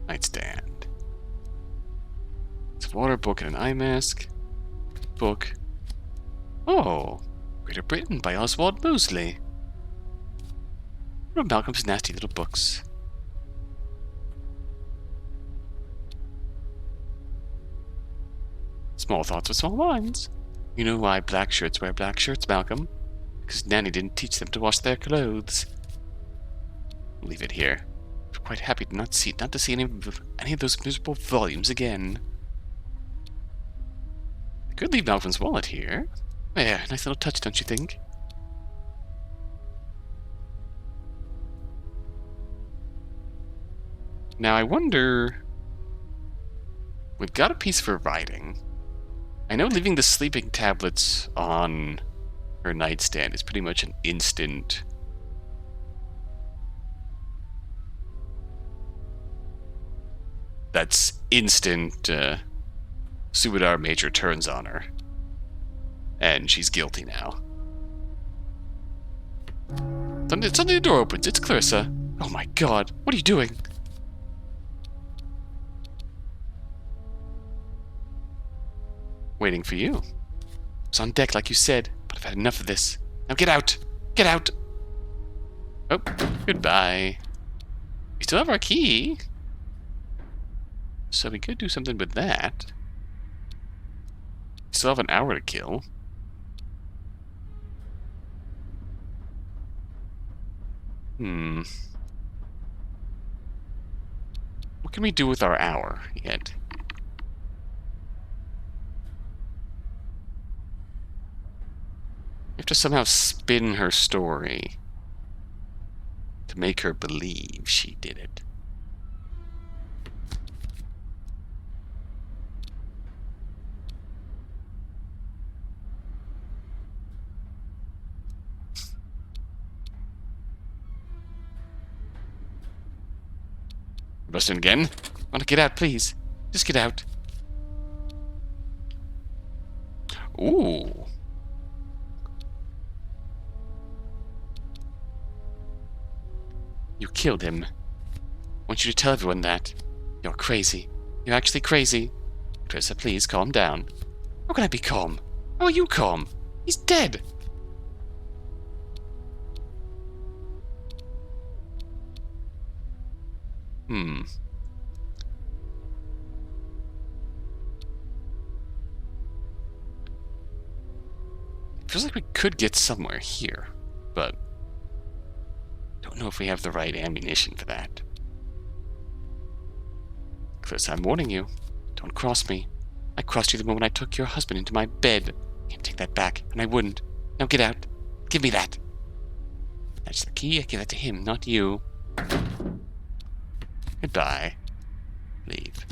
Nightstand. It's a water book and an eye mask. Book. Oh, Greater Britain by Oswald Mosley. One of Malcolm's nasty little books. Small thoughts with small minds. You know why black shirts wear black shirts, Malcolm? Because Nanny didn't teach them to wash their clothes. Leave it here. I'm quite happy to not to see any of those miserable volumes again. I could leave Malcolm's wallet here. There, nice little touch, don't you think? Now I wonder... We've got a piece for writing. I know leaving the sleeping tablets on her nightstand is pretty much an instant... That's instant, Subadar Major turns on her. And she's guilty now. Suddenly the door opens. It's Clarissa. Oh my god, what are you doing? Waiting for you. It's on deck like you said, but I've had enough of this. Now get out! Get out! Oh, goodbye. We still have our key. So we could do something with that. Still have an hour to kill. What can we do with our hour yet? We have to somehow spin her story to make her believe she did it. Busting again? Want to get out, please? Just get out. Ooh. You killed him. I want you to tell everyone that. You're crazy. You're actually crazy. Clarissa, please calm down. How can I be calm? How are you calm? He's dead. Feels like we could get somewhere here, but don't know if we have the right ammunition for that. Chris, I'm warning you. Don't cross me. I crossed you the moment I took your husband into my bed. Can't take that back, and I wouldn't. Now get out. Give me that. That's the key. I give that to him, not you. Goodbye. Leave.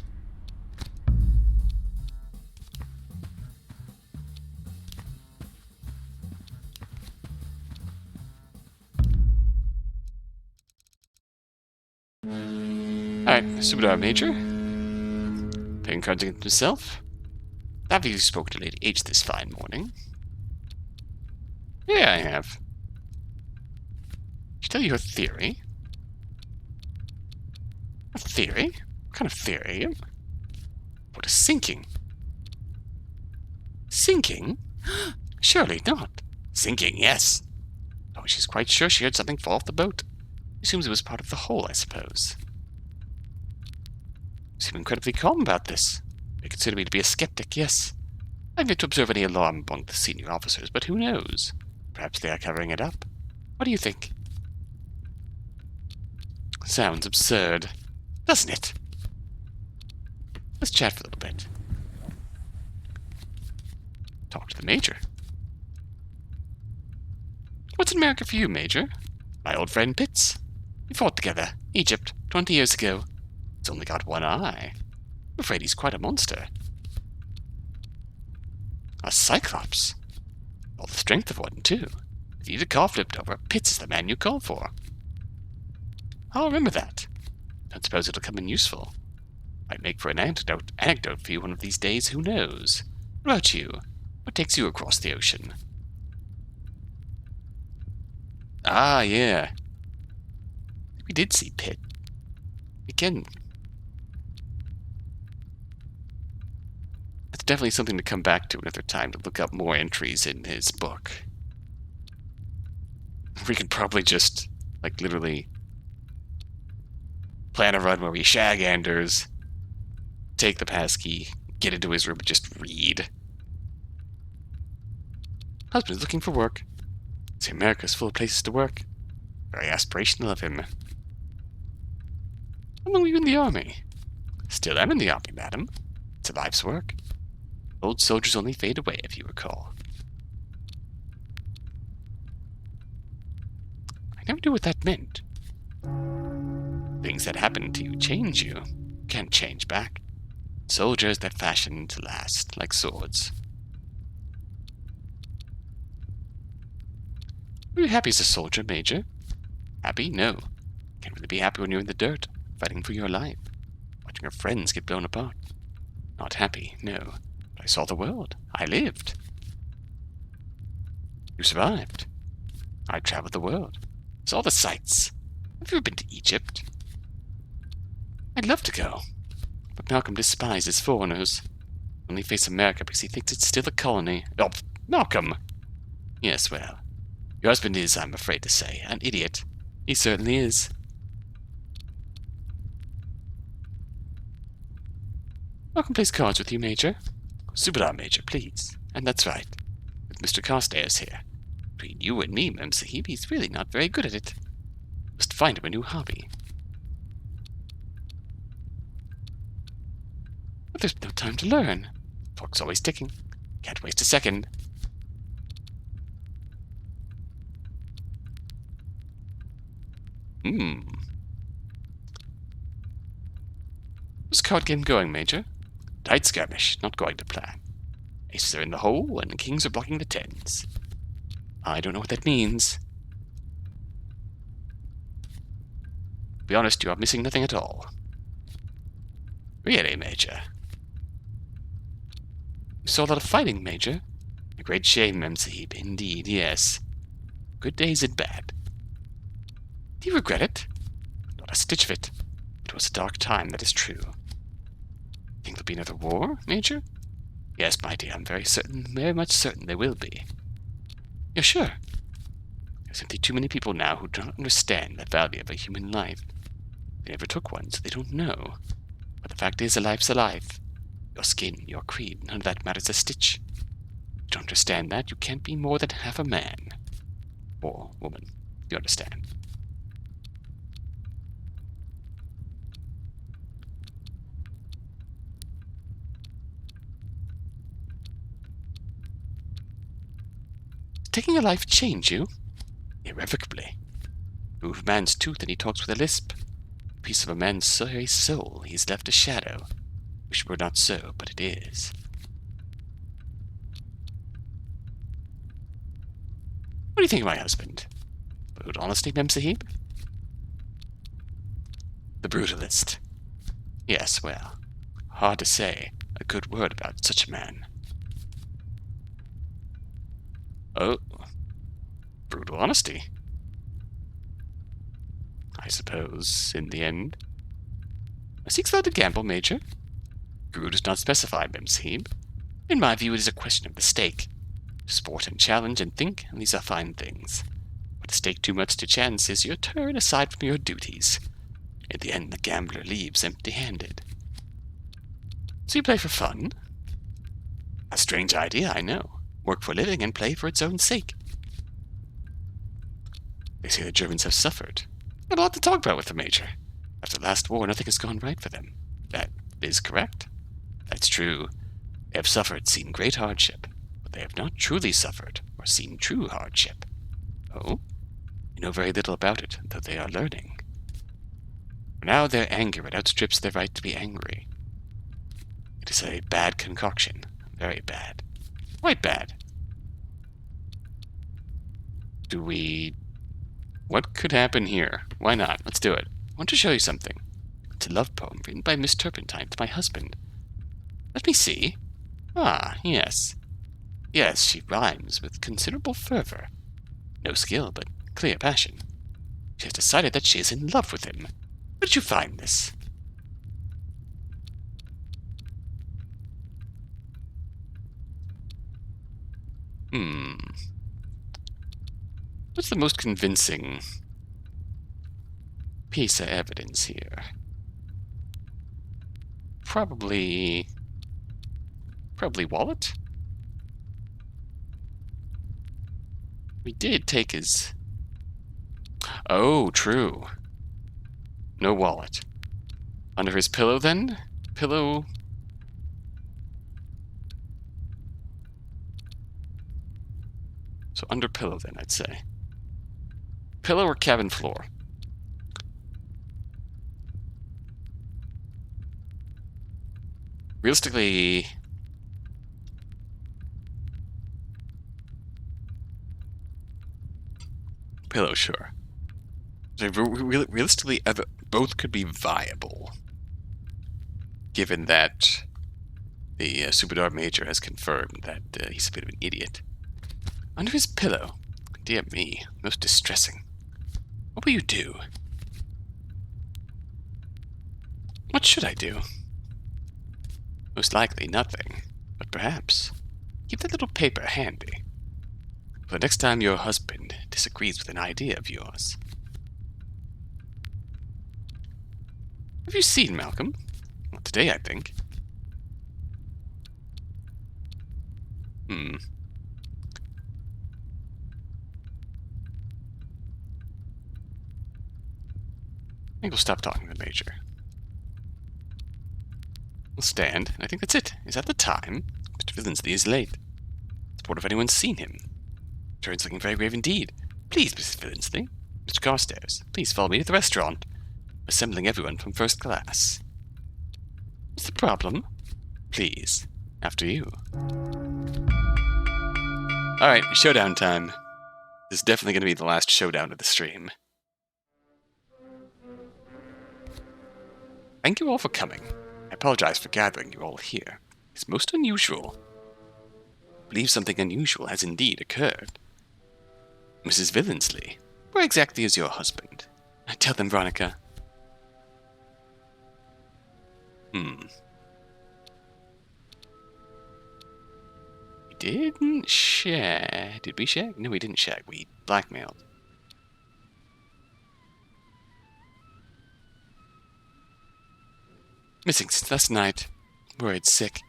Alright, Subadar Major. Playing cards against himself. Have you spoken to Lady H this fine morning? Yeah, I have. Did she tell you her theory? A theory? What kind of theory? What is sinking? Sinking? Surely not. Sinking, yes. Oh, she's quite sure she heard something fall off the boat. Assumes it was part of the whole, I suppose. You seem incredibly calm about this. They consider me to be a skeptic, yes. I've yet to observe any alarm among the senior officers, but who knows? Perhaps they are covering it up. What do you think? Sounds absurd, doesn't it? Let's chat for a little bit. Talk to the Major. What's in America for you, Major? My old friend Pitts. We fought together, Egypt, 20 years ago. He's only got one eye. I'm afraid he's quite a monster. A Cyclops. All the strength of one, too. If you need a car flipped over, Pitts is the man you call for. I'll remember that. Don't suppose it'll come in useful. Might make for an anecdote for you one of these days, who knows? What about you? What takes you across the ocean? Ah, yeah. We did see Pitt. Again. That's definitely something to come back to another time, to look up more entries in his book. We could probably just, like, literally plan a run where we shag Anders, take the passkey, get into his room, and just read. Husband's looking for work. See, America's full of places to work. Very aspirational of him. How long were you in the army? Still am in the army, madam. It's a life's work. Old soldiers only fade away, if you recall. I never knew what that meant. Things that happen to you change you. Can't change back. Soldiers that fashion to last, like swords. Were you happy as a soldier, Major? Happy? No. Can't really be happy when you're in the dirt, fighting for your life, watching your friends get blown apart. Not happy, no. But I saw the world. I lived. You survived. I traveled the world. Saw the sights. Have you ever been to Egypt? I'd love to go. But Malcolm despises foreigners. Only face America because he thinks it's still a colony. Oh, Malcolm! Yes, well. Your husband is, I'm afraid to say, an idiot. He certainly is. Malcolm plays cards with you, Major. Subadar, Major, please. And that's right. With Mr. Carstairs here. Between you and me, Mem Sahib, he's really not very good at it. Must find him a new hobby. But there's no time to learn. Clock's always ticking. Can't waste a second. How's the card game going, Major? Tight skirmish, not going to plan. Aces are in the hole, and kings are blocking the tens. I don't know what that means. To be honest, you are missing nothing at all. Really, Major? You saw a lot of fighting, Major. A great shame, Mem Sahib, indeed, yes. Good days and bad. Do you regret it? Not a stitch of it. It was a dark time, that is true. Think there'll be another war, Major? Yes, my dear, I'm very certain, very much certain there will be. You're sure? There's simply too many people now who don't understand the value of a human life. They never took one, so they don't know. But the fact is, a life's a life. Your skin, your creed, none of that matters a stitch. If you don't understand that, you can't be more than half a man. Or woman, you understand. Taking a life change you? Irrevocably. Move a man's tooth and he talks with a lisp. A piece of a man's very soul, he's left a shadow. Wish it were not so, but it is. What do you think of my husband? Brutal honesty, Mem Sahib? The brutalist. Yes, well, hard to say a good word about such a man. Oh, brutal honesty. I suppose, in the end. Seeks allowed to gamble, Major? Guru does not specify, Mem Sahib. In my view, it is a question of the stake. Sport and challenge and think, and these are fine things. But to stake too much to chance is your turn aside from your duties. In the end, the gambler leaves empty-handed. So you play for fun? A strange idea, I know. Work for a living and play for its own sake. They say the Germans have suffered. Got a lot to talk about with the Major. After the last war, nothing has gone right for them. That is correct. That's true. They have suffered, seen great hardship, but they have not truly suffered or seen true hardship. Oh? You know very little about it, though they are learning. For now, their anger outstrips their right to be angry. It is a bad concoction. Very bad. Quite bad. What could happen here? Why not? Let's do it. I want to show you something. It's a love poem written by Miss Turpentine to my husband. Let me see. Ah, yes. Yes, she rhymes with considerable fervor. No skill, but clear passion. She has decided that she is in love with him. Where did you find this? What's the most convincing piece of evidence here? Probably wallet? We did take his... Oh, true. No wallet. Under his pillow, then? Pillow... So under pillow, then, I'd say. Pillow or cabin floor? Realistically... Pillow, sure. So realistically, both could be viable. Given that the Superdar Major has confirmed that he's a bit of an idiot. Under his pillow? Dear me, most distressing. What will you do? What should I do? Most likely nothing, but perhaps keep that little paper handy. For the next time your husband disagrees with an idea of yours. Have you seen Malcolm? Well, today, I think. I think we'll stop talking to the Major. We'll stand, and I think that's it. Is that the time? Mr. Villensley is late. It's bored if anyone's seen him. Turns looking very grave indeed. Please, Mrs. Villensley. Mr. Carstairs, please follow me to the restaurant. Assembling everyone from first class. What's the problem? Please, after you. Alright, showdown time. This is definitely going to be the last showdown of the stream. Thank you all for coming. I apologize for gathering you all here. It's most unusual. I believe something unusual has indeed occurred. Mrs. Villensley, where exactly is your husband? Tell them, Veronica. We didn't shag. Did we shag? No, we didn't shag. We blackmailed. Missing since last night. Worried sick.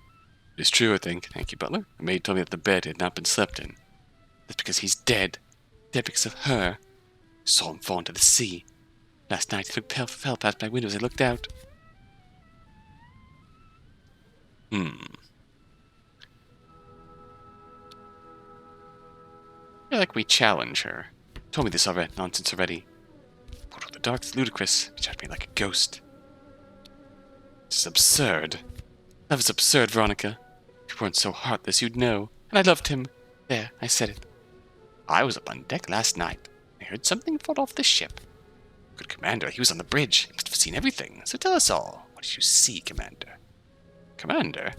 It is true, I think. Thank you, butler. The maid told me that the bed had not been slept in. That's because he's dead. Dead because of her. Saw him fall into the sea. Last night he fell past my window as I looked out. I feel like we challenge her. Told me this nonsense already. Put the dark is ludicrous. She judged me like a ghost. This is absurd. Love is absurd, Veronica. If you weren't so heartless, you'd know. And I loved him. There, I said it. I was up on deck last night. I heard something fall off the ship. Good Commander, he was on the bridge. He must have seen everything. So tell us all. What did you see, Commander? Commander?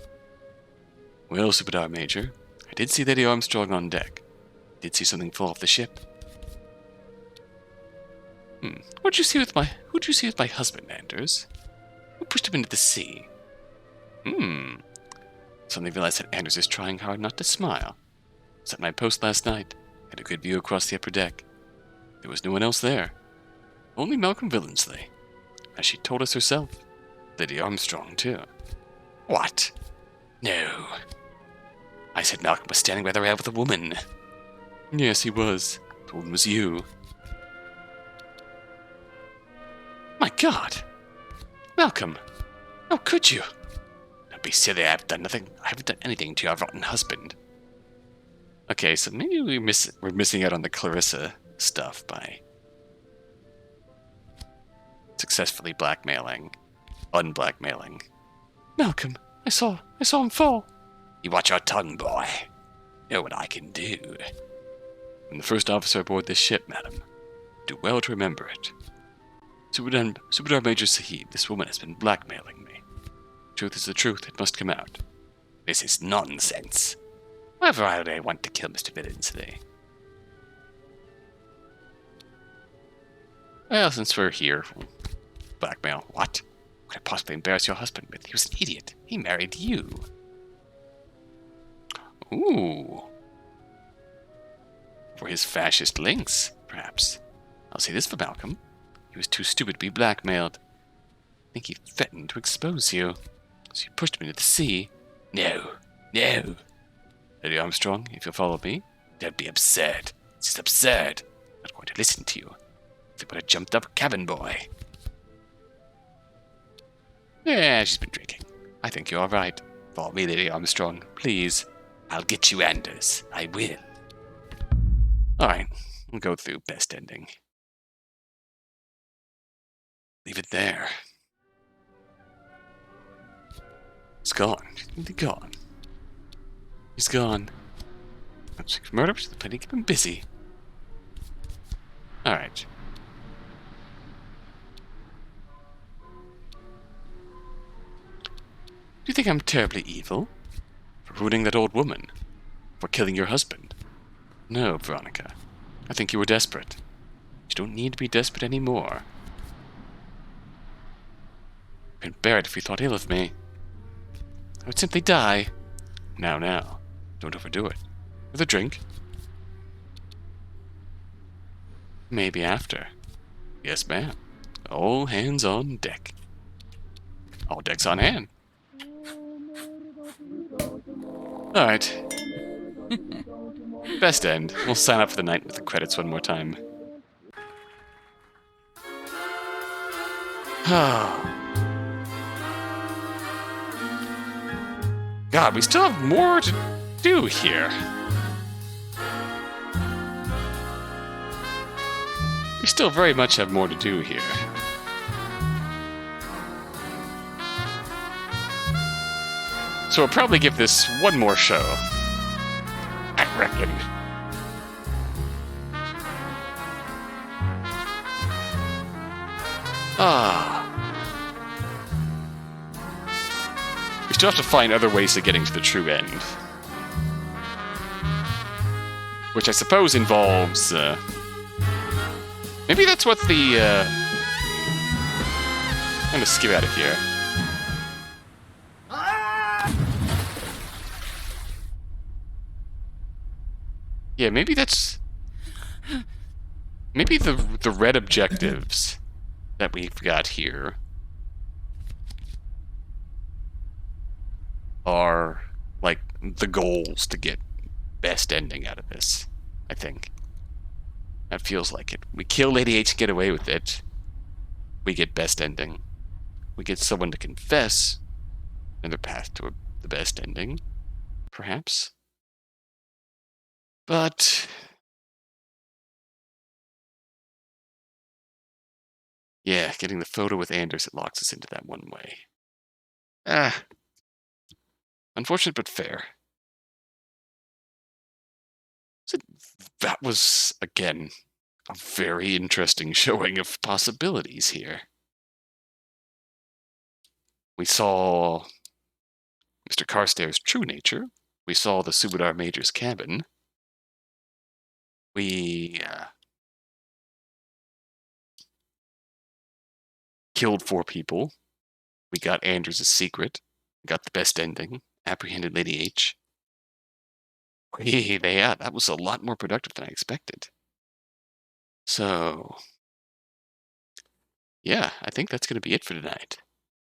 Well, Superdar Major, I did see Lady Armstrong on deck. I did see something fall off the ship. What'd you see with my husband, Anders? Who pushed him into the sea? Suddenly realized that Anders is trying hard not to smile. I was at my post last night. Had a good view across the upper deck. There was no one else there. Only Malcolm Villensley. As she told us herself. Lady Armstrong, too. What? No. I said Malcolm was standing by the rail with a woman. Yes, he was. The woman was you. My God! Malcolm! How could you? Don't be silly, I haven't done nothing. I haven't done anything to your rotten husband. Okay, so maybe we're missing out on the Clarissa stuff by successfully unblackmailing. Malcolm, I saw him fall. You watch your tongue, boy. You know what I can do. I'm the first officer aboard this ship, madam. Do well to remember it. Superdar Major Sahib, this woman has been blackmailing me. Truth is the truth, it must come out. This is nonsense. Why would I want to kill Mr. Villensley? Well, since we're here, blackmail. What? What could I possibly embarrass your husband with? He was an idiot. He married you. Ooh. For his fascist links, perhaps. I'll say this for Malcolm. He was too stupid to be blackmailed. I think he threatened to expose you. So you pushed him into the sea. No. Lady Armstrong, if you'll follow me, don't be absurd. This is absurd. I'm not going to listen to you. They put a jumped up cabin boy. Yeah, she's been drinking. I think you're right. Follow me, Lady Armstrong, please. I'll get you Anders. I will. Alright, we'll go through best ending. Leave it there. It's gone. He's gone. He's gone. Murder, but the penny keep him busy. Alright. Do you think I'm terribly evil? For ruining that old woman? For killing your husband? No, Veronica. I think you were desperate. You don't need to be desperate anymore. I couldn't bear it if you thought ill of me. I would simply die. Now. Don't overdo it. With a drink? Maybe after. Yes, ma'am. All hands on deck. All decks on hand. Alright. Best end. We'll sign up for the night with the credits one more time. God, we still have more to do here. We still very much have more to do here. So we'll probably give this one more show. I reckon. We still have to find other ways of getting to the true end. Which I suppose involves, maybe that's what the, I'm gonna skip out of here. Yeah, maybe that's... Maybe the red objectives that we've got here are, like, the goals to get best ending out of this, I think. That feels like it. We kill Lady H and get away with it. We get best ending. We get someone to confess. Another path to the best ending, perhaps. But... yeah, getting the photo with Anders, it locks us into that one way. Unfortunate but fair. So that was, again, a very interesting showing of possibilities here. We saw Mr. Carstairs' true nature. We saw the Subadar Major's cabin. We killed 4 people. We got Anders' secret. Got the best ending. Apprehended Lady H. Yeah, that was a lot more productive than I expected. So, yeah, I think that's going to be it for tonight.